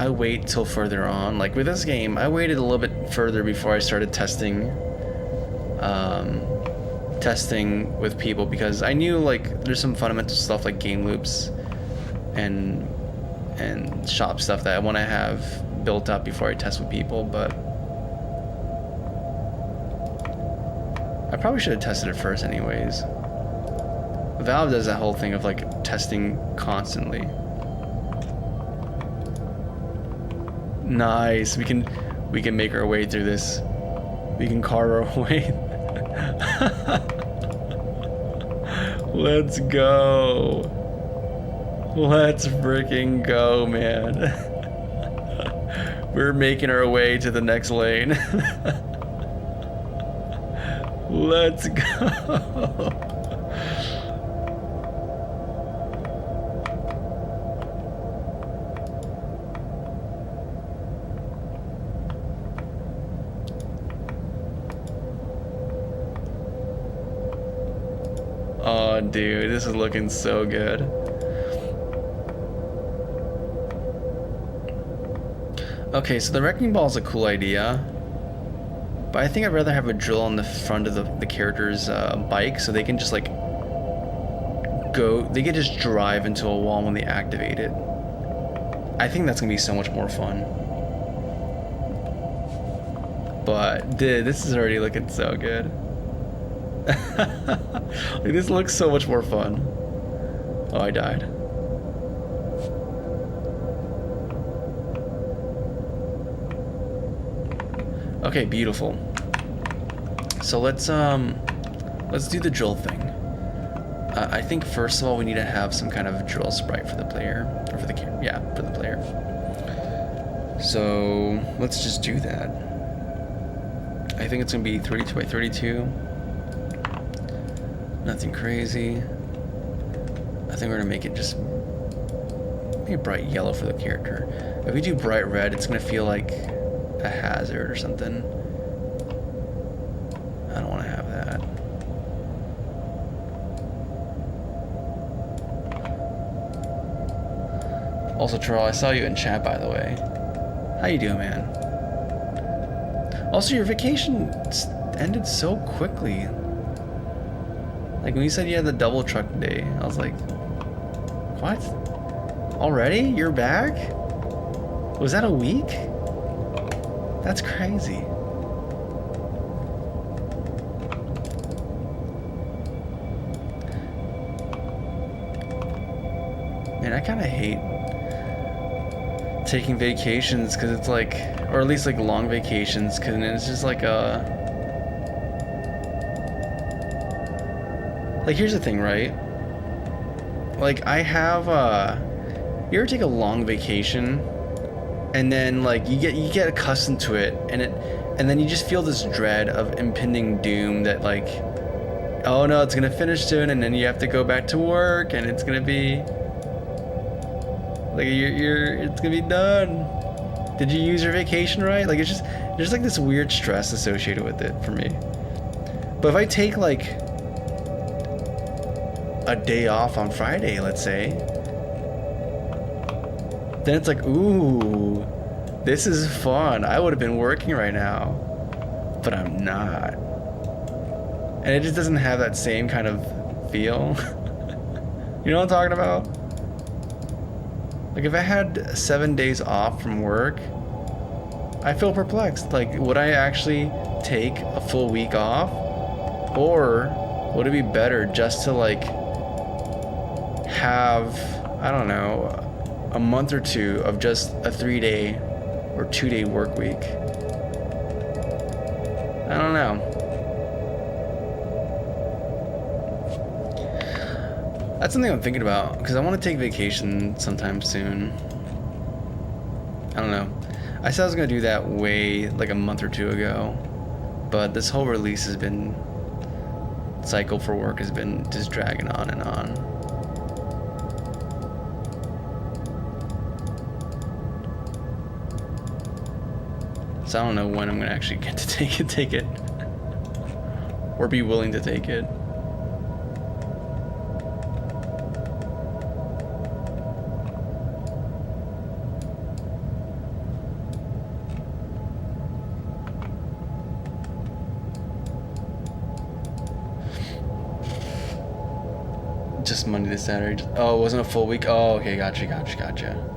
wait till further on. Like with this game, I waited a little bit further before I started testing with people, because I knew like there's some fundamental stuff like game loops and shop stuff that I want to have built up before I test with people. But I probably should have tested it first anyways. Valve does that whole thing of like testing constantly. Nice. We can make our way through this. We can carve our way. Let's go. Let's freaking go, man. We're making our way to the next lane. Let's go. Oh, dude, this is looking so good. Okay, so the wrecking ball is a cool idea, but I think I'd rather have a drill on the front of the character's bike, so they can just like they can just drive into a wall when they activate it. I think that's gonna be so much more fun. But dude, this is already looking so good. Like, this looks so much more fun. Oh, I died. Okay, beautiful. So let's do the drill thing. I think first of all we need to have some kind of drill sprite for the player, or for the player. So let's just do that. I think it's gonna be 32 by 32. Nothing crazy. I think we're gonna make it just maybe bright yellow for the character. If we do bright red, it's gonna feel like a hazard or something. I don't want to have that. Also, Troll, I saw you in chat, by the way. How you doing, man? Also, your vacation ended so quickly. Like, when you said you had the double truck day, I was like, what? Already? You're back? Was that a week? That's crazy. Man, I kind of hate taking vacations, because it's like, or at least like long vacations, because it's just like like, here's the thing, right? Like, I have you ever take a long vacation and then like you get accustomed to it, and then you just feel this dread of impending doom that like, oh no, it's gonna finish soon, and then you have to go back to work, and it's gonna be like it's gonna be done. Did you use your vacation right? Like, it's just, there's like this weird stress associated with it for me. But if I take like a day off on Friday, let's say, then it's like, ooh, this is fun. I would have been working right now, but I'm not. And it just doesn't have that same kind of feel. You know what I'm talking about? Like, if I had 7 days off from work, I feel perplexed. Like, would I actually take a full week off? Or would it be better just to, like, have, I don't know, a month or two of just a 3-day or 2-day work week? I don't know. That's something I'm thinking about, because I want to take vacation sometime soon. I don't know. I said I was going to do that like a month or two ago, but this whole release has been, cycle for work has been just dragging on and on. So I don't know when I'm going to actually get to take it, or be willing to take it. Just Monday to Saturday. Oh, it wasn't a full week? Oh, okay, gotcha.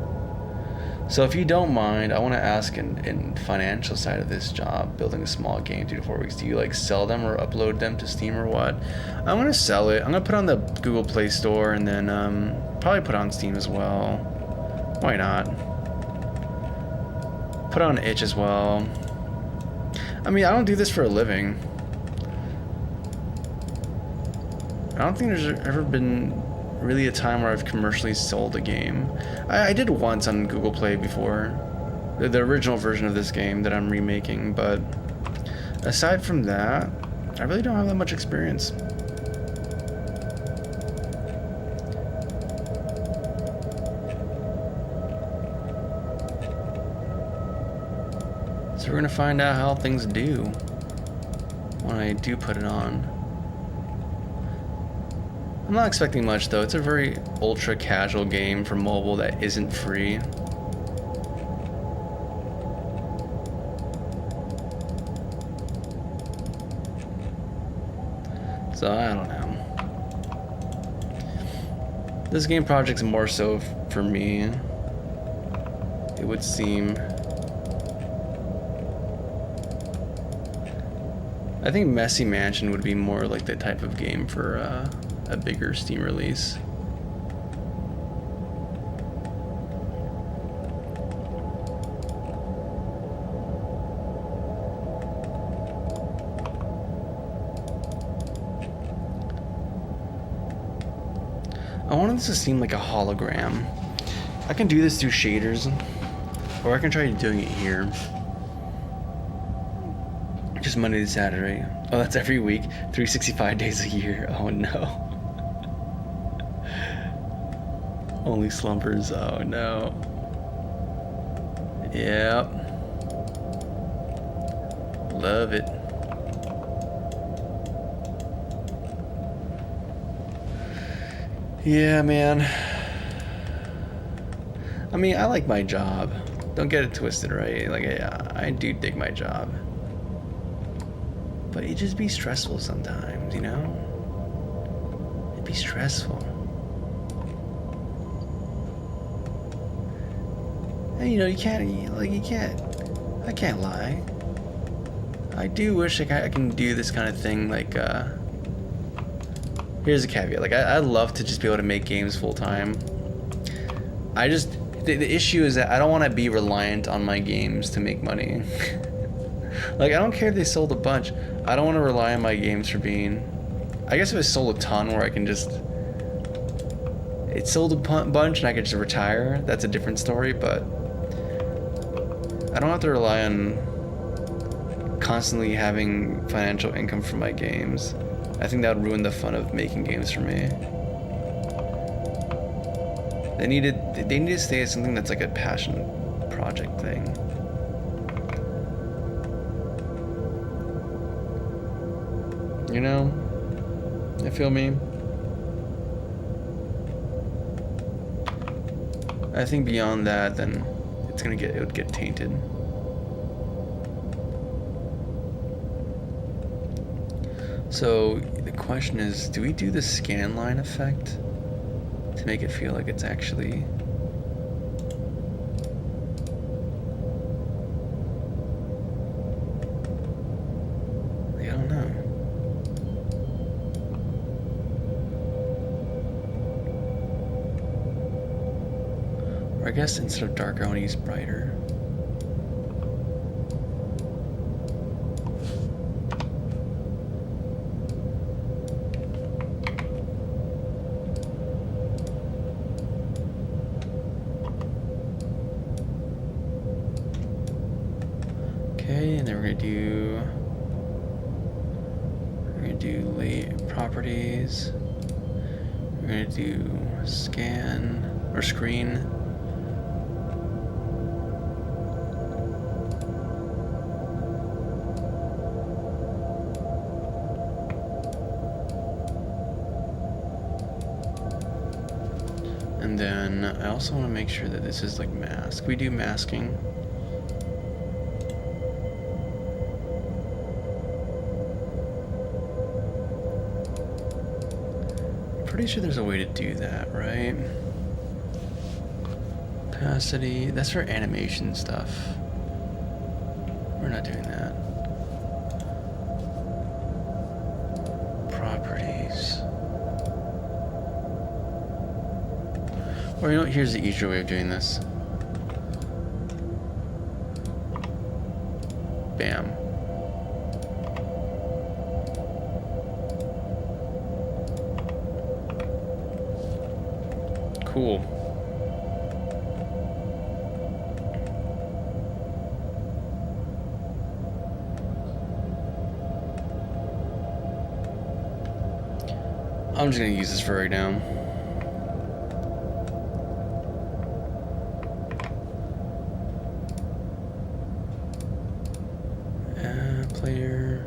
So if you don't mind, I want to ask in financial side of this job, building a small game 2 to 4 weeks, do you like sell them or upload them to Steam or what? I'm going to sell it. I'm going to put it on the Google Play Store and then probably put it on Steam as well. Why not? Put it on itch as well. I mean, I don't do this for a living. I don't think there's ever been really a time where I've commercially sold a game. I did once on Google Play before, the original version of this game that I'm remaking, but aside from that, I really don't have that much experience. So we're gonna find out how things do when I do put it on. I'm not expecting much though. It's a very ultra casual game for mobile that isn't free. So I don't know. This game project's more so for me, it would seem. I think Messy Mansion would be more like the type of game for a bigger Steam release. I wanted this to seem like a hologram. I can do this through shaders, or I can try doing it here. Just Monday to Saturday. Oh, that's every week. 365 days a year. Oh no. Only slumpers. Oh no. Yep. Love it. Yeah, man. I mean, I like my job. Don't get it twisted, right? Like, I do dig my job. But it just be stressful sometimes, you know? It'd be stressful. And you know, I can't lie. I do wish I can do this kind of thing, like, here's a caveat. Like, I'd love to just be able to make games full time. The issue is that I don't want to be reliant on my games to make money. Like, I don't care if they sold a bunch. I don't want to rely on my games for being... I guess if it sold a ton where I can just... It sold a bunch and I could just retire, that's a different story, but... I don't have to rely on constantly having financial income from my games. I think that would ruin the fun of making games for me. They need to stay as something that's like a passion project thing. You know? You feel me? I think beyond that, then it would get tainted. So the question is, do we do the scan line effect to make it feel like it's actually... guess instead of darker, I want to use brighter. Okay, and then we're gonna do late properties. We're gonna do scan or screen. And then I also want to make sure that this is like mask. We do masking. Pretty sure there's a way to do that, right? Opacity, that's for animation stuff. We're not doing that. Properties. Or you know what, here's the easier way of doing this. Bam. Cool. I'm just gonna use this for right now. Player.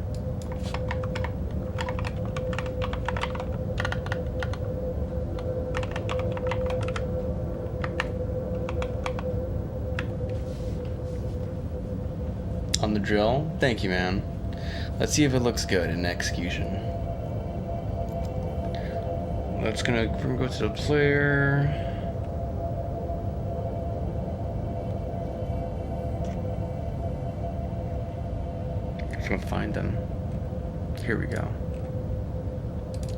On the drill? Thank you, man. Let's see if it looks good in execution. We're gonna go to the player. I'm gonna find them. Here we go.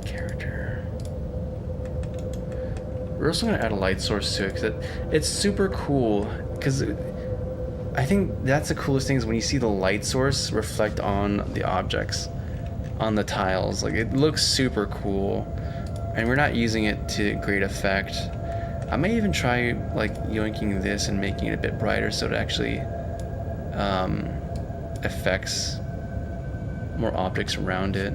Character. We're also gonna add a light source to it because it's super cool. Because I think that's the coolest thing is when you see the light source reflect on the objects, on the tiles. Like it looks super cool, and we're not using it to great effect. I may even try like yoinking this and making it a bit brighter so it actually affects more objects around it.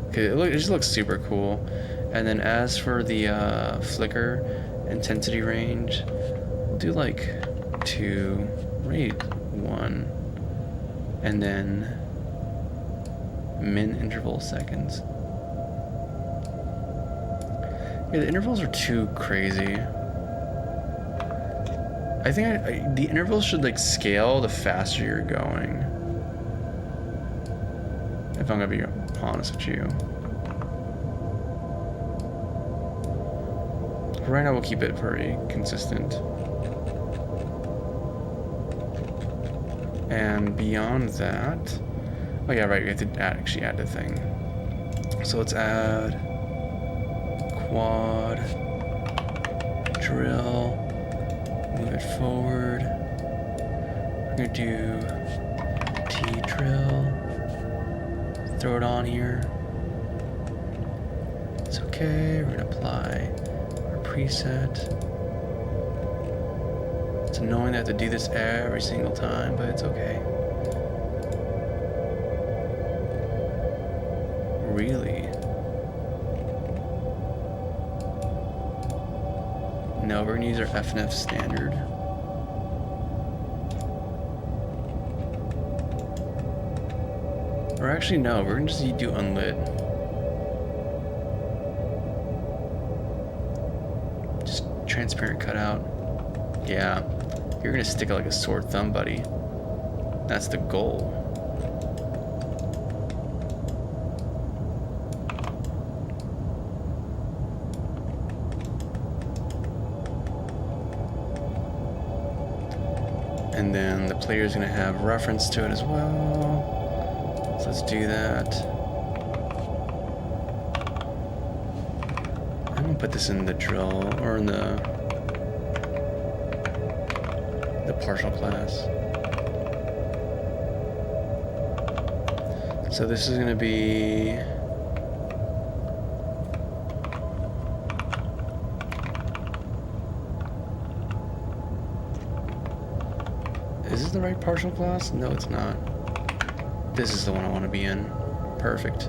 Okay, it just looks super cool. And then as for the flicker intensity range, we'll do like 2, rate 1, and then min interval seconds. Yeah, the intervals are too crazy. I think the intervals should like scale the faster you're going. If I'm gonna be honest with you. Right now we'll keep it very consistent. And beyond that, oh yeah, right, we have to actually add the thing. So let's add quad, drill, move it forward. We're gonna do T drill, throw it on here. It's okay, we're gonna apply our preset. It's annoying that I have to do this every single time, but it's okay. Really? No, we're gonna use our FNF standard. Or actually, no, we're gonna just do unlit. Just transparent cutout. Yeah, you're gonna stick it like a sore thumb, buddy. That's the goal. And then the player is going to have reference to it as well. So let's do that. I'm going to put this in the drill or in the partial class. So this is going to be is this the right partial class? No, it's not. This is the one I want to be in. Perfect.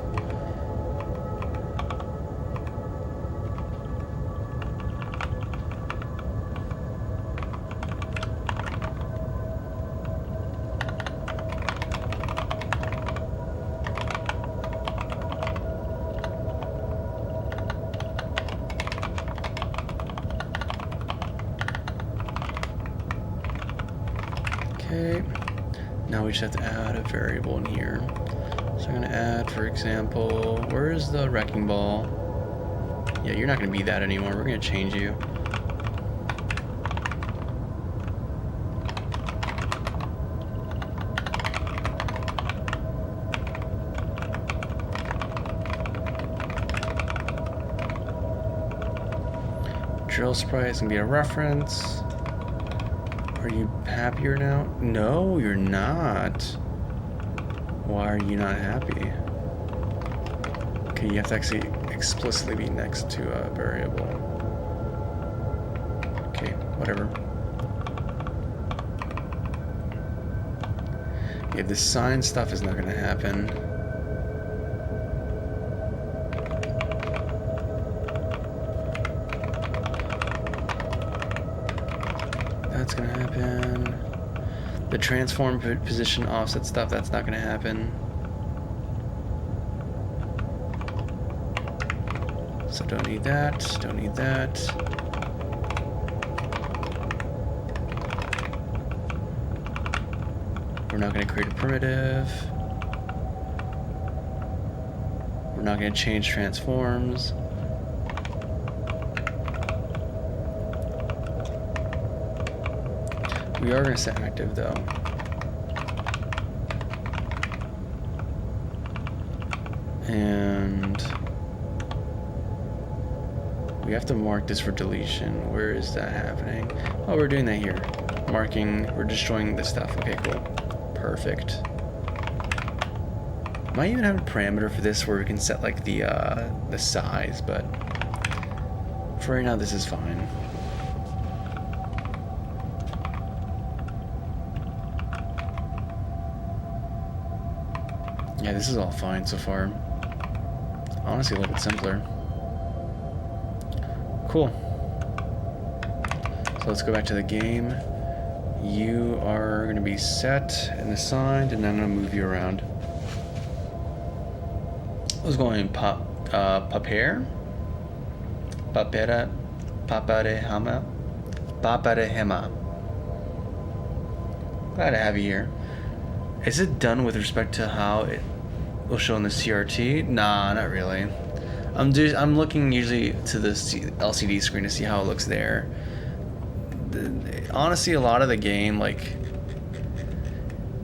Okay, now we just have to add a variable in here. So I'm going to add, for example, where is the wrecking ball? Yeah, you're not going to be that anymore. We're going to change you. Drill sprite is going to be a reference. Are you happier now? No, you're not. Why are you not happy? Okay, you have to actually explicitly be next to a variable. Okay, whatever. Yeah, this sign stuff is not going to happen. That's gonna happen. The transform position offset stuff, that's not gonna happen. So don't need that, don't need that. We're not gonna create a primitive. We're not gonna change transforms. We are going to set active though. And we have to mark this for deletion. Where is that happening? Oh, we're doing that here. Marking, we're destroying this stuff. Okay, cool. Perfect. Might even have a parameter for this where we can set like the size, but for right now this is fine. Yeah, this is all fine so far. Honestly, a little bit simpler. Cool. So let's go back to the game. You are going to be set and assigned, and then I'm going to move you around. Let's go in paper. Paparehama. Paparehema. Glad to have you here. Is it done with respect to how it will show in the CRT? Nah, not really. I'm looking usually to the LCD screen to see how it looks there. Honestly, a lot of the game, like,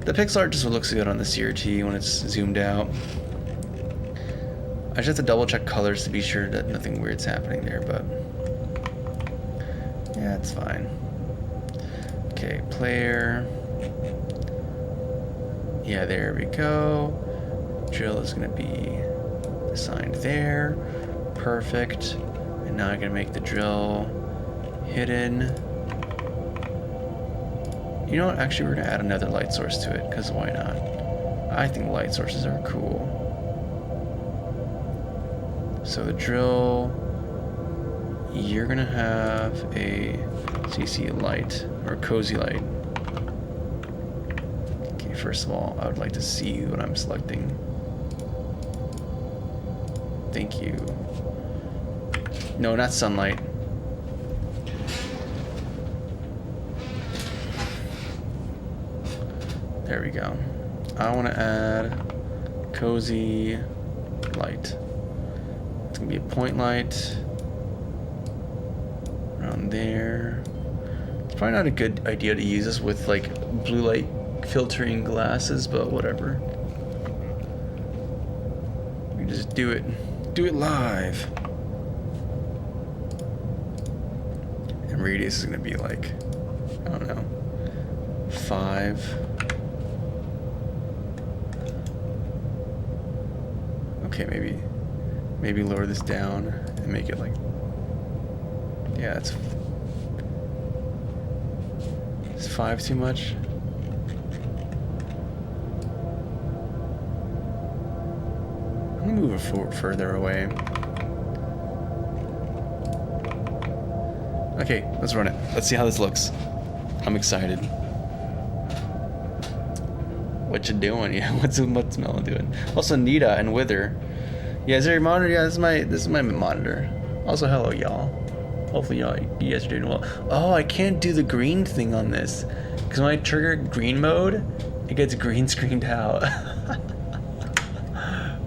the pixel art just looks good on the CRT when it's zoomed out. I just have to double check colors to be sure that nothing weird's happening there, but yeah, it's fine. Okay, player. Yeah, there we go. Drill is going to be assigned there. Perfect. And now I'm going to make the drill hidden. You know what? Actually, we're going to add another light source to it, because why not? I think light sources are cool. So the drill, you're going to have a CC light, or cozy light. First of all, I would like to see what I'm selecting. Thank you. No, not sunlight. There we go. I want to add cozy light. It's going to be a point light around there. It's probably not a good idea to use this with like blue light filtering glasses, but whatever. We just do it live. And radius is gonna be like, I don't know, 5. Okay, maybe lower this down and make it like, yeah, it's 5 too much? I'm gonna move it further away. Okay, let's run it. Let's see how this looks. I'm excited. What you doing? Yeah, what's Melon doing? Also, Nita and Wither. Yeah, is there your monitor? Yeah, this is my monitor. Also, hello, y'all. Hopefully, you guys are doing well. Oh, I can't do the green thing on this because when I trigger green mode, it gets green screened out.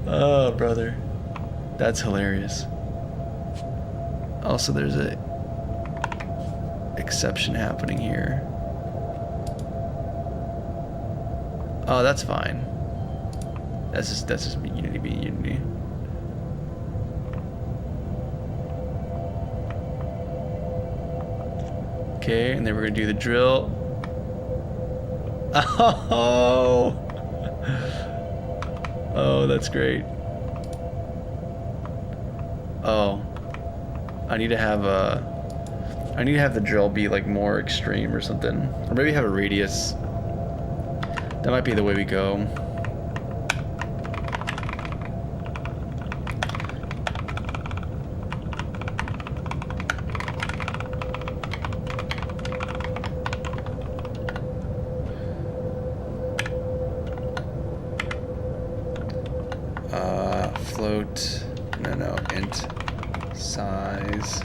Oh, brother, that's hilarious. Also, there's a exception happening here. Oh, that's fine. That's just Unity being Unity. Okay, and then we're gonna do the drill. Oh, oh, that's great. Oh, I need to have the drill be like more extreme or something, or maybe have a radius. That might be the way we go. Float, no, int size.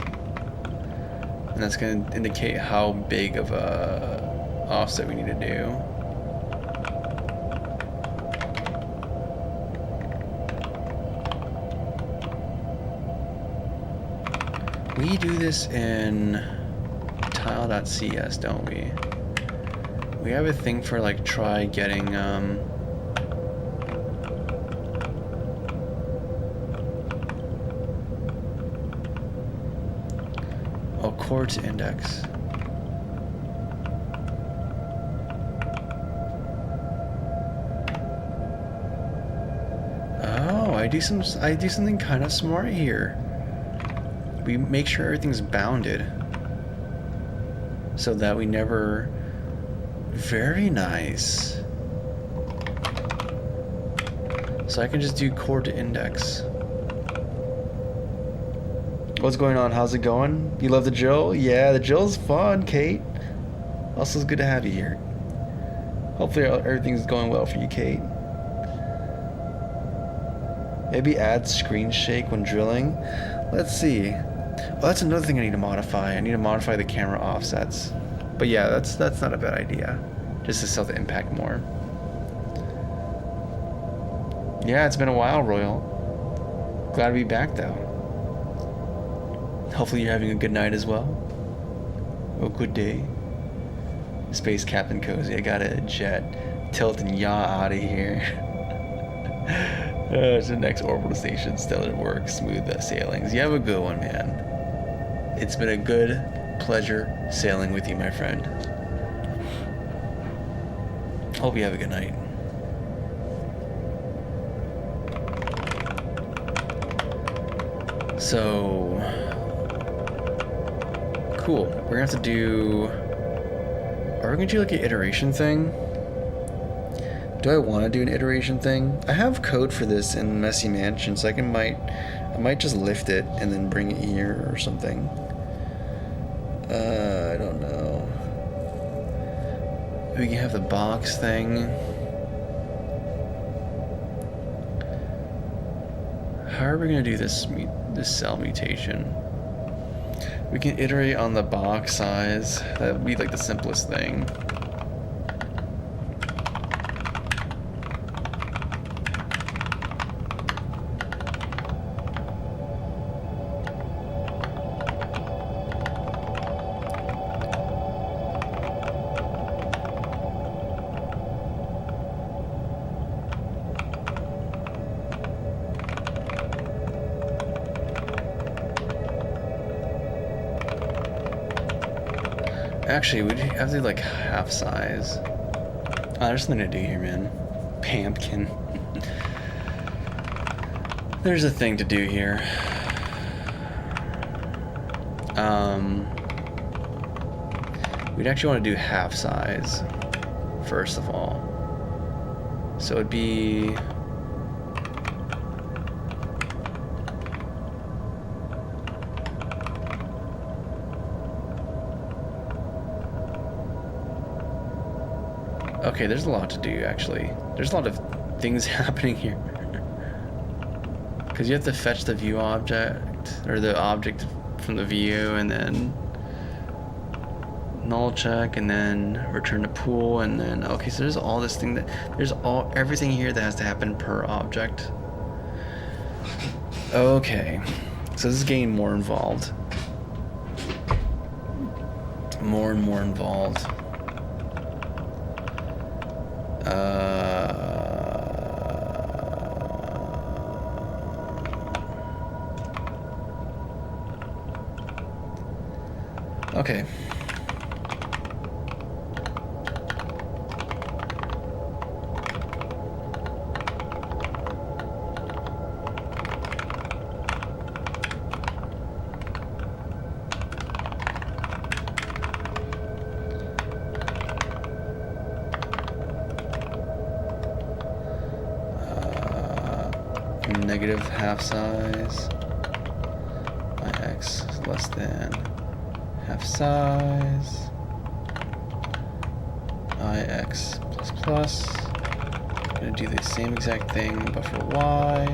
And that's going to indicate how big of a offset we need to do. We do this in tile.cs, don't we? We have a thing for like try getting core to index. Oh, I do something kind of smart here. We make sure everything's bounded so that we never. Very nice. So I can just do core to index. What's going on? How's it going? You love the drill? Yeah, the drill's fun, Kate. Also, it's good to have you here. Hopefully everything's going well for you, Kate. Maybe add screen shake when drilling. Let's see. Oh, that's another thing I need to modify. I need to modify the camera offsets. But yeah, that's not a bad idea. Just to sell the impact more. Yeah, it's been a while, Royal. Glad to be back though. Hopefully you're having a good night as well. Oh, good day. Space Captain Cozy, I got a jet. Tilt and yaw out of here. To the next orbital station, stellar work, smooth sailings. You have a good one, man. It's been a good pleasure sailing with you, my friend. Hope you have a good night. So cool. We're gonna have to do. Are we gonna do like an iteration thing? Do I want to do an iteration thing? I have code for this in Messy Mansion, so I might just lift it and then bring it here or something. I don't know. We can have the box thing. How are we gonna do this cell mutation? We can iterate on the box size. That would be like the simplest thing. actually, we'd have to do like half size. Oh, there's something to do here, man. Pumpkin. There's a thing to do here. We'd actually want to do half size, first of all. So it'd be... Okay, there's a lot to do, actually. There's a lot of things happening here. Because you have to fetch the view object, or the object from the view, and then null check, and then return to pool, and then... Okay, so there's all this thing that... There's everything here that has to happen per object. Okay. So this is getting more involved. More and more involved. Okay. Negative half size. My x is less than half size. ix plus plus. I'm gonna do the same exact thing but for y.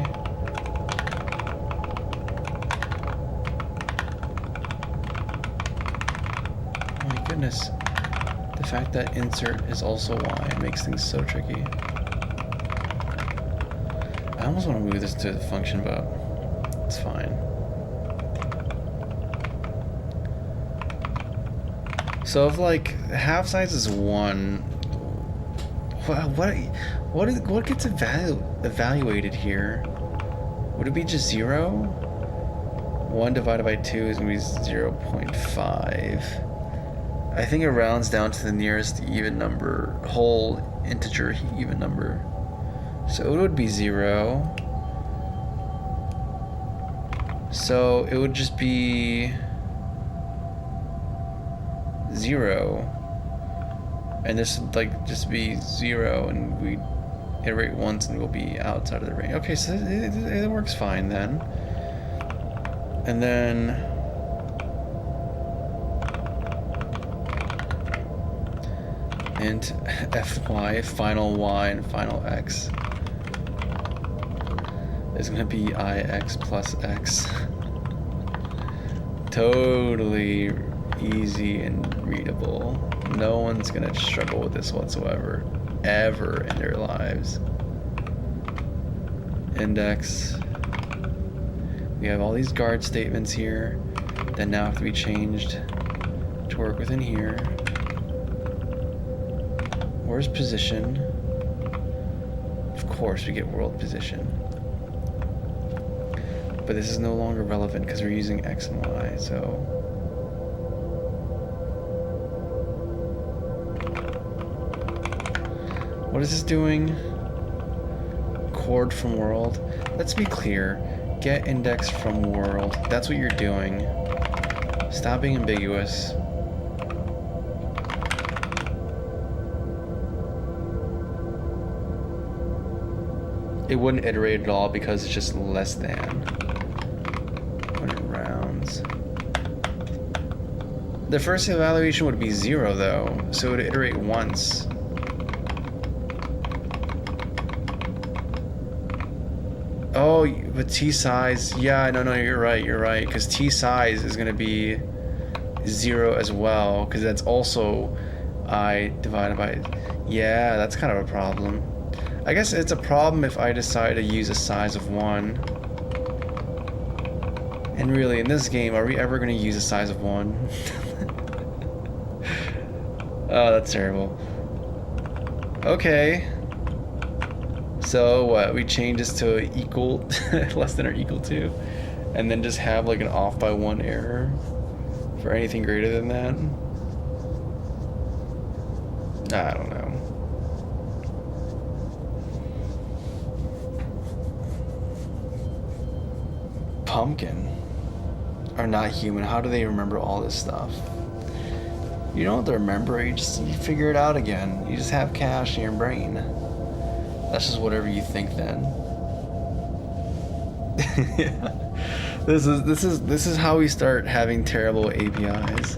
Oh my goodness. The fact that insert is also y makes things so tricky. I almost want to move this to the function, but it's fine. So if like half size is 1, what gets evaluated here? Would it be just 0? 1 divided by 2 is gonna be 0.5. I think it rounds down to the nearest even number, whole integer even number. So it would be 0. So it would just be 0. And this would like just be 0, and we iterate once and we'll be outside of the range. Okay, so it works fine then. And then int fy, final y and final x is going to be ix plus x. Totally easy and readable. No one's going to struggle with this whatsoever, ever in their lives. Index. We have all these guard statements here that now have to be changed to work within here. Where's position? Of course we get world position. But this is no longer relevant because we're using X and Y, so... What is this doing? Chord from world. Let's be clear. Get index from world. That's what you're doing. Stop being ambiguous. It wouldn't iterate at all because it's just less than. When it rounds. The first evaluation would be 0 though, so it would iterate once. Oh, but t size, yeah, no, you're right, because t size is going to be 0 as well, because that's also I divided by, yeah, that's kind of a problem. I guess it's a problem if I decide to use a size of 1. And really, in this game, are we ever going to use a size of 1? Oh, that's terrible. Okay. So what, we change this to equal, less than or equal to, and then just have like an off by 1 error for anything greater than that? I don't know. Pumpkin are not human. How do they remember all this stuff? You don't have to remember it. You figure it out again. You just have cash in your brain. That's just whatever you think then. Yeah. This is how we start having terrible APIs.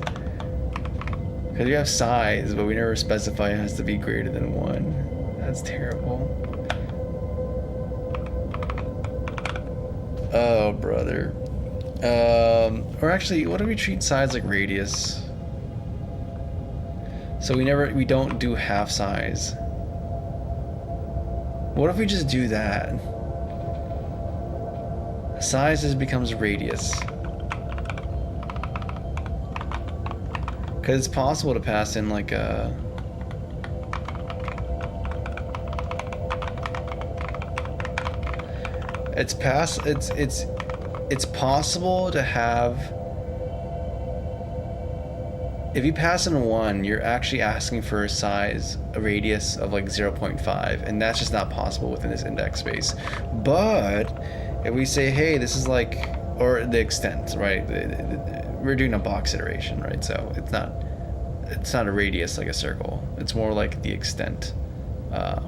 Because we have size, but we never specify it has to be greater than 1. That's terrible. Oh, brother. Or actually, what do we treat size like radius? So we don't do half size. What if we just do that? Size just becomes radius. Because it's possible to pass in like a... It's possible to have... If you pass in 1, you're actually asking for a size, a radius of like 0.5, and that's just not possible within this index space. But if we say, hey, this is like, or the extent, right? We're doing a box iteration, right? So it's not a radius like a circle. It's more like the extent,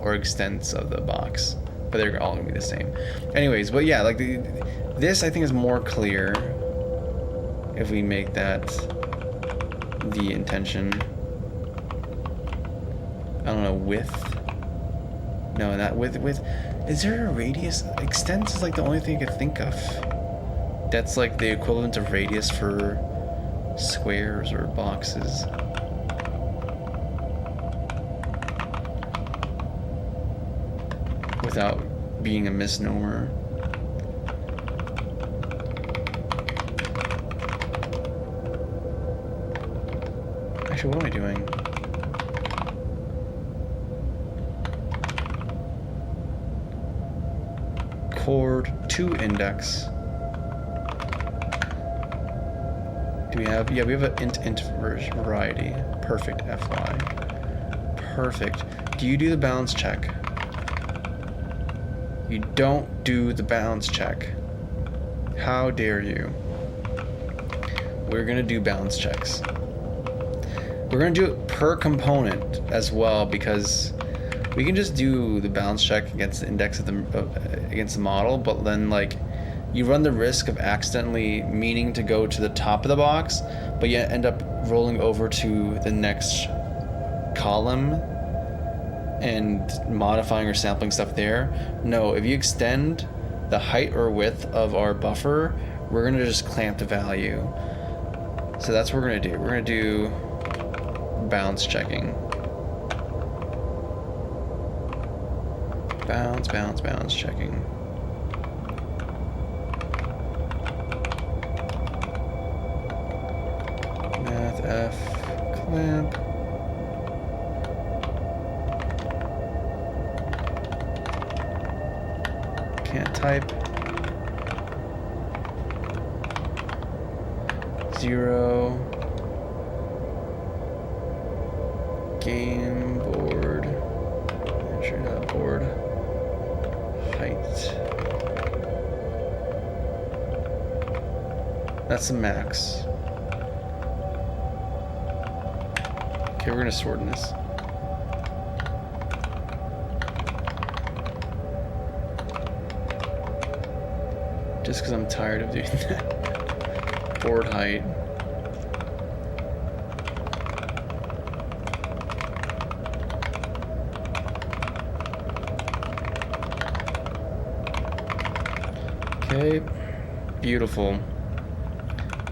or extents of the box. But they're all gonna be the same. Anyways, but yeah, like this I think is more clear if we make that the intention. I don't know, width. No, not width. Is there a radius? Extent is like the only thing I could think of. That's like the equivalent of radius for squares or boxes. Without being a misnomer. Actually, what am I doing? Chord to index. Do we have? Yeah, we have an int variety. Perfect, fy. Perfect. Do you do the balance check? You don't do the balance check. How dare you? We're gonna do balance checks. We're gonna do it per component as well, because we can just do the balance check against the index of against the model, but then like you run the risk of accidentally meaning to go to the top of the box, but you end up rolling over to the next column and modifying or sampling stuff there. No, if you extend the height or width of our buffer, we're gonna just clamp the value. So that's what we're gonna do. We're gonna do bounce checking. Bounce checking. Math F clamp. Can't type. 0. Game board. Sure, not board. Height. That's the max. Okay, we're gonna sort in this. Just because I'm tired of doing that. Board height. Okay, beautiful.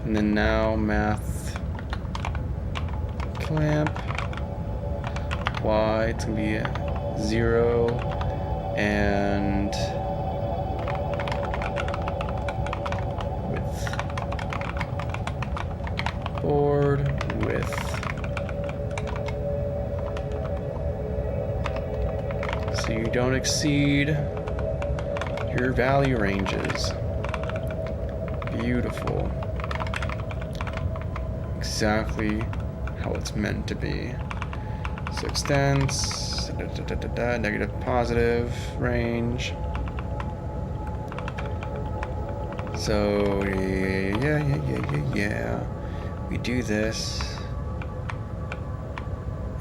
And then now math clamp. Y, it's gonna be 0 and width. Board width. So you don't exceed your value ranges. Beautiful. Exactly how it's meant to be. So extents, negative, positive, range. So yeah. We do this.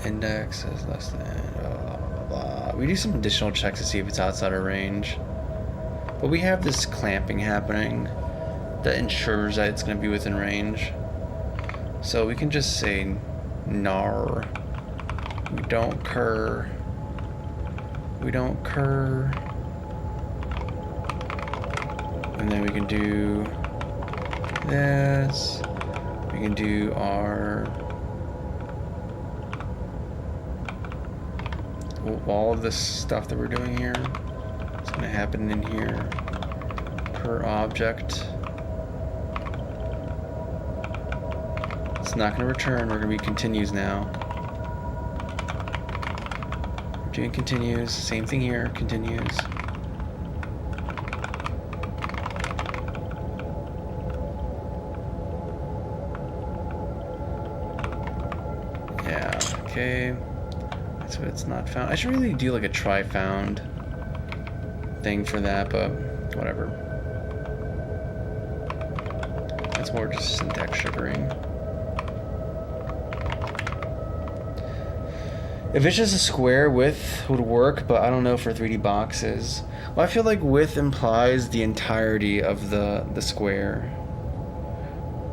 Index is less than blah, blah, blah. We do some additional checks to see if it's outside our range. But we have this clamping happening that ensures that it's going to be within range. So we can just say nar. We don't cur. We don't cur. And then we can do this. We can do our all of this stuff that we're doing here. It's going to happen in here per object. It's not going to return. We're going to be continues now. We're doing continues. Same thing here. Continues. Yeah. Okay. So it's not found. I should really do like a try found thing for that, but whatever. That's more just syntax sugaring. If it's just a square, width would work, but I don't know for 3D boxes. Well, I feel like width implies the entirety of the square.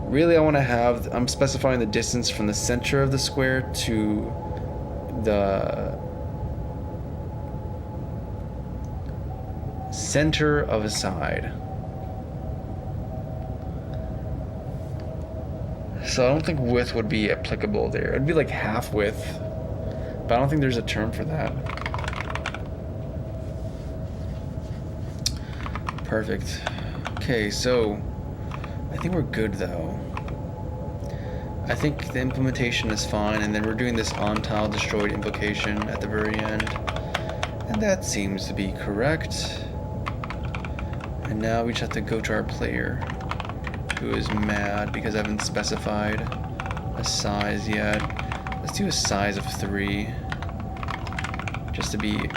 Really, I'm specifying the distance from the center of the square to the center of a side. So I don't think width would be applicable there. It'd be like half width, but I don't think there's a term for that. Perfect. Okay, so I think we're good though. I think the implementation is fine, and then we're doing this on-tile destroyed implication at the very end. And that seems to be correct. And now we just have to go to our player, who is mad because I haven't specified a size yet. Let's do a size of 3, just to be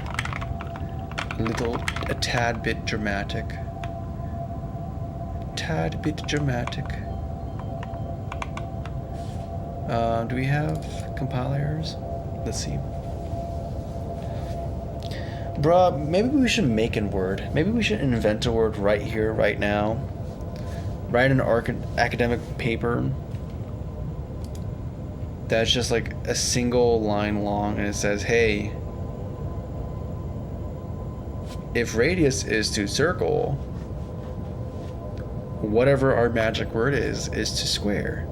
a tad bit dramatic. Tad bit dramatic. Do we have compile errors? Let's see. Bruh, maybe we should make a word. Maybe we should invent a word right here, right now. Write an academic paper that's just like a single line long, and it says, hey, if radius is to circle, whatever our magic word is to square.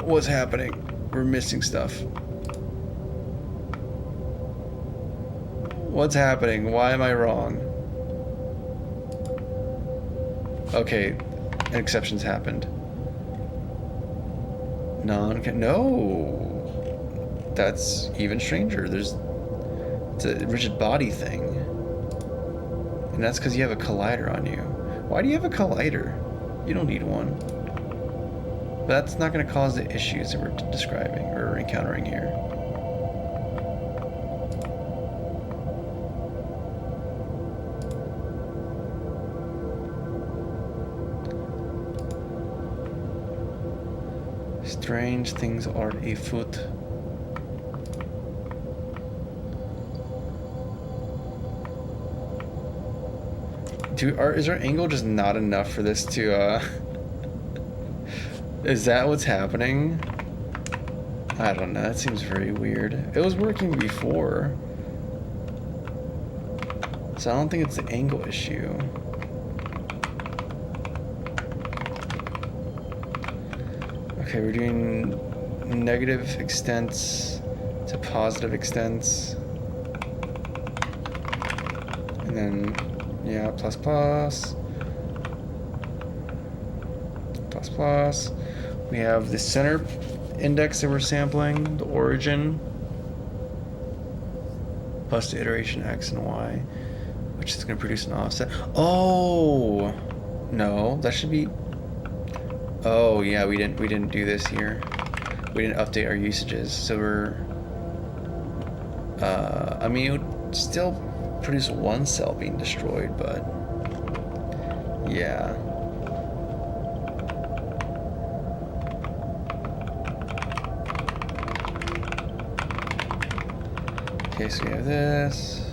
What's happening? We're missing stuff. What's happening? Why am I wrong? Okay, an exception's happened. No. That's even stranger. It's a rigid body thing. And that's because you have a collider on you. Why do you have a collider? You don't need one. But that's not going to cause the issues that we're describing or encountering here. Strange things are afoot. Is our angle just not enough for this to, Is that what's happening? I don't know, that seems very weird. It was working before. So I don't think it's the angle issue. Okay, we're doing negative extents to positive extents. And then, yeah, plus plus. Plus plus. We have the center index that we're sampling, the origin, plus the iteration x and y, which is going to produce an offset. Oh! No, that should be... Oh yeah, we didn't do this here. We didn't update our usages, so we're. I mean, it would still produce one cell being destroyed, but yeah. Okay, so we have this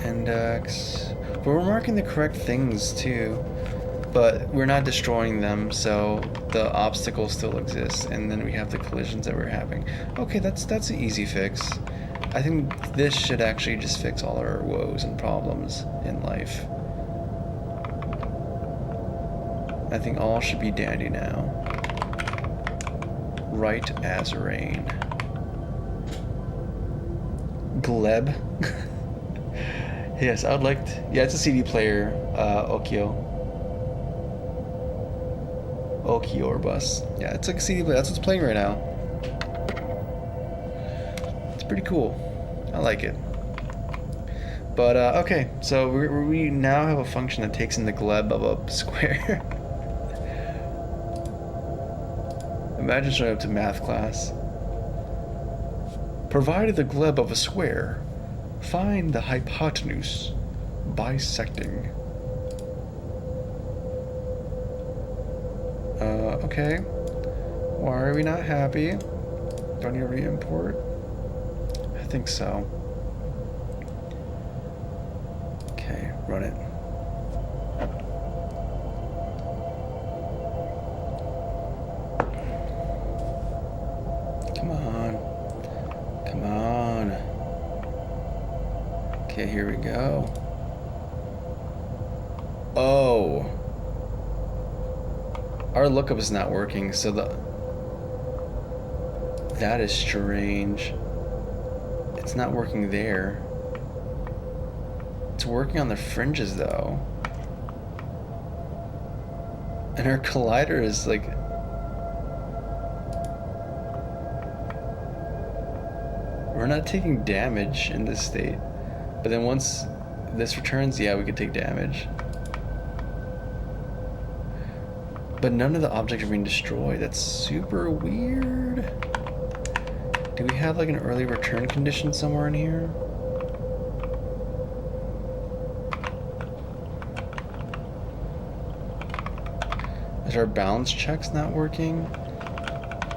index. But we're marking the correct things too, but we're not destroying them, so the obstacle still exists, and then we have the collisions that we're having. Okay, that's an easy fix. I think this should actually just fix all our woes and problems in life. I think all should be dandy now. Right as rain. Gleb. Yes, I would like to. Yeah, it's a CD player, Okior bus. Yeah, it's like a CD player. That's what's playing right now. It's pretty cool. I like it. But, okay, so we now have a function that takes in the gleb of a square. Imagine showing up to math class. Provided the gleb of a square, find the hypotenuse bisecting. Okay. Why are we not happy? Do I need to re-import? I think so. Okay, run it. Come on. Come on. Okay, here we go. Oh. Our lookup is not working, so that is strange. It's not working there. It's working on the fringes though. And our collider is like, we're not taking damage in this state. But then once this returns, yeah, we could take damage. But none of the objects are being destroyed. That's super weird. Do we have like an early return condition somewhere in here? Is our balance checks not working?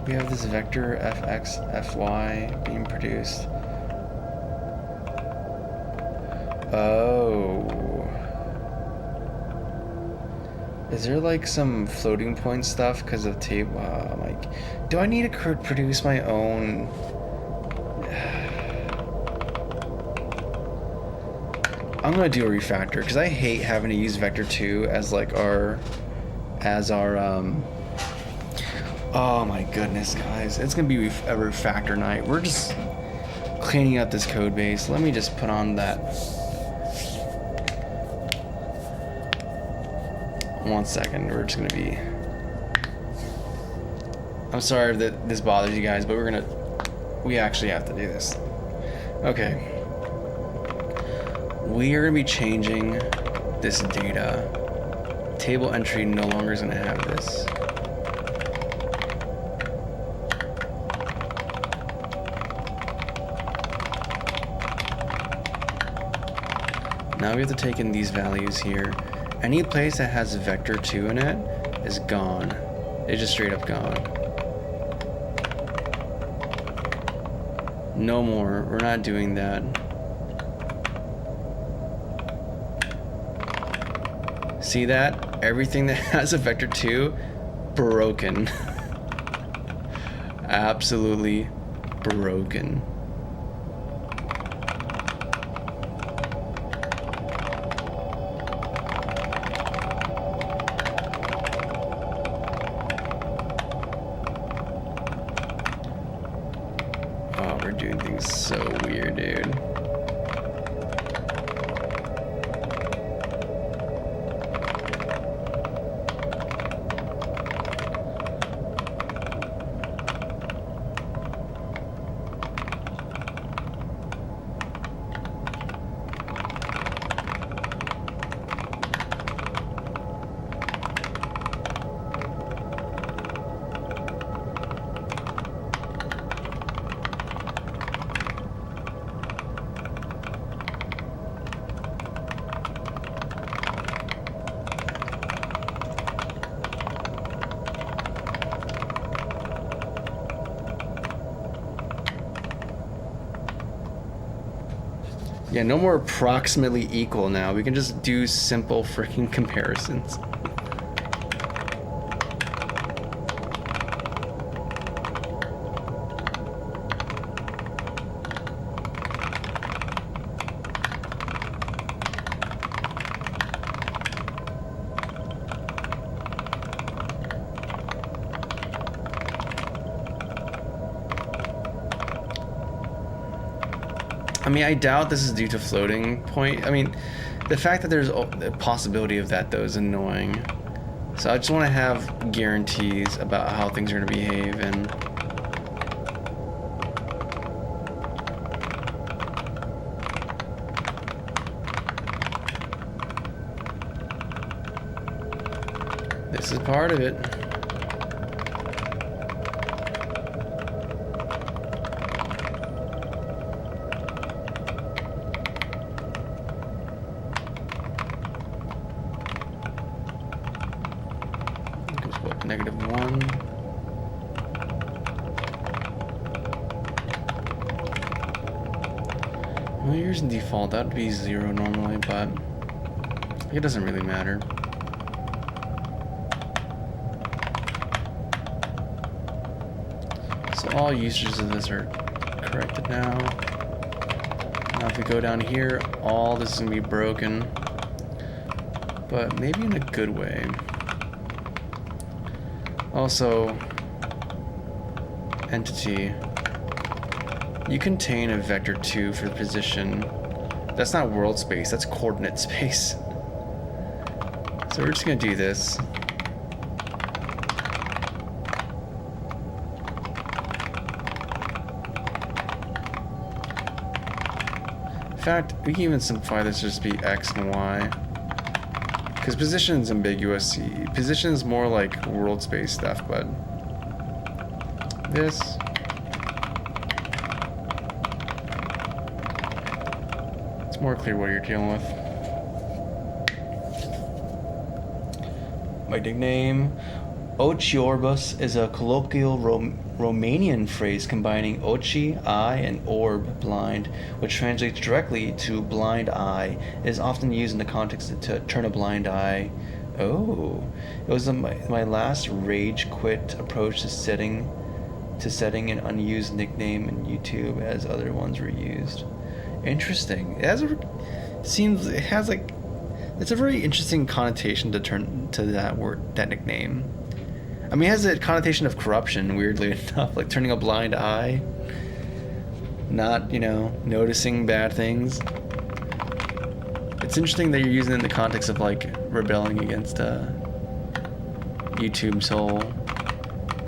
We have this vector fx, fy being produced. Oh. Is there like some floating point stuff because of tape? Like, do I need to produce my own? I'm gonna do a refactor because I hate having to use vector 2 as like our oh my goodness, guys, it's gonna be a refactor night. We're just cleaning up this code base. Let me just put on that. 1 second, we're just gonna be. I'm sorry that this bothers you guys, but we actually have to do this. Okay. We are gonna be changing this data. Table entry no longer is gonna have this. Now we have to take in these values here. Any place that has vector 2 in it is gone. It's just straight up gone. No more. We're not doing that. See that? Everything that has a vector 2, broken. Absolutely broken. Doing things so weird, dude. Yeah, no more approximately equal now. We can just do simple freaking comparisons. I mean, I doubt this is due to floating point. I mean, the fact that there's a possibility of that, though, is annoying. So I just want to have guarantees about how things are going to behave, and this is part of it. -1. Well, here's in default. That would be 0 normally, but it doesn't really matter. So all usages of this are corrected now. Now if we go down here, all this is going to be broken, but maybe in a good way. Also, entity, you contain a vector 2 for the position. That's not world space, that's coordinate space. So we're just gonna do this. In fact, we can even simplify this to just be X and Y. Because position is ambiguous. Position is more like world space stuff, but this. It's more clear what you're dealing with. My nickname, Ochiorbus, is a colloquial Romanian phrase combining ochi, eye, and orb, blind, which translates directly to blind eye. It is often used in the context to turn a blind eye. Oh, it was my last rage quit approach to setting an unused nickname in YouTube, as other ones were used. Interesting. It's a very interesting connotation to turn to that word, that nickname. I mean, it has a connotation of corruption, weirdly enough, like turning a blind eye, not, noticing bad things. It's interesting that you're using it in the context of, like, rebelling against YouTube's whole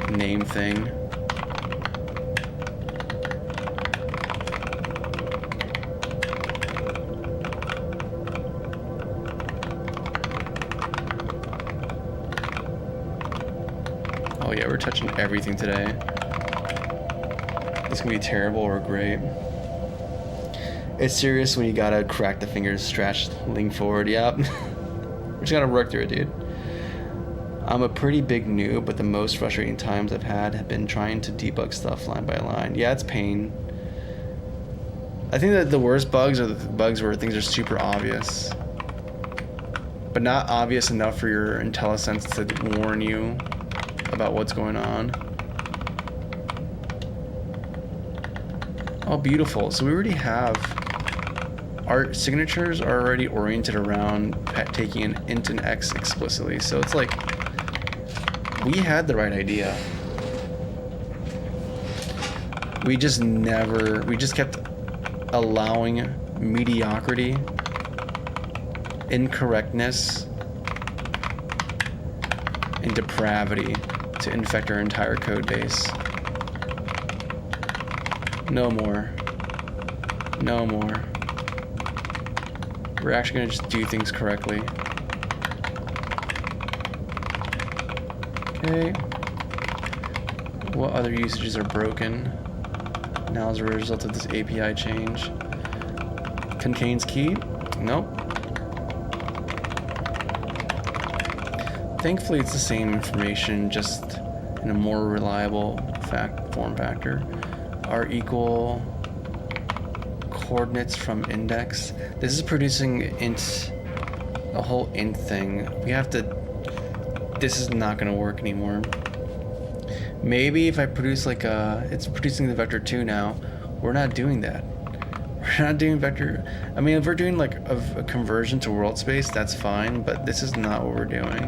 name thing. Oh yeah, we're touching everything today. It's gonna be terrible or great. It's serious when you gotta crack the fingers, stretch, lean forward. Yep. We're just gotta work through it, dude. I'm a pretty big noob, but the most frustrating times I've had have been trying to debug stuff line by line. Yeah, it's pain. I think that the worst bugs are the bugs where things are super obvious, but not obvious enough for your IntelliSense to warn you about what's going on. Oh, beautiful. So we already have our signatures are already oriented around taking an int and x explicitly. So it's like we had the right idea. We just kept allowing mediocrity, incorrectness, and depravity to infect our entire code base. No more. No more. We're actually gonna just do things correctly. Okay. What other usages are broken now as a result of this API change? Contains key? Nope. Thankfully, it's the same information, just in a more reliable form factor. R equal coordinates from index. This is producing int, a whole int thing. We have to, this is not gonna work anymore. Maybe if I produce like it's producing the vector 2 now. We're not doing that. We're not doing vector, I mean, if we're doing like a conversion to world space, that's fine, but this is not what we're doing.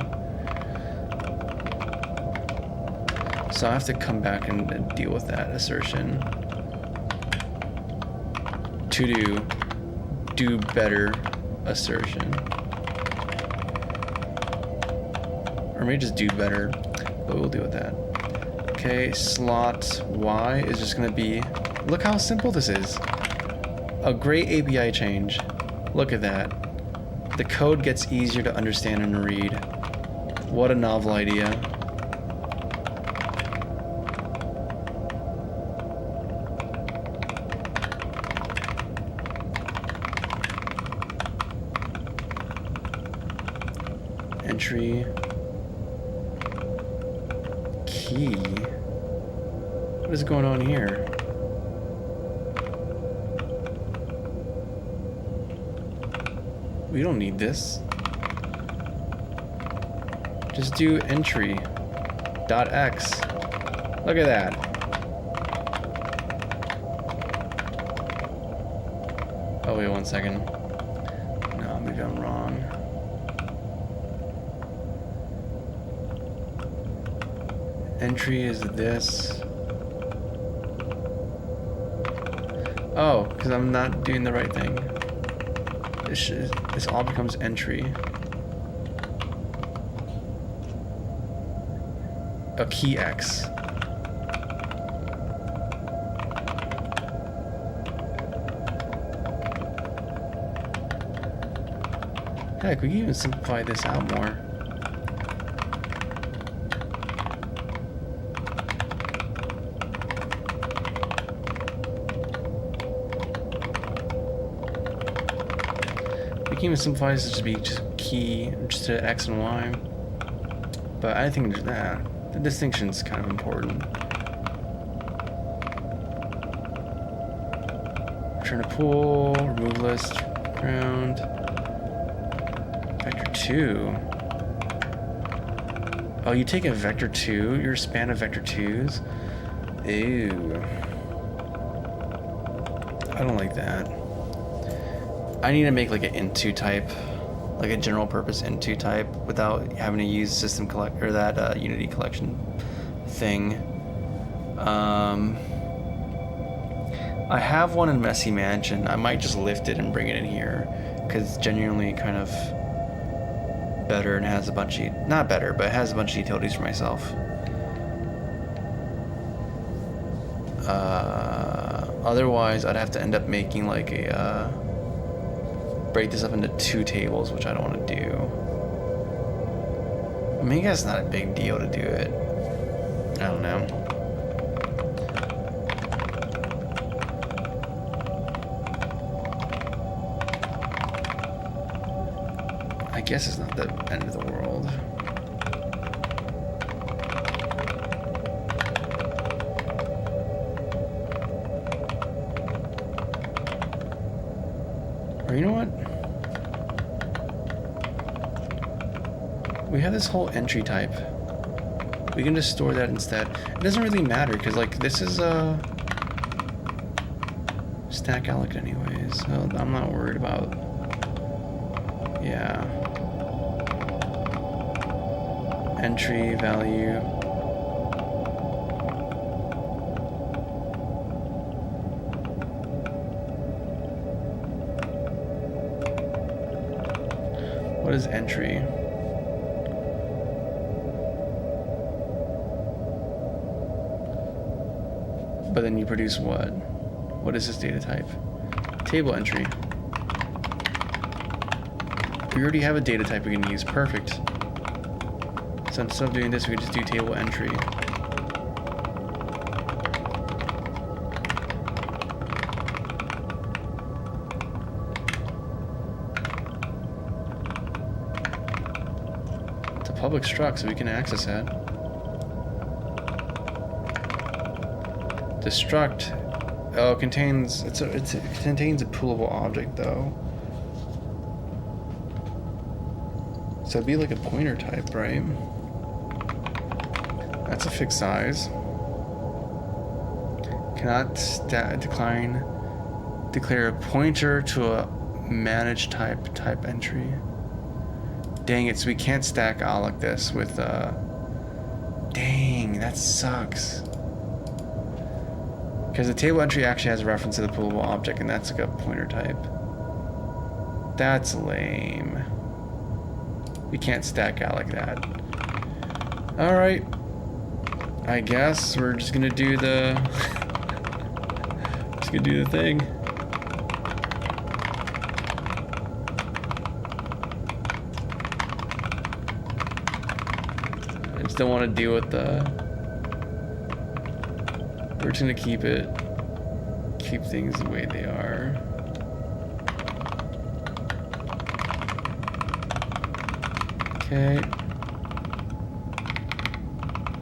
So I have to come back and deal with that assertion. To do better assertion. Or maybe just do better, but we'll deal with that. Okay, slot Y is just gonna be, look how simple this is. A great API change. Look at that. The code gets easier to understand and read. What a novel idea. Entry. Key. What is going on here? We don't need this. Just do entry dot x. Look at that. Oh wait, 1 second. No, maybe I'm wrong. Entry is this. Oh, because I'm not doing the right thing. This all becomes entry. A key X. Heck, we can even simplify this out more. We can even simplify this to be just key, just to X and Y. But I think the distinction is kind of important. Return a pool, remove list, ground. Vector 2. Oh, you take a vector 2, your span of vector 2s? Ew. I don't like that. I need to make like an int2 type, like a general purpose int2 type, without having to use system collect or that Unity collection thing. I have one in Messy Mansion. I might just lift it and bring it in here because it's genuinely kind of better and has a bunch of, not better, but it has a bunch of utilities for myself. Otherwise, I'd have to end up making like a break this up into 2 tables, which I don't want to do. I mean, I guess it's not a big deal to do it. I don't know. I guess it's not the end of the world. Or you know what? We have this whole entry type. We can just store that instead. It doesn't really matter because like this is a stack alloc anyways, so I'm not worried about. Yeah. Entry value. What is entry? But then you produce what? What is this data type? Table entry. We already have a data type we can use. Perfect. So instead of doing this, we can just do table entry. It's a public struct, so we can access that. Destruct Oh, it contains it contains a poolable object though. So it'd be like a pointer type, right? That's a fixed size. Cannot declare a pointer to a managed type entry. Dang it, so we can't stack all like this with dang, that sucks. Because the table entry actually has a reference to the poolable object, and that's like a pointer type. That's lame. We can't stack out like that. Alright. I guess we're just gonna do the just gonna do the thing. I just don't want to deal with the. We're just gonna keep things the way they are. Okay.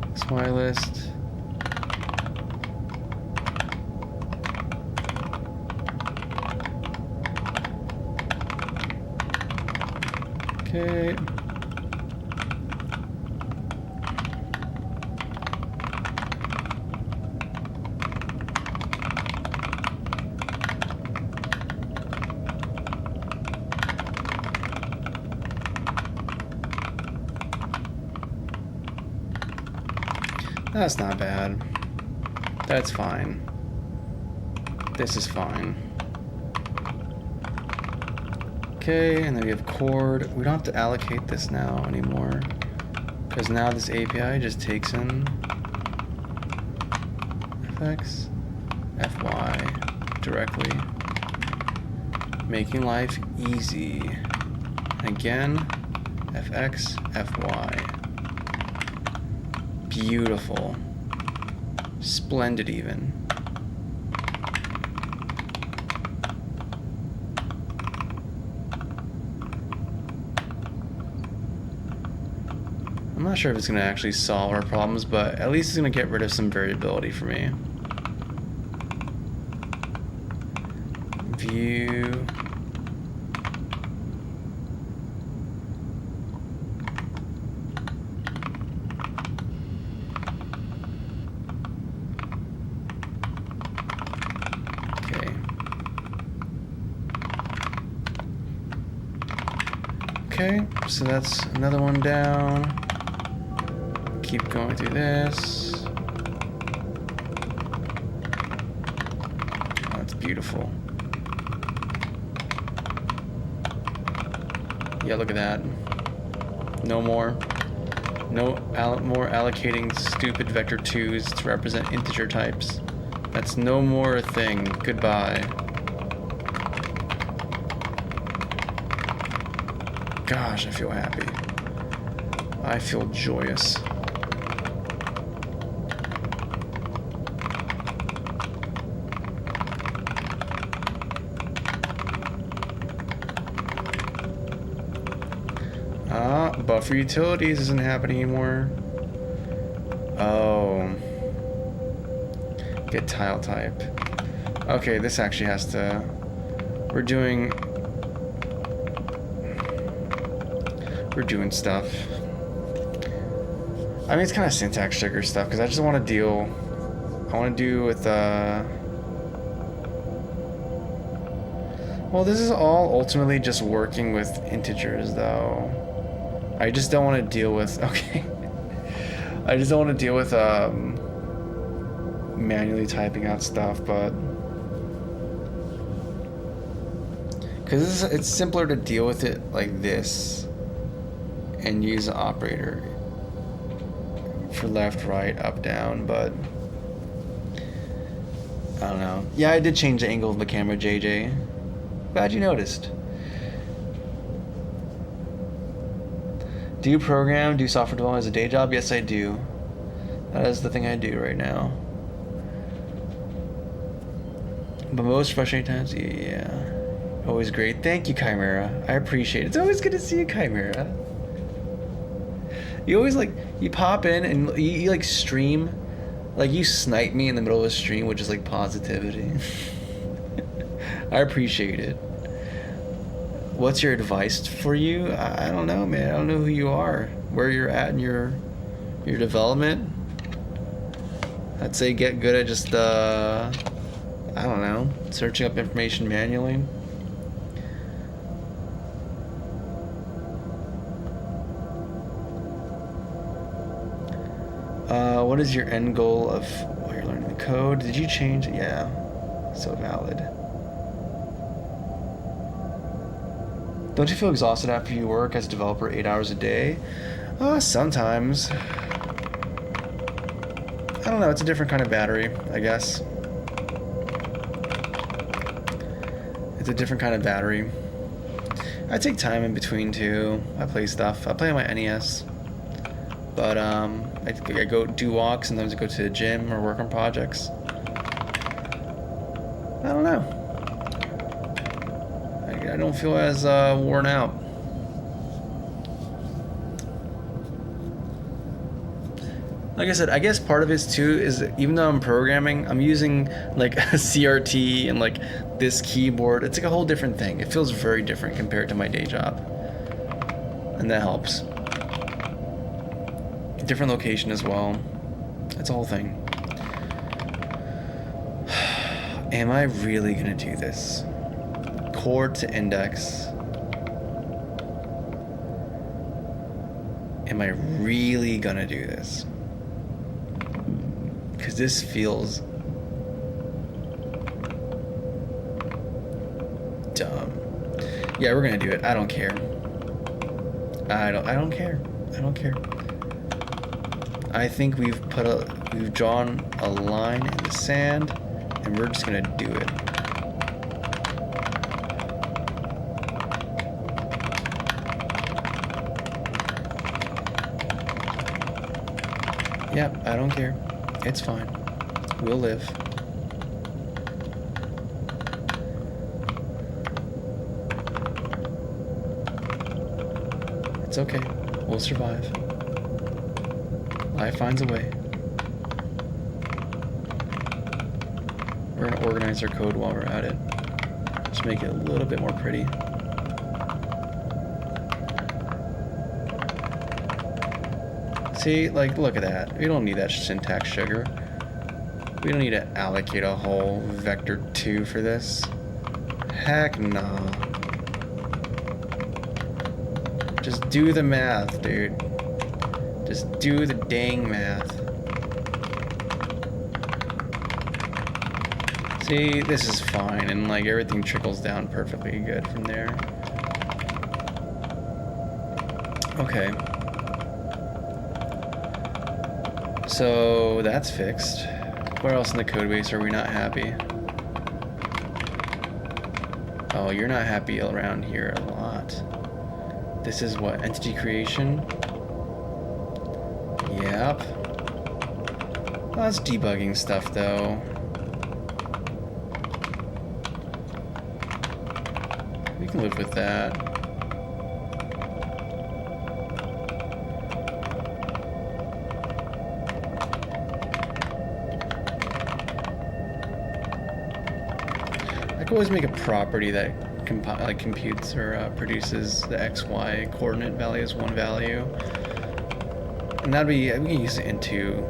That's my list. Okay. That's not bad. That's fine. This is fine. Okay, and then we have chord. We don't have to allocate this now anymore, because now this API just takes in fx, fy directly, making life easy. Again, fx, fy. Beautiful. Splendid even. I'm not sure if it's going to actually solve our problems, but at least it's going to get rid of some variability for me. View. Okay, so that's another one down. Keep going through this. Oh, that's beautiful. Yeah, look at that. No more. No more allocating stupid vector 2s to represent integer types. That's no more a thing. Goodbye. Gosh, I feel happy. I feel joyous. Buffer utilities isn't happening anymore. Oh. Get tile type. Okay, this actually has to. We're doing stuff. I mean, it's kind of syntax sugar stuff because I just want to deal. I want to do with well, this is all ultimately just working with integers, though. I just don't want to deal with. Okay. I just don't want to deal with manually typing out stuff, but because it's simpler to deal with it like this and use an operator for left, right, up, down, but I don't know. Yeah, I did change the angle of the camera, JJ. Glad you noticed. Do you program, do software development as a day job? Yes, I do. That is the thing I do right now. But most frustrating times, yeah. Always great. Thank you, Chimera. I appreciate it. It's always good to see you, Chimera. You always you pop in and you like stream Like, you snipe me in the middle of a stream with just like positivity. I appreciate it. What's your advice for you? I don't know, man. I don't know who you are, where you're at in your development. I'd say get good at just I don't know, searching up information manually. What is your end goal of while you're learning the code? Did you change it? Yeah, so valid. Don't you feel exhausted after you work as a developer 8 hours a day? Sometimes. I don't know, it's a different kind of battery, I guess. It's a different kind of battery. I take time in between too. I play stuff. I play on my NES. But I go do walks, sometimes I go to the gym or work on projects. I don't know. I don't feel as worn out. Like I said, I guess part of it too is even though I'm programming, I'm using like a CRT and like this keyboard. It's like a whole different thing. It feels very different compared to my day job. And that helps. Different location as well. It's a whole thing. Am I really gonna do this? Chord to index. Am I really gonna do this? Because this feels dumb. Yeah, we're gonna do it. I don't care. I don't care. I don't care. I think we've drawn a line in the sand, and we're just gonna do it. Yep, I don't care. It's fine. We'll live. It's okay. We'll survive. Life finds a way. We're gonna organize our code while we're at it. Just make it a little bit more pretty. See, like, look at that. We don't need that syntax sugar. We don't need to allocate a whole vector 2 for this. Heck no. Just do the math, dude. Just do the dang math. See, this is fine, and like everything trickles down perfectly good from there. Okay. So that's fixed. Where else in the code base are we not happy? Oh, you're not happy around here a lot. This is what? Entity creation? Yep. Well, that's debugging stuff, though. We can live with that. I could always make a property that computes or produces the XY coordinate values, one value. And that'd be, we can use the into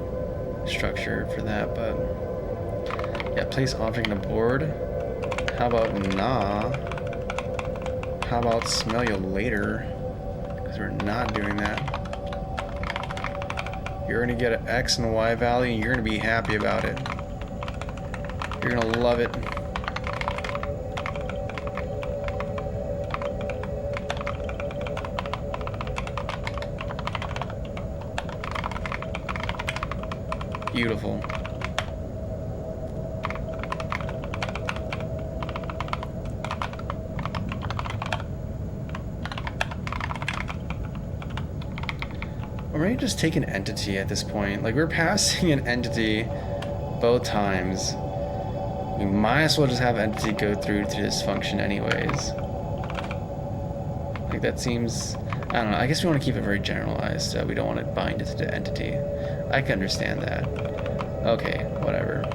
structure for that, but yeah, place object on the board. How about nah? How about smell you later? Because we're not doing that. You're gonna get an X and Y value and you're gonna be happy about it. You're gonna love it. Beautiful. Or maybe just take an entity at this point. Like, we're passing an entity both times. We might as well just have entity go through to this function anyways. Like, that seems... I don't know. I guess we want to keep it very generalized. We don't want to bind it to the entity. I can understand that. Okay, whatever.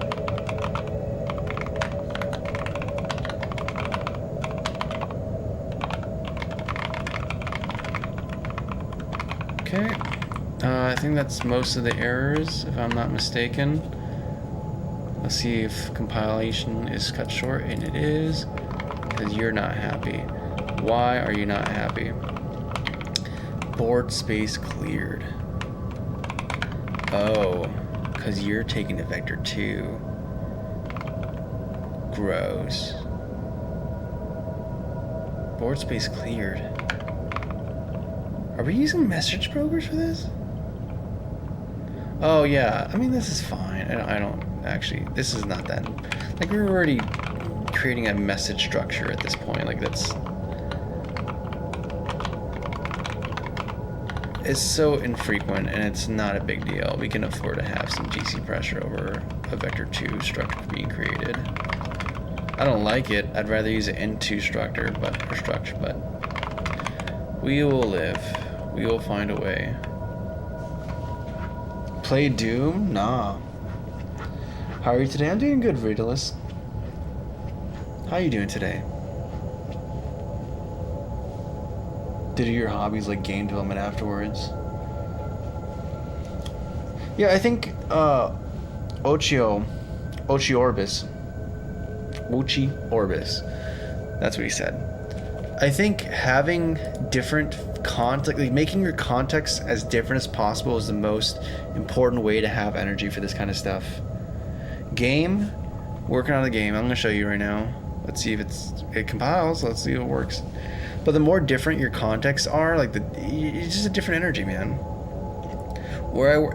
Okay. I think that's most of the errors, if I'm not mistaken. Let's see if compilation is cut short, and it is, because you're not happy. Why are you not happy? Board space cleared. Oh, because you're taking to vector 2. Gross. Board space cleared. Are we using message brokers for this? Oh yeah, I mean this is fine. I don't actually, this is not that, like we're already creating a message structure at this point. Like that's, it's so infrequent and it's not a big deal. We can afford to have some GC pressure over a vector 2 structure being created. I don't like it. I'd rather use an N2 structure, but we will live. We will find a way. Play Doom? Nah. How are you today? I'm doing good, Ridiculous. How are you doing today? Did your hobbies like game development afterwards? Yeah, I think Orbis. That's what he said. I think having different context, like making your context as different as possible is the most important way to have energy for this kind of stuff. Game, working on the game. I'm gonna show you right now. Let's see if it compiles. Let's see if it works. But the more different your contexts are, like it's just a different energy, man.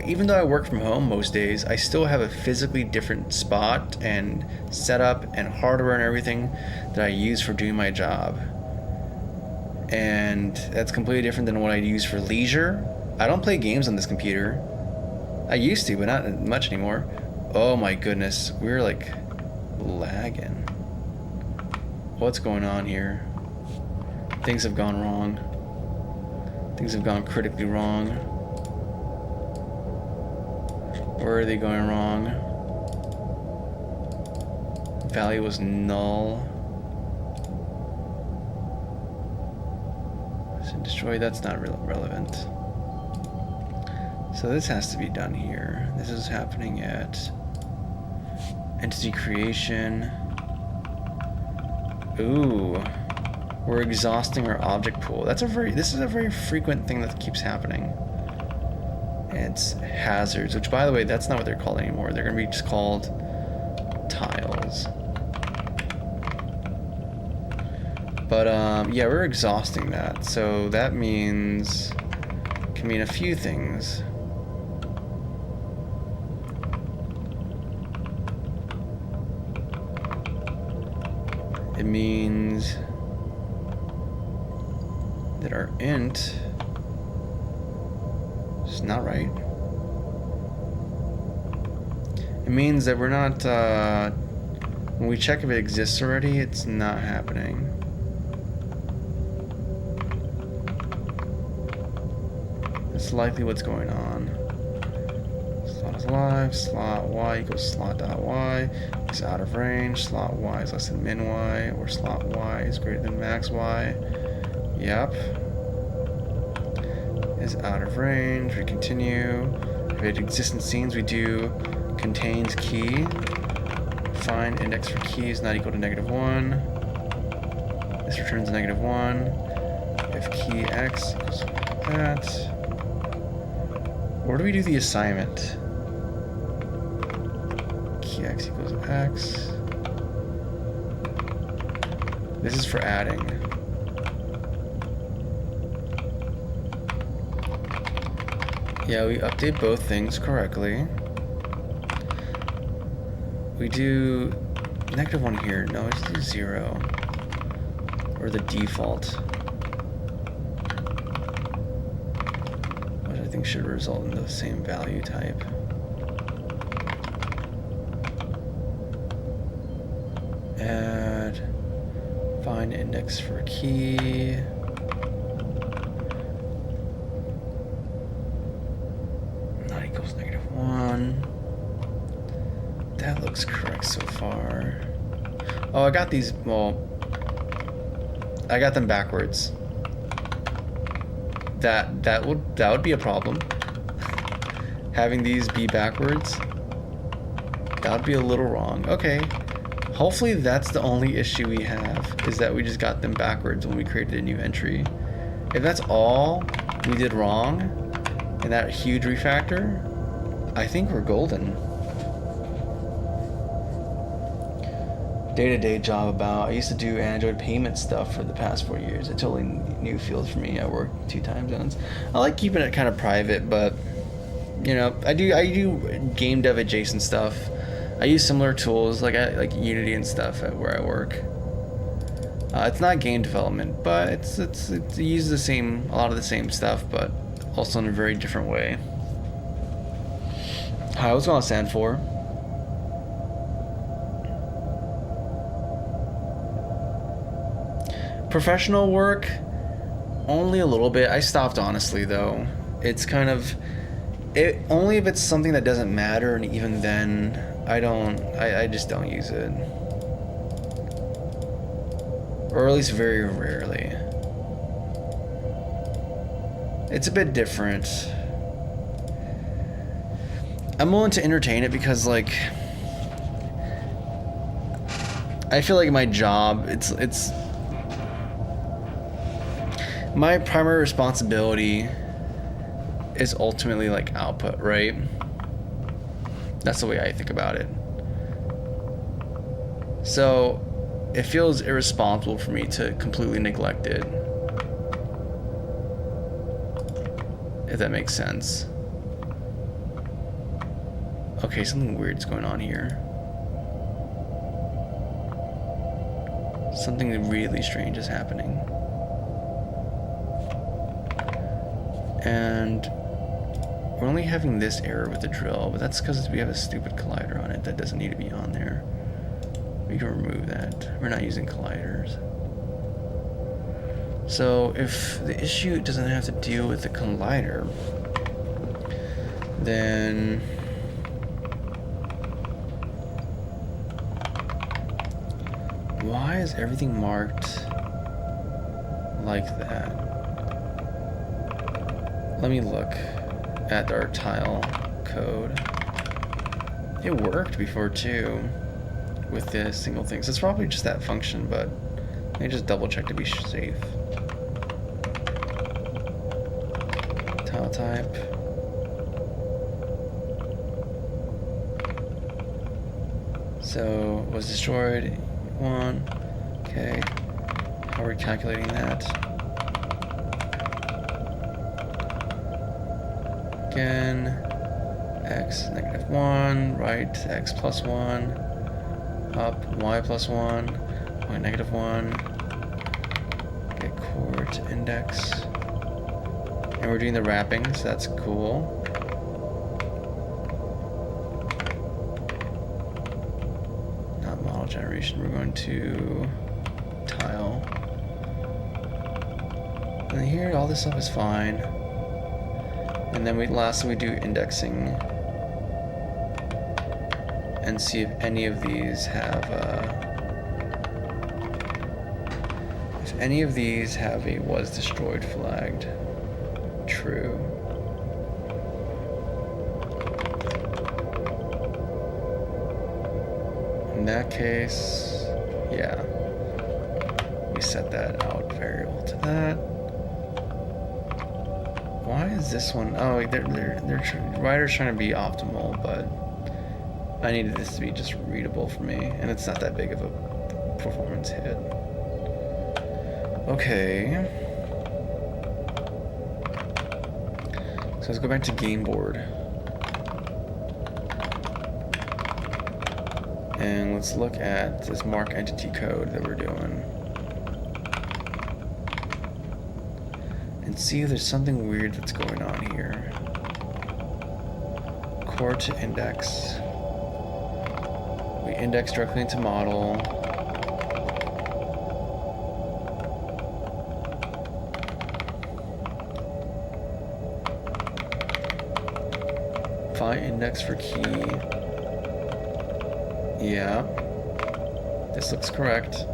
Even though I work from home most days, I still have a physically different spot and setup and hardware and everything that I use for doing my job. And that's completely different than what I use for leisure. I don't play games on this computer. I used to, but not much anymore. Oh my goodness, we're like lagging. What's going on here? Things have gone wrong. Things have gone critically wrong. Where are they going wrong? Value was null. So destroy, that's not relevant. So this has to be done here. This is happening at entity creation. Ooh. We're exhausting our object pool. This is a very frequent thing that keeps happening. It's hazards, which by the way, that's not what they're called anymore. They're gonna be just called tiles. But yeah, we're exhausting that. So that means, can mean a few things. It means that our int is not right. It means that we're not, when we check if it exists already, it's not happening. That's likely what's going on. Slot is alive, slot y equals slot.y is out of range, slot y is less than min y, or slot y is greater than max y. Yep. Is out of range. We continue. If it exists in scenes, we do contains key. Find index for key is not equal to -1. This returns a -1. If key x equals that. Where do we do the assignment? Key x equals x. This is for adding. Yeah, we update both things correctly. We do -1 here. No, let's do 0. Or the default. Which I think should result in the same value type. Add. Find index for key. Not equals -1. That looks correct so far. Oh, I got these, well, I got them backwards. That would be a problem. Having these be backwards, that would be a little wrong. Okay, hopefully that's the only issue we have, is that we just got them backwards when we created a new entry. If that's all we did wrong in that huge refactor, I think we're golden. Day-to-day job about, I used to do Android payment stuff for the past 4 years. It's totally new field for me. I work 2 time zones. I like keeping it kind of private, but you know, I do game dev adjacent stuff. I use similar tools like Unity and stuff at where I work. It's not game development, but it uses a lot of the same stuff, but also in a very different way. Hi, what's going on, Sand 4? Professional work, only a little bit. I stopped, honestly, though. It's kind of only if it's something that doesn't matter, and even then I just don't use it, or at least very rarely. It's a bit different. I'm willing to entertain it because, like, I feel like my job, it's my primary responsibility is ultimately like output, right? That's the way I think about it. So it feels irresponsible for me to completely neglect it, if that makes sense. Okay, something weird's going on here. Something really strange is happening. And we're only having this error with the drill, but that's because we have a stupid collider on it that doesn't need to be on there. We can remove that. We're not using colliders. So if the issue doesn't have to deal with the collider, then why is everything marked like that? Let me look at our tile code. It worked before too with the single thing. So it's probably just that function, but let me just double check to be safe. Tile type. So was destroyed 1. Okay. How are we calculating that? Again, x -1, right, x +1, up, y +1, y -1, get core to index, and we're doing the wrapping, so that's cool. Not model generation, we're going to tile, and here all this stuff is fine. And then lastly we do indexing and see if any of these have a was destroyed flagged true. In that case, yeah, we set that out variable to that. Why is this one? Oh, writer's trying to be optimal, but I needed this to be just readable for me, and it's not that big of a performance hit. Okay. So let's go back to game board. And let's look at this mark entity code that we're doing. And see if there's something weird that's going on here. Core to index. We index directly into model. Find index for key. Yeah. This looks correct.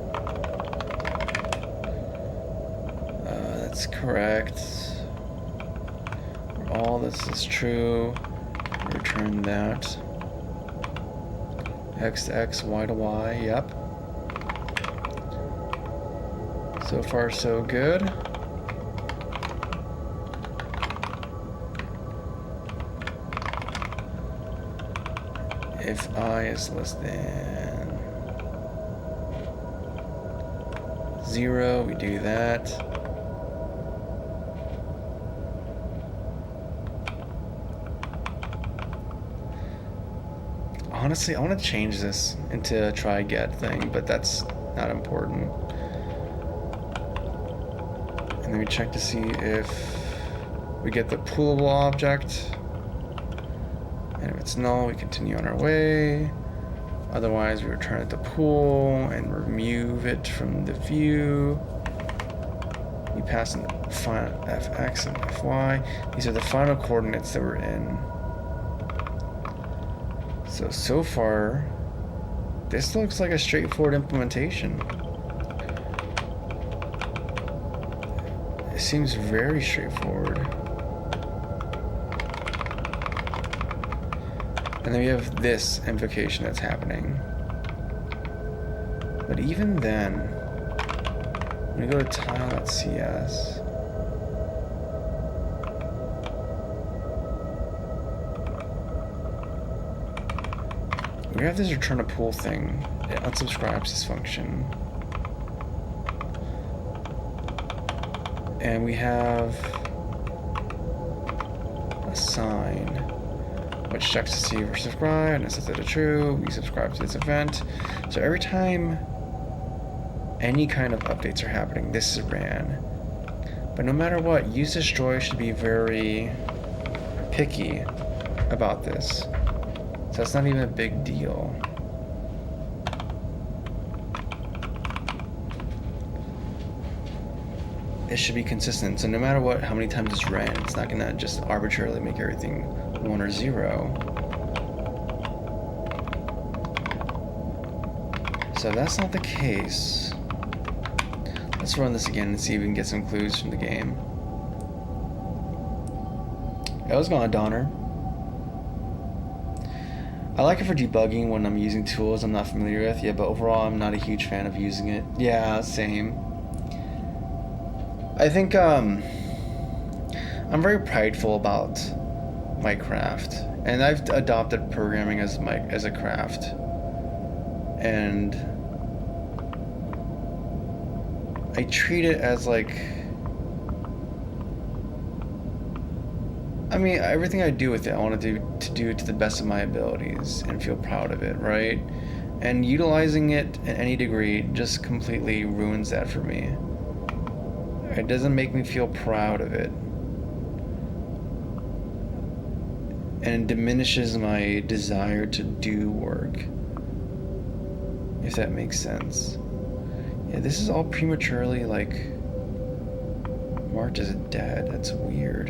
That's correct. All this is true. Return that. X to X, Y to Y, yep. So far, so good. If I is less than 0, we do that. Honestly, I want to change this into a try get thing, but that's not important. And then we check to see if we get the poolable object. And if it's null, we continue on our way. Otherwise, we return it to pool and remove it from the view. We pass in fx and fy. These are the final coordinates that we're in. So far, this looks like a straightforward implementation. It seems very straightforward. And then we have this invocation that's happening. But even then, when we go to tile.cs, we have this return a pool thing. It unsubscribes this function. And we have a sign which checks to see if we're subscribed and it sets it to true. We subscribe to this event. So every time any kind of updates are happening, this is ran. But no matter what, use destroy should be very picky about this. So that's not even a big deal. It should be consistent. So no matter what, how many times it's ran, it's not gonna just arbitrarily make everything 1 or 0. So if that's not the case, let's run this again and see if we can get some clues from the game. It was gone, Donner. I like it for debugging when I'm using tools I'm not familiar with, yeah, but overall I'm not a huge fan of using it. Yeah, same. I think I'm very prideful about my craft, and I've adopted programming as a craft, and I treat it as like, I mean, everything I do with it, I want to do it to the best of my abilities and feel proud of it, right? And utilizing it in any degree just completely ruins that for me. It doesn't make me feel proud of it. And diminishes my desire to do work. If that makes sense. Yeah, this is all prematurely, like, marked as dead. That's weird.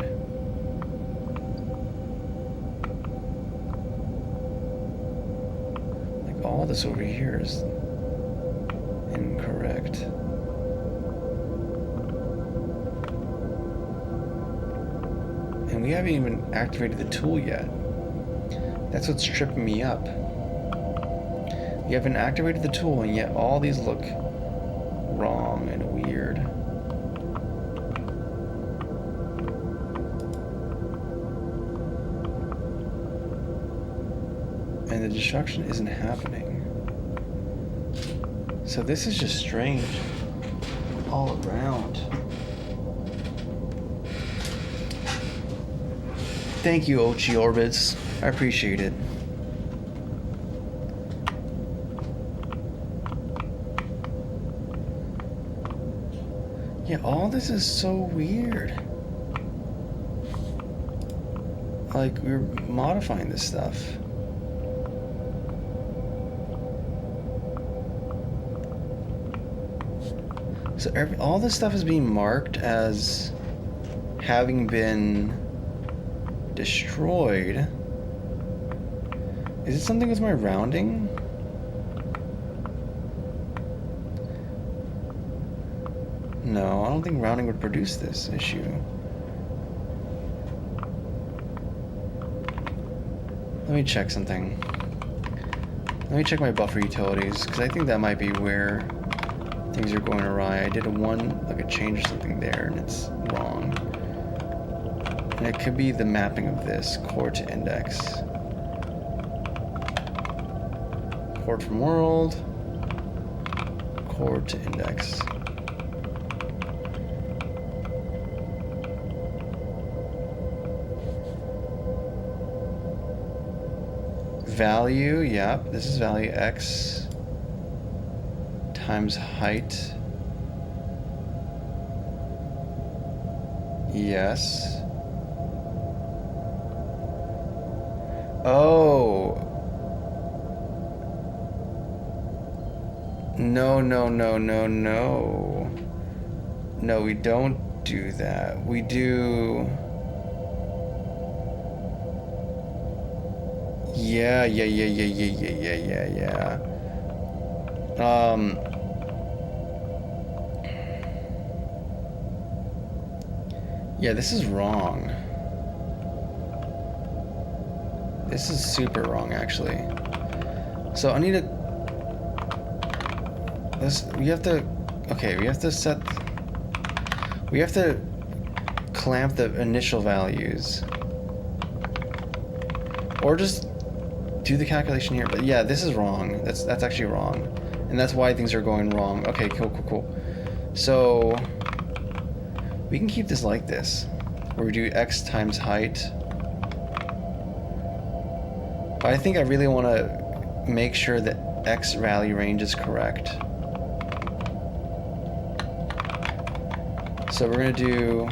Like, all this over here is incorrect. And we haven't even activated the tool yet. That's what's tripping me up. We haven't activated the tool, and yet all these look wrong and weird. And the destruction isn't happening. So this is just strange all around. Thank you, Ochi Orbits. I appreciate it. Yeah, all this is so weird. Like, we're modifying this stuff. So all this stuff is being marked as having been destroyed. Is it something with my rounding? No, I don't think rounding would produce this issue. Let me check something. Let me check my buffer utilities, because I think that might be where things are going awry. I did a change or something there, and it's wrong. And it could be the mapping of this, core to index. Core from world, core to index. Value, yep, this is value x times height. Yes. Oh. No, no, no, no, no. No, we don't do that. We do... Yeah. Yeah, this is wrong. This is super wrong, actually. So I need to... we have to clamp the initial values. Or just do the calculation here. But yeah, this is wrong. That's actually wrong. And that's why things are going wrong. Okay, cool. So we can keep this like this, where we do x times height. But I think I really want to make sure that x value range is correct. So we're going to do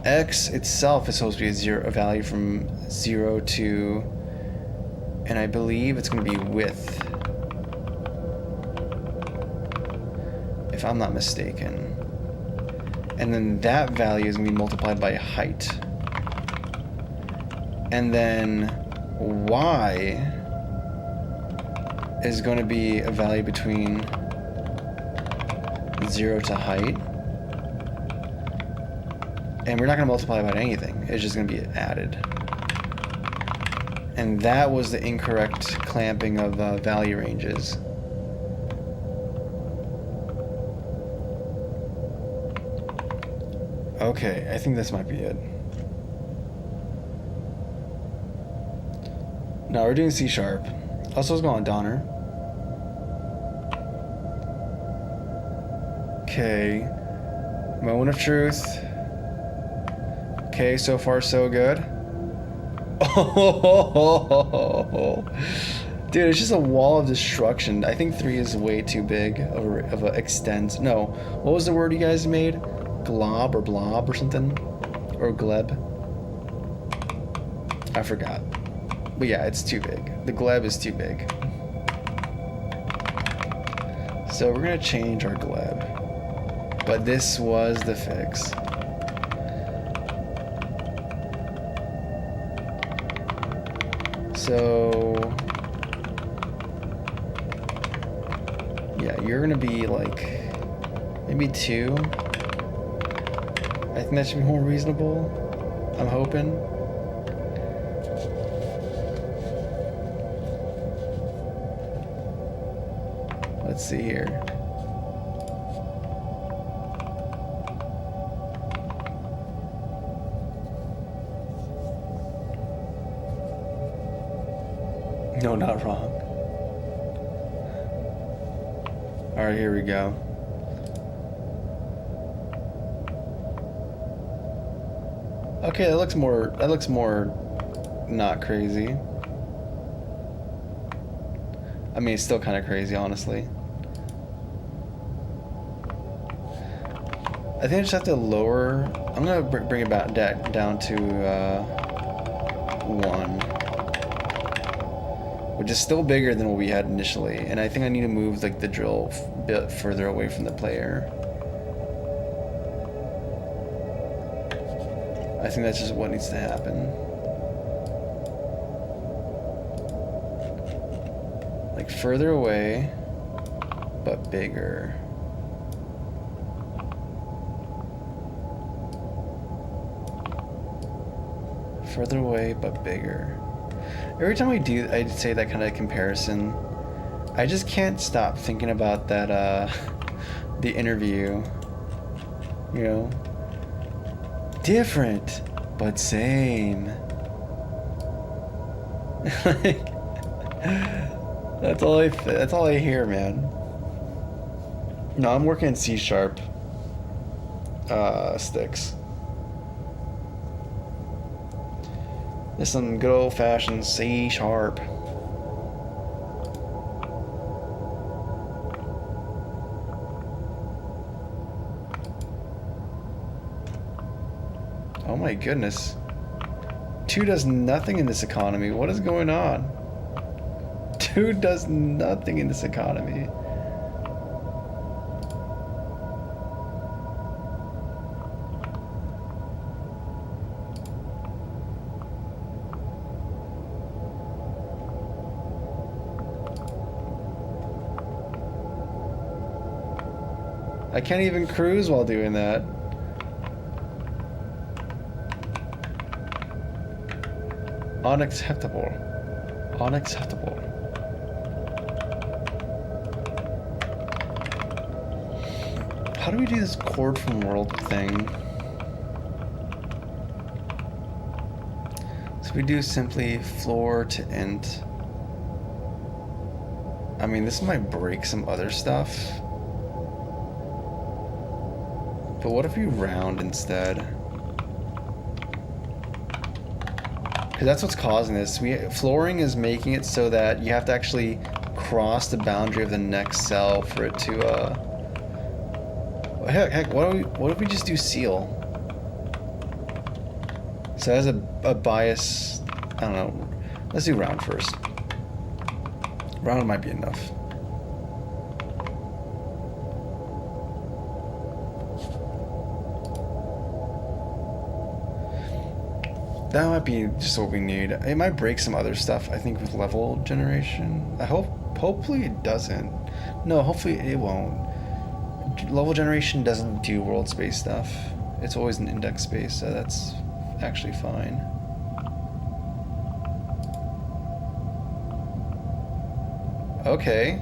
x itself is supposed to be a value from 0 to, and I believe it's going to be width, if I'm not mistaken. And then that value is going to be multiplied by height. And then y is going to be a value between 0 to height. And we're not going to multiply by anything. It's just going to be added. And that was the incorrect clamping of value ranges. Okay, I think this might be it. Now we're doing C#. Also, let's go on Donner. Okay. Moment of truth. Okay, so far so good. Oh, dude, it's just a wall of destruction. I think 3 is way too big of a extent. No, what was the word you guys made? Glob or blob or something? Or gleb? I forgot. But yeah, it's too big. The gleb is too big. So we're gonna change our gleb. But this was the fix. So yeah, you're gonna be like maybe 2. I think that should be more reasonable. I'm hoping. Let's see here. No, not wrong. All right, here we go. Okay, that looks more not crazy. I mean, it's still kind of crazy, honestly. I think I just have to lower. I'm gonna bring it back down to 1. Which is still bigger than what we had initially, and I think I need to move like the drill a bit further away from the player. I think that's just what needs to happen. Like further away, but bigger. Further away, but bigger. Every time I say that kind of comparison, I just can't stop thinking about that, the interview. You know? Different, but same. Like, that's all I hear, man. No, I'm working in C# sticks. There's some good old-fashioned C#. Oh my goodness. 2 does nothing in this economy. What is going on? 2 does nothing in this economy. I can't even cruise while doing that. Unacceptable. Unacceptable. How do we do this chord from world thing? So we do simply floor to int. I mean, this might break some other stuff. But what if we round instead? Because that's what's causing this. Flooring is making it so that you have to actually cross the boundary of the next cell for it to, heck, what if we just do seal? So it has a bias, I don't know. Let's do round first. Round might be enough. That might be just what we need. It might break some other stuff, I think, with level generation. Hopefully it doesn't. No, hopefully it won't. Level generation doesn't do world space stuff. It's always an index space, so that's actually fine. Okay.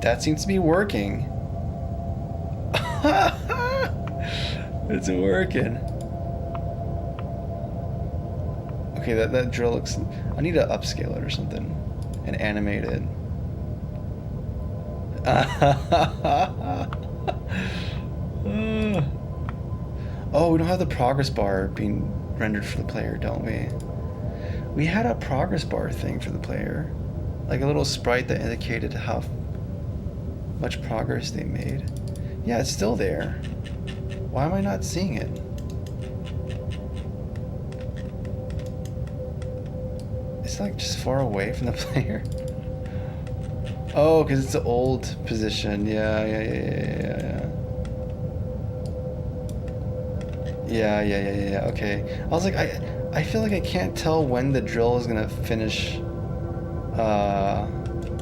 That seems to be working. It's working. Okay, that drill looks... I need to upscale it or something. And animate it. Oh, we don't have the progress bar being rendered for the player, don't we? We had a progress bar thing for the player. Like a little sprite that indicated how much progress they made. Yeah, it's still there. Why am I not seeing it? It's like just far away from the player. Oh, because it's the old position. Yeah. Okay. I was like, I feel like I can't tell when the drill is gonna finish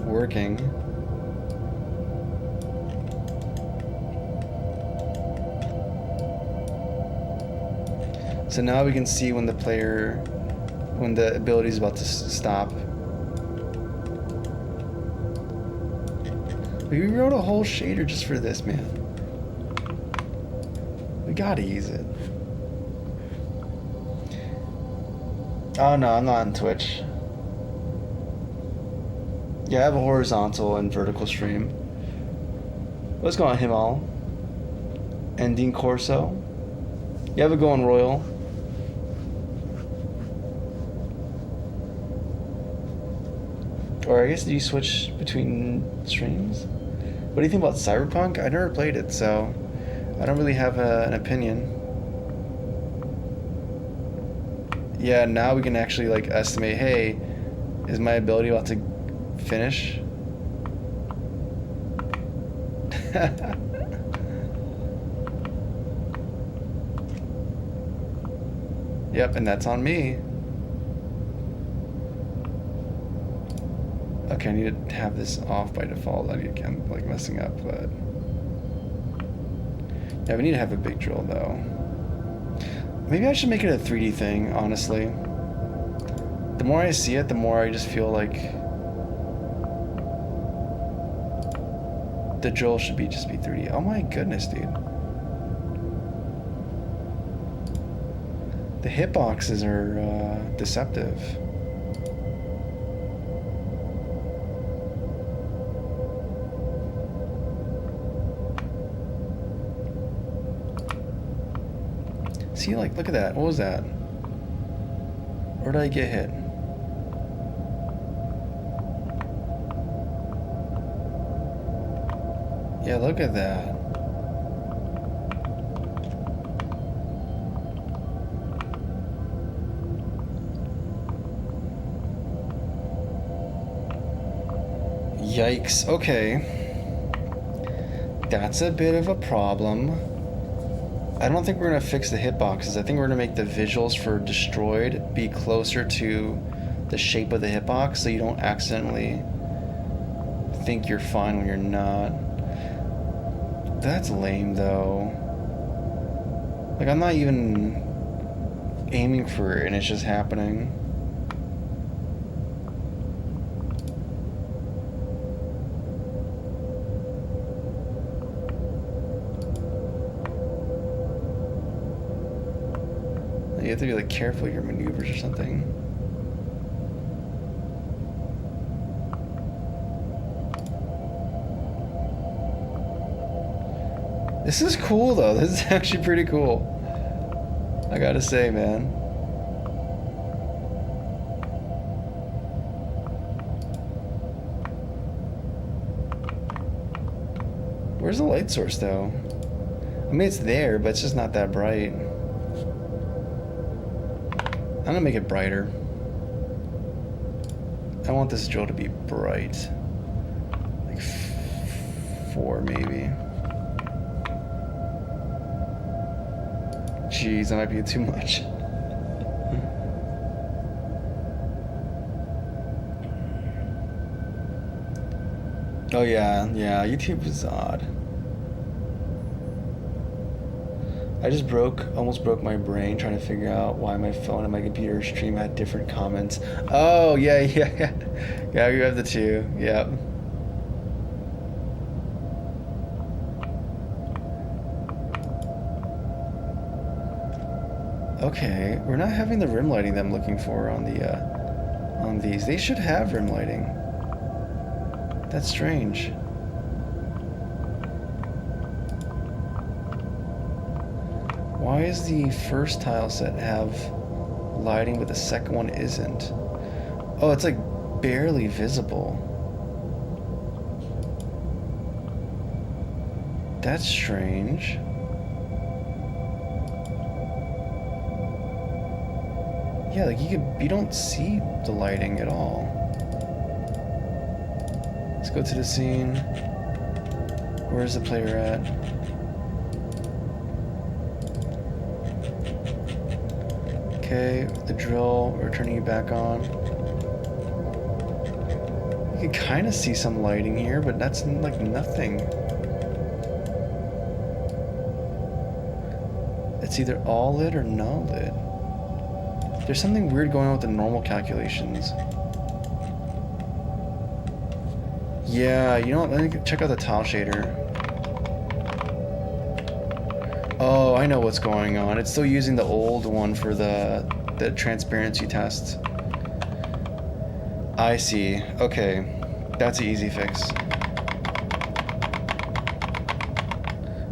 working. So now we can see when the ability is about to stop. We wrote a whole shader just for this, man. We gotta use it. Oh no, I'm not on Twitch. Yeah, I have a horizontal and vertical stream. What's going on, Himal? And Dean Corso? You have it going, Royal. Or I guess, do you switch between streams? What do you think about Cyberpunk? I never played it, so I don't really have an opinion. Yeah, now we can actually like estimate, hey, is my ability about to finish? Yep, and that's on me. Okay, I need to have this off by default. I'm like messing up, but yeah, we need to have a big drill though. Maybe I should make it a 3D thing, honestly. The more I see it, the more I just feel like the drill should just be 3D. Oh my goodness, dude. The hitboxes are deceptive. See, like, look at that. What was that? Where did I get hit? Yeah, look at that. Yikes. Okay. That's a bit of a problem. I don't think we're going to fix the hitboxes. I think we're going to make the visuals for destroyed be closer to the shape of the hitbox so you don't accidentally think you're fine when you're not. That's lame though. Like, I'm not even aiming for it and it's just happening. You have to be like careful with your maneuvers or something. This is cool though. This is actually pretty cool. I gotta say, man. Where's the light source though? I mean, it's there, but it's just not that bright. I'm gonna make it brighter. I want this drill to be bright. Like 4 maybe. Jeez, that might be too much. Oh yeah, YouTube is odd. I just almost broke my brain trying to figure out why my phone and my computer stream had different comments. Oh, yeah. Yeah, you have the two. Yep. Okay, we're not having the rim lighting that I'm looking for on these. They should have rim lighting. That's strange. Why does the first tile set have lighting but the second one isn't? Oh, it's like barely visible. That's strange. Yeah, like you don't see the lighting at all. Let's go to the scene. Where's the player at? Okay, the drill, we're turning it back on. You can kind of see some lighting here, but that's like nothing. It's either all lit or no lit. There's something weird going on with the normal calculations. Yeah, you know what? Let me check out the tile shader. Oh, I know what's going on. It's still using the old one for the transparency test. I see. Okay. That's an easy fix.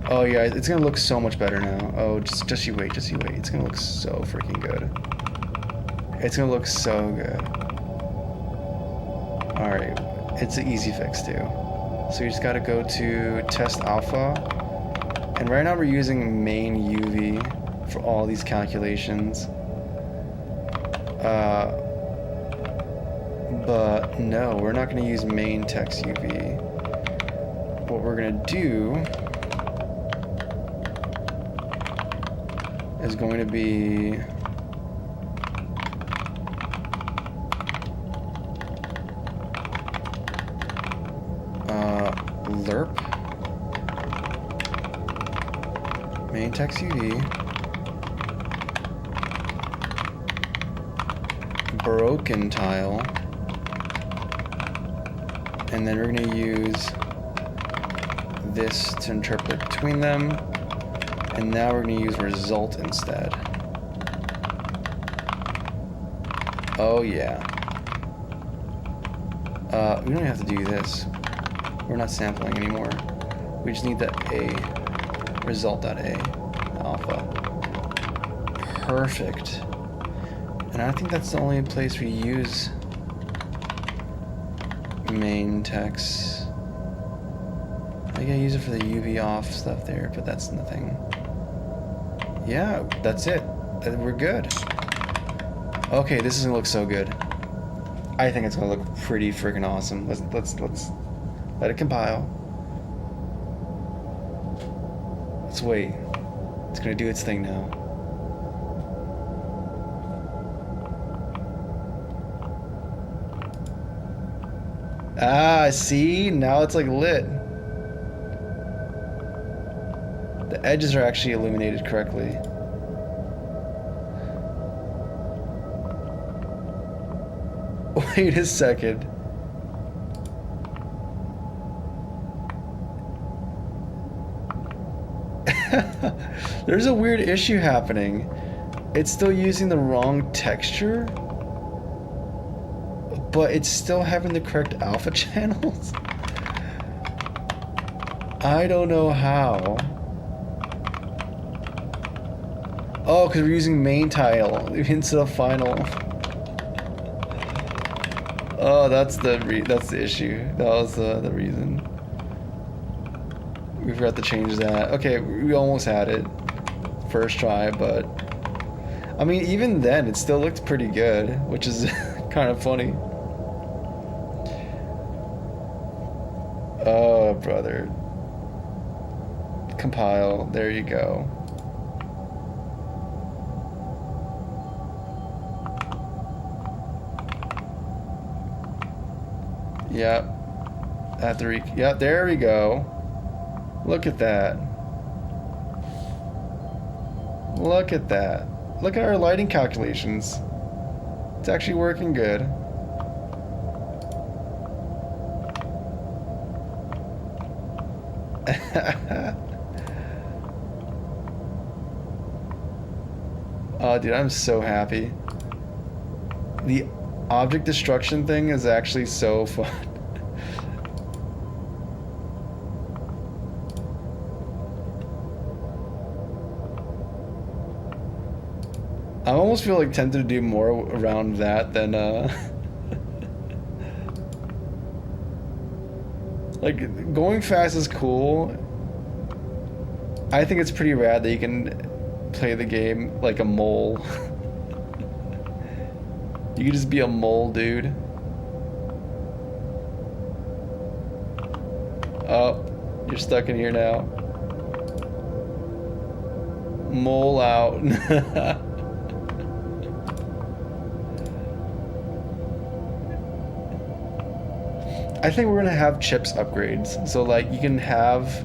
Oh yeah, it's gonna look so much better now. Oh, just you wait. It's gonna look so freaking good. It's gonna look so good. Alright. It's an easy fix too. So you just gotta go to test alpha. And right now we're using main UV for all these calculations. But no, we're not going to use main text UV. What we're going to do is going to be lerp main text UV broken tile. And then we're going to use this to interpolate between them. And now we're going to use result instead. Oh yeah. We don't have to do this. We're not sampling anymore. We just need that A, result.A, alpha. Perfect. And I think that's the only place we use main text. I gotta use it for the UV off stuff there, but that's nothing. Yeah, that's it. We're good. Okay, this is gonna look so good. I think it's gonna look pretty freaking awesome. Let's let it compile. Let's wait. It's gonna do its thing now. Ah, see? Now it's like lit. The edges are actually illuminated correctly. Wait a second. There's a weird issue happening. It's still using the wrong texture, but it's still having the correct alpha channels. I don't know how. Oh, because we're using main tile instead of final. Oh, that's the issue. That was the reason. We forgot to change that. Okay, we almost had it. First try, but... I mean, even then, it still looked pretty good, which is kind of funny. Oh, brother. Compile. There you go. Yep. Yep, there we go. Look at that. Look at that. Look at our lighting calculations. It's actually working good. Oh, dude, I'm so happy. The object destruction thing is actually so fun. I almost feel like tempted to do more around that than like going fast is cool. I think it's pretty rad that you can play the game like a mole. You can just be a mole, dude. Oh, you're stuck in here now. Mole out. I think we're gonna have chips upgrades. So like you can have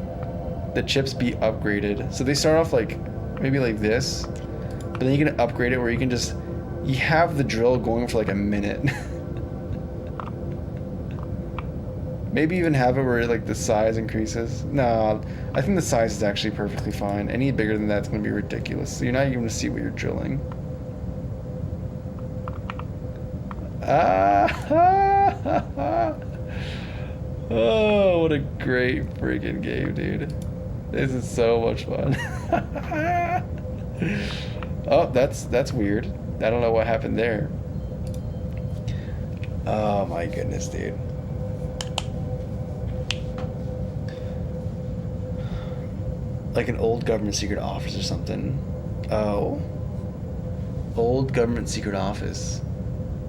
the chips be upgraded. So they start off like maybe like this, but then you can upgrade it where you can just you have the drill going for like a minute. Maybe even have it where like the size increases. No, I think the size is actually perfectly fine. Any bigger than that's gonna be ridiculous. So you're not even gonna see what you're drilling. Oh, what a great freaking game, dude. This is so much fun. Oh, that's weird. I don't know what happened there. Oh my goodness, dude. Like an old government secret office or something. Oh. Old government secret office.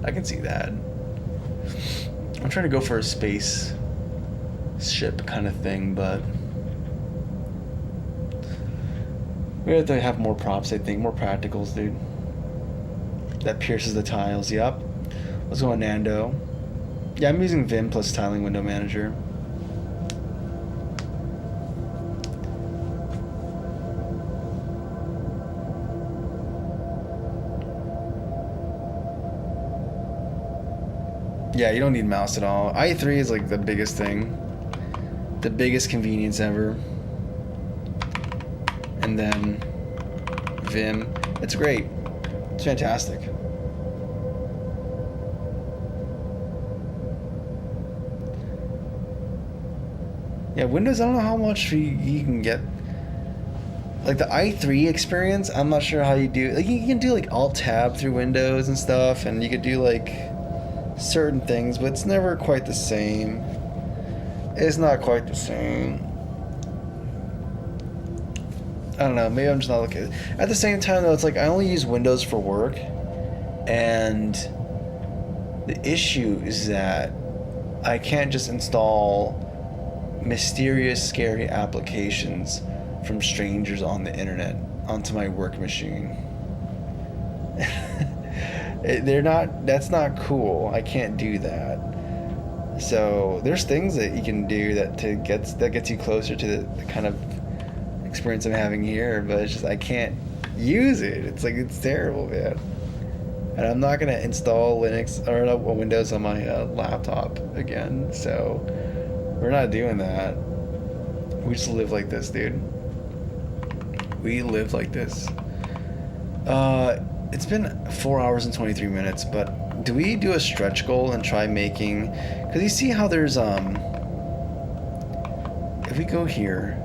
I can see that. I'm trying to go for a space ship kind of thing, but we have to have more props, I think. More practicals, dude. That pierces the tiles. Yep. Let's go on Nando. Yeah, I'm using Vim plus Tiling Window Manager. Yeah, you don't need mouse at all. i3 is like the biggest thing. The biggest convenience ever. And then Vim. It's great. It's fantastic. Yeah, Windows, I don't know how much you can get. Like the i3 experience, I'm not sure how you do. Like you can do like Alt Tab through Windows and stuff, and you could do like certain things, but it's never quite the same. It's not quite the same. I don't know. Maybe I'm just not looking. At the same time, though, it's like I only use Windows for work, and the issue is that I can't just install mysterious, scary applications from strangers on the internet onto my work machine. That's not cool. I can't do that. So there's things that you can do that gets you closer to the kind of experience I'm having here, but it's just I can't use it. It's like it's terrible, man. And I'm not gonna install Linux or Windows on my laptop again. So we're not doing that. We just live like this, dude. We live like this. It's been 4 hours and 23 minutes, but do we do a stretch goal and try making... Because you see how there's... If we go here...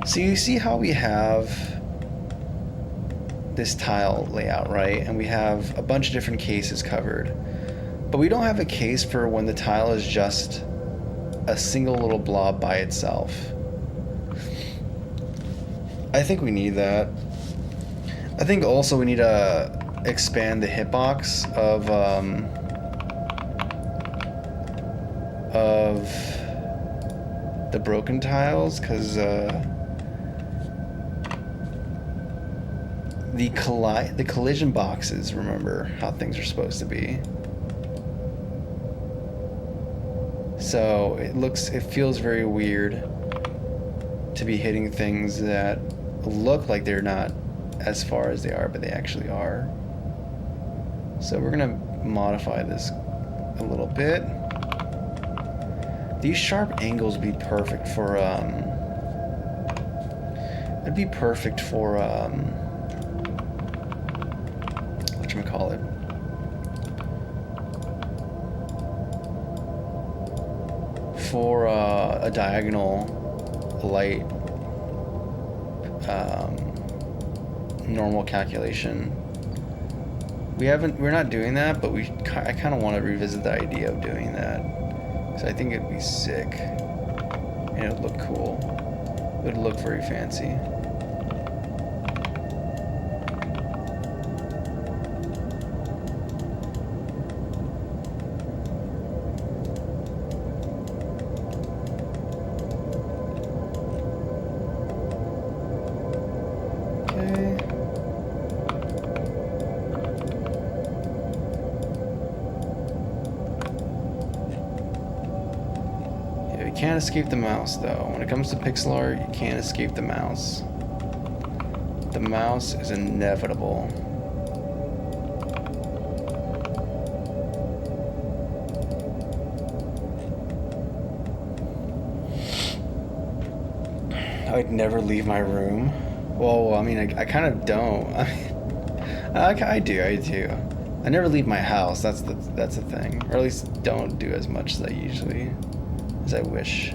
So you see how we have this tile layout, right? And we have a bunch of different cases covered. But we don't have a case for when the tile is just a single little blob by itself. I think we need that. I think also we need to expand the hitbox of the broken tiles, because the collision boxes, remember how things are supposed to be. So it feels very weird to be hitting things that look like they're not as far as they are, but they actually are. So we're gonna modify this a little bit. These sharp angles would be perfect for it'd be perfect for whatchamacallit? For a diagonal light normal calculation. We're not doing that, but I kind of want to revisit the idea of doing that, because I think it'd be sick and it would look cool. It would look very fancy. Can't escape the mouse, though. When it comes to pixel art, you can't escape the mouse. The mouse is inevitable. I'd never leave my room. Well, I mean, I kind of don't. I do. I never leave my house. That's the thing. Or at least don't do as much as I usually... as I wish.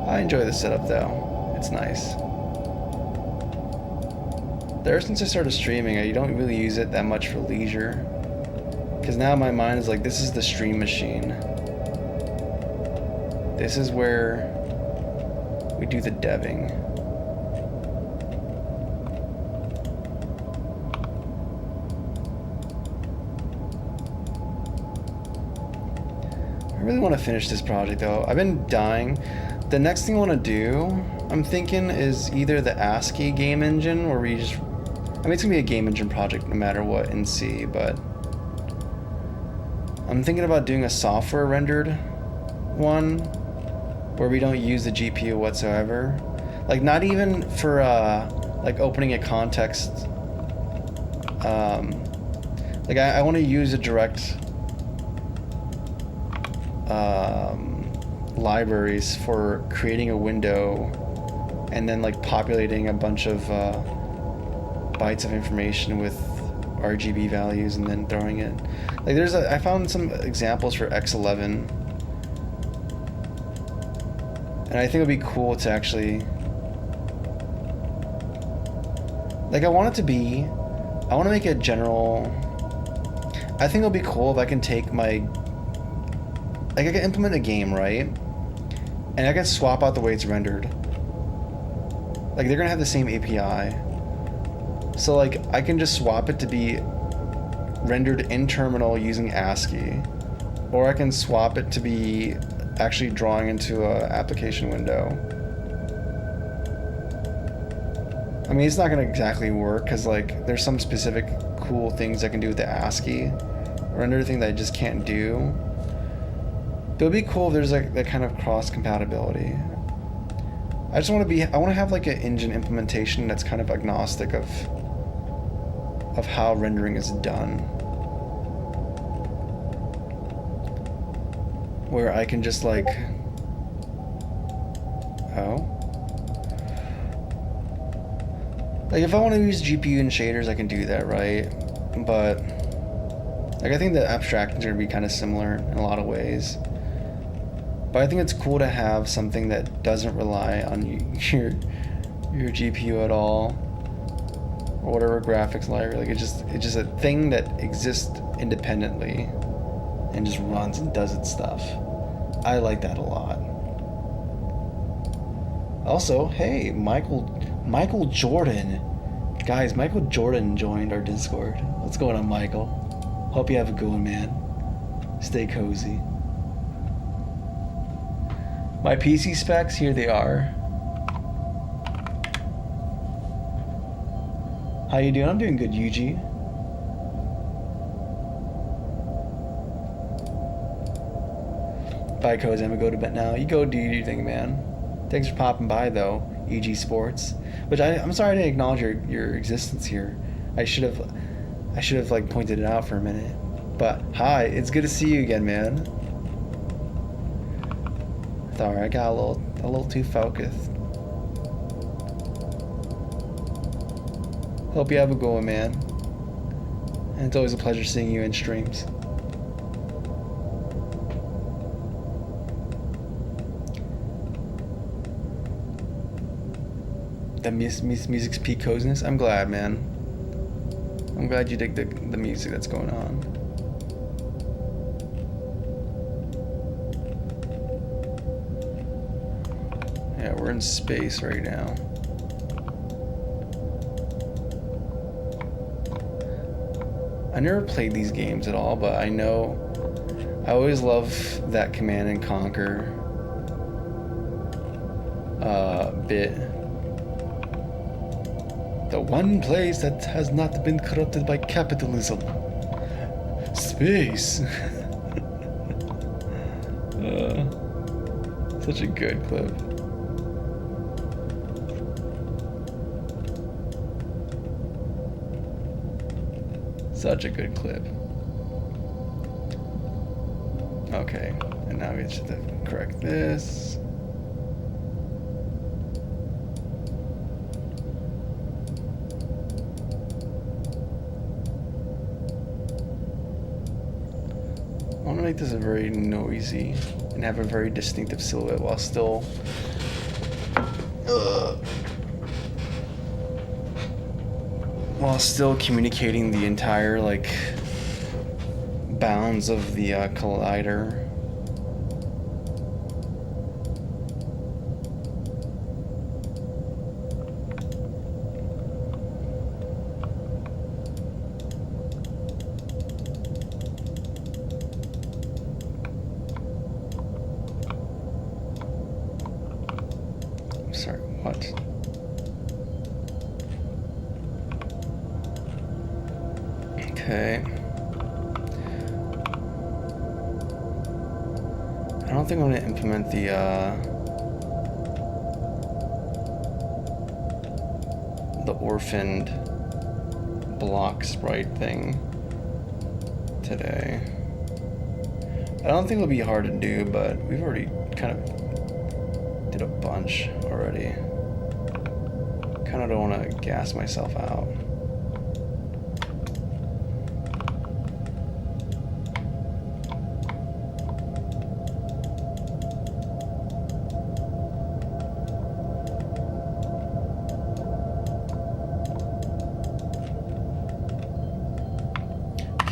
I enjoy the setup though. It's nice. Ever since I started streaming, I don't really use it that much for leisure. Because now my mind is like, this is the stream machine. This is where we do the deving. I really want to finish this project though. I've been dying. The next thing I want to do, I'm thinking, is either the ASCII game engine, where we just... I mean, it's going to be a game engine project no matter what in C, but... I'm thinking about doing a software rendered one, where we don't use the GPU whatsoever. Like not even for like opening a context. Like I want to use a direct libraries for creating a window and then like populating a bunch of bytes of information with RGB values and then throwing it. Like I found some examples for X11, and I think it would be cool to actually, like I want to make a general, I think it'll be cool if I can take like I can implement a game, right? And I can swap out the way it's rendered. Like they're gonna have the same API. So like I can just swap it to be rendered in terminal using ASCII, or I can swap it to be actually drawing into a application window. I mean, it's not gonna exactly work because like there's some specific cool things I can do with the ASCII render thing that I just can't do. But it'd be cool if there's like that kind of cross compatibility. I want to have like an engine implementation that's kind of agnostic of how rendering is done, where I can just like, like if I want to use GPU and shaders, I can do that, right? But like I think the abstractions are gonna be kind of similar in a lot of ways. But I think it's cool to have something that doesn't rely on your GPU at all, or whatever graphics library. Like it's just a thing that exists independently and just runs and does its stuff. I like that a lot. Also, hey, Michael Jordan, guys, Michael Jordan joined our Discord. What's going on, Michael? Hope you have a good one, man. Stay cozy. My PC specs, here they are. How you doing? I'm doing good, Yuji. Bye, Cozy. I'm gonna go to bed now. You go do your thing, man. Thanks for popping by, though, EG Sports. Which I'm sorry I didn't acknowledge your existence here. I should have like pointed it out for a minute. But hi, it's good to see you again, man. Sorry, I got a little too focused. Hope you have a good one, man. And it's always a pleasure seeing you in streams. The music's peak coziness. I'm glad, man. I'm glad you dig the music that's going on. Yeah, we're in space right now. I never played these games at all, but I know I always love that Command and Conquer bit. The one place that has not been corrupted by capitalism. Space. Such a good clip. Such a good clip. Okay, and now we just have to correct this. I want to make this a very noisy and have a very distinctive silhouette while still communicating the entire like bounds of the collider. Sorry, what? Okay. I don't think I'm going to implement the the orphaned block sprite thing today. I don't think it'll be hard to do, but we've already kind of did a bunch already. Kind of don't want to gas myself out.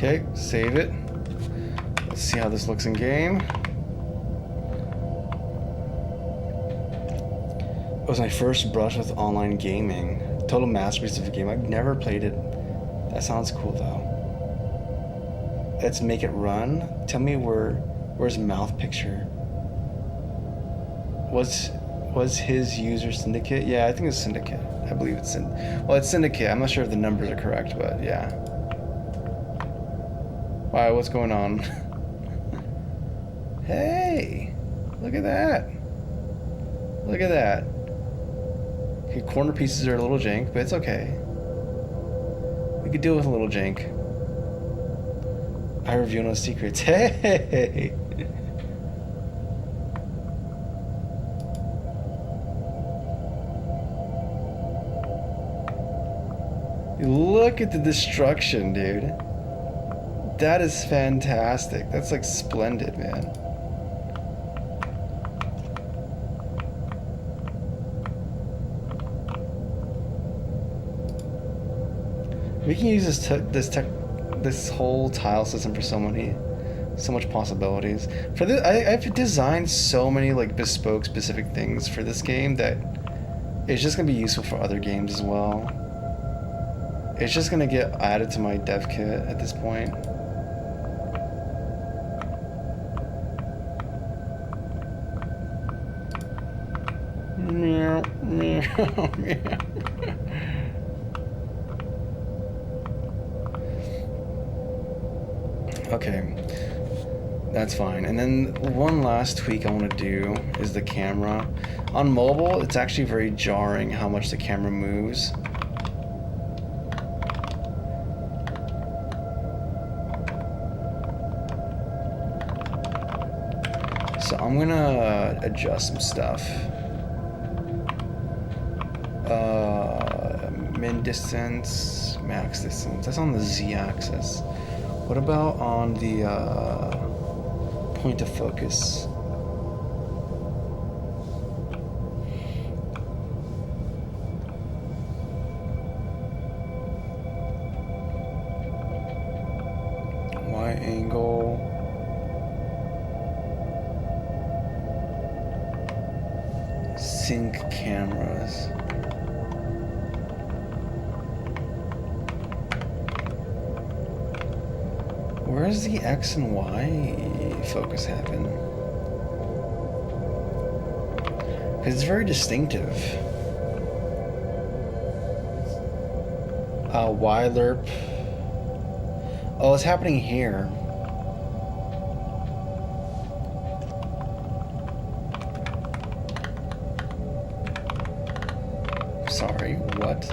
Okay, save it. Let's see how this looks in game. It was my first brush with online gaming. Total masterpiece of a game. I've never played it. That sounds cool though. Let's make it run. Tell me where's mouth picture? Was his user Syndicate? Yeah, I think it's Syndicate. I believe it's it's Syndicate. I'm not sure if the numbers are correct, but yeah. Wow, what's going on? Hey, look at that. Look at that. Okay, corner pieces are a little jank, but it's okay. We could deal with a little jank. I review no secrets. Hey! Look at the destruction, dude. That is fantastic. That's like splendid, man. We can use this whole tile system for so much possibilities. For this, I've designed so many like bespoke specific things for this game that it's just gonna be useful for other games as well. It's just gonna get added to my dev kit at this point. Meow, meow, meow. Okay, that's fine. And then one last tweak I want to do is the camera. On mobile, it's actually very jarring how much the camera moves. So I'm gonna adjust some stuff. Min distance, max distance. That's on the Z-axis. What about on the point of focus? Y angle. Sync cameras. Where does the X and Y focus happen? Because it's very distinctive. Y lerp. Oh, it's happening here. Sorry, what?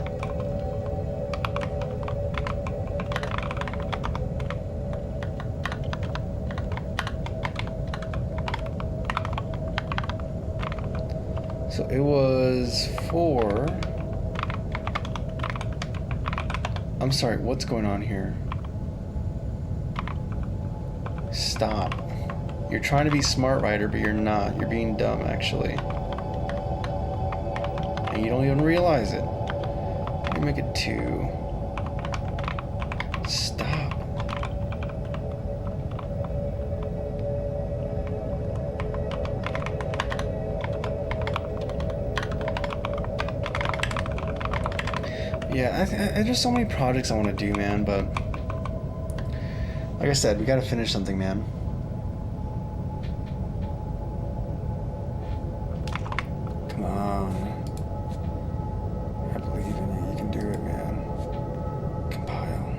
So it was 4. I'm sorry, what's going on here? Stop. You're trying to be smart, Ryder, but you're not. You're being dumb, actually. And you don't even realize it. Let me make it 2. Stop. Yeah, there's so many projects I want to do, man, but like I said, we gotta finish something, man. Come on. I believe in you. You can do it, man. Compile.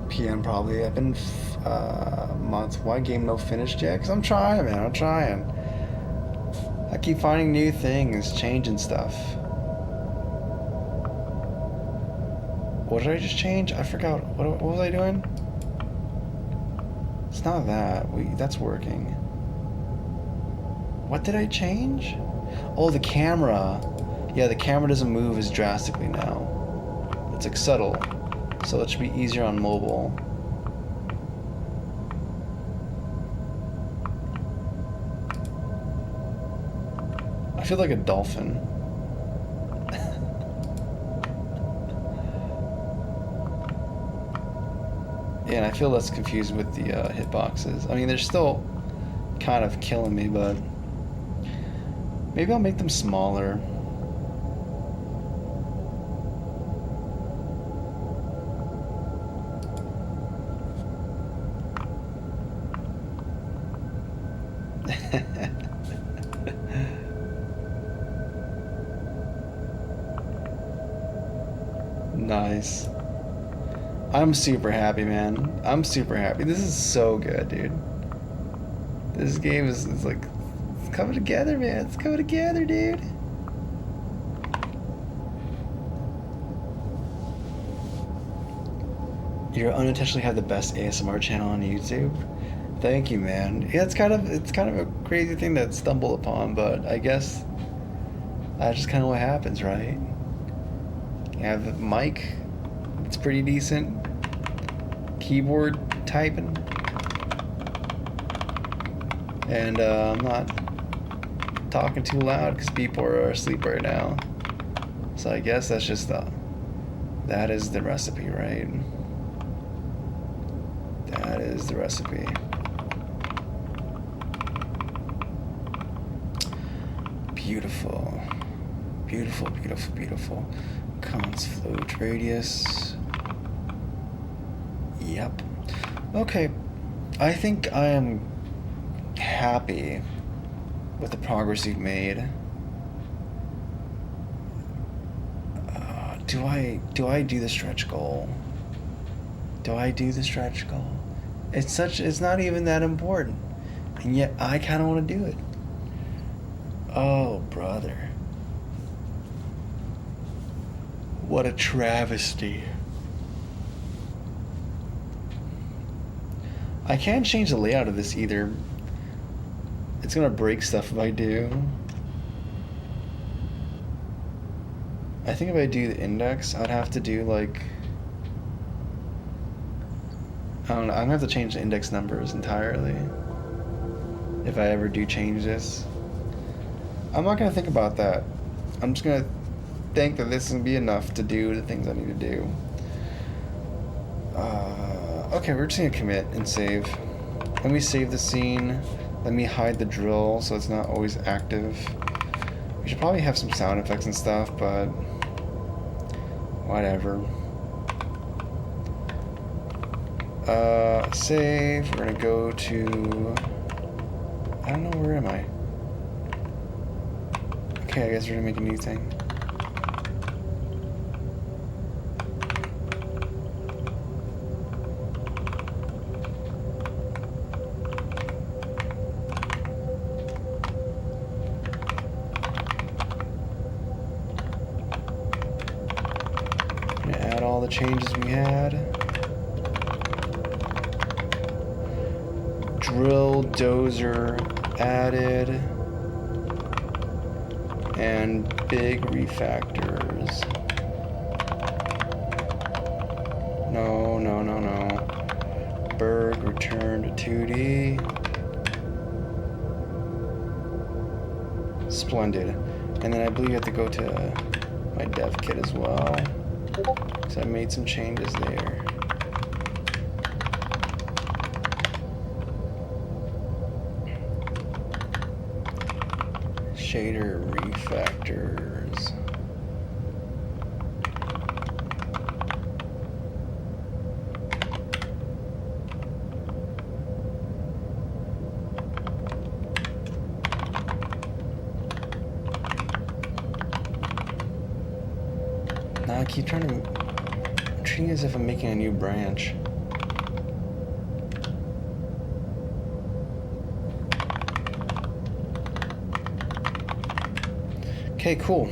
PM probably. I've been month. Why game no finished yet? Because I'm trying, man. I'm trying. I keep finding new things, changing stuff. What did I just change? I forgot. What was I doing? It's not that. That's working. What did I change? Oh, the camera. Yeah, the camera doesn't move as drastically now. It's like subtle. So it should be easier on mobile. I feel like a dolphin. Yeah, and I feel less confused with the hitboxes. I mean, they're still kind of killing me, but maybe I'll make them smaller. Nice. I'm super happy, man. I'm super happy. This is so good, dude. This game is like, it's coming together, man. It's coming together, dude. You unintentionally have the best ASMR channel on YouTube. Thank you, man. Yeah, it's kind of a crazy thing to stumble upon, but I guess that's just kind of what happens, right? You have the mic. It's pretty decent. Keyboard typing. And I'm not talking too loud because people are asleep right now. So I guess that's just that is the recipe, right? That is the recipe. Beautiful. Beautiful, beautiful, beautiful. Cons float radius. Yep. Okay. I think I am happy with the progress you've made. Do I do the stretch goal? Do I do the stretch goal? It's not even that important. And yet I kind of want to do it. Oh, brother. What a travesty. I can't change the layout of this either. It's gonna break stuff if I do. I think if I do the index, I'd have to do like, I don't know, I'm gonna have to change the index numbers entirely if I ever do change this. I'm not gonna think about that. I'm just gonna think that this is gonna be enough to do the things I need to do. Okay, we're just gonna commit and save. Let me save the scene. Let me hide the drill so it's not always active. We should probably have some sound effects and stuff, but whatever. Save. We're gonna go to, I don't know, where am I? Okay, I guess we're gonna make a new thing. Gonna add all the changes we had. Drill dozer added. And big refactors. No, no, no, no. Berg return to 2D. Splendid. And then I believe you have to go to my dev kit as well. So I made some changes there. Shader refactors. Now I keep trying to, I'm treating it as if I'm making a new branch. Okay, cool.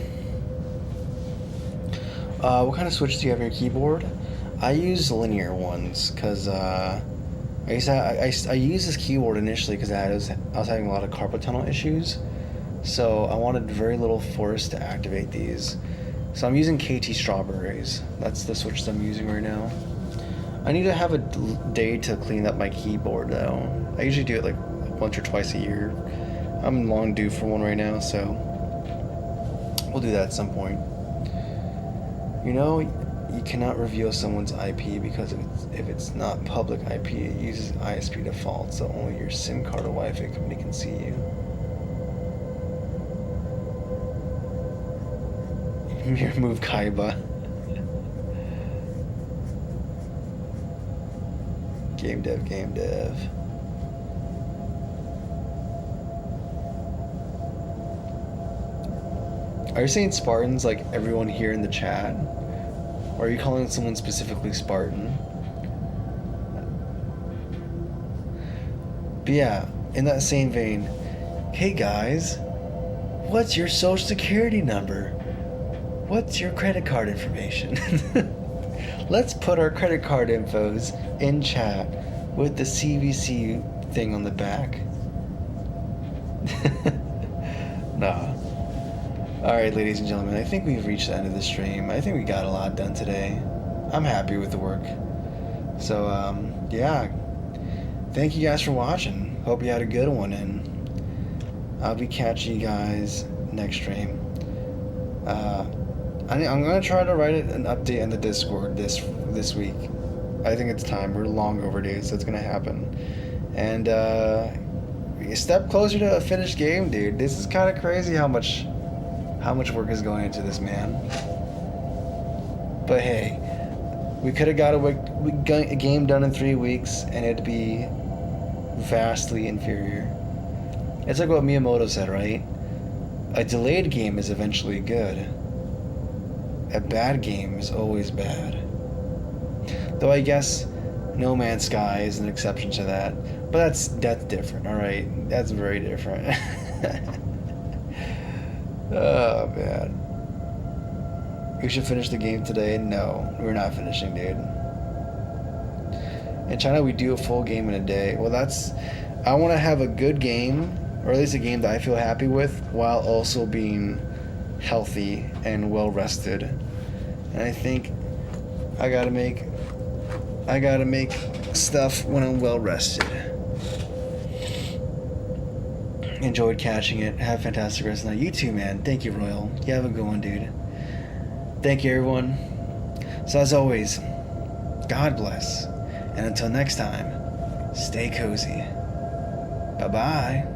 What kind of switches do you have on your keyboard? I use linear ones because I used this keyboard initially because I was having a lot of carpal tunnel issues, so I wanted very little force to activate these. So I'm using KT Strawberries. That's the switch that I'm using right now. I need to have a day to clean up my keyboard though. I usually do it like once or twice a year. I'm long due for one right now, so we'll do that at some point. You know, you cannot reveal someone's IP because if it's not public IP, it uses ISP default, so only your SIM card or Wi-Fi company can see you. Remove Kaiba. Game dev. Are you saying Spartans like everyone here in the chat? Or are you calling someone specifically Spartan? But yeah, in that same vein, hey guys, what's your social security number? What's your credit card information? Let's put our credit card infos in chat with the CVC thing on the back. Nah. Alright, ladies and gentlemen, I think we've reached the end of the stream. I think we got a lot done today. I'm happy with the work. So, yeah. Thank you guys for watching. Hope you had a good one, and I'll be catching you guys next stream. I'm gonna try to write an update in the Discord this week. I think it's time. We're long overdue, so it's gonna happen. And a step closer to a finished game, dude. This is kind of crazy how much work is going into this, man. But hey, we could have got a game done in 3 weeks, and it'd be vastly inferior. It's like what Miyamoto said, right? A delayed game is eventually good. A bad game is always bad. Though I guess No Man's Sky is an exception to that. But that's different, alright? That's very different. Oh, man. We should finish the game today? No, we're not finishing, dude. In China, we do a full game in a day. Well, I want to have a good game, or at least a game that I feel happy with, while also being healthy and well rested. And I think I gotta make stuff when I'm well rested. Enjoyed catching it. Have a fantastic rest of the night. You too, man. Thank you, Royal. You have a good one, dude. Thank you, everyone. So as always, God bless. And until next time, stay cozy. Bye-bye.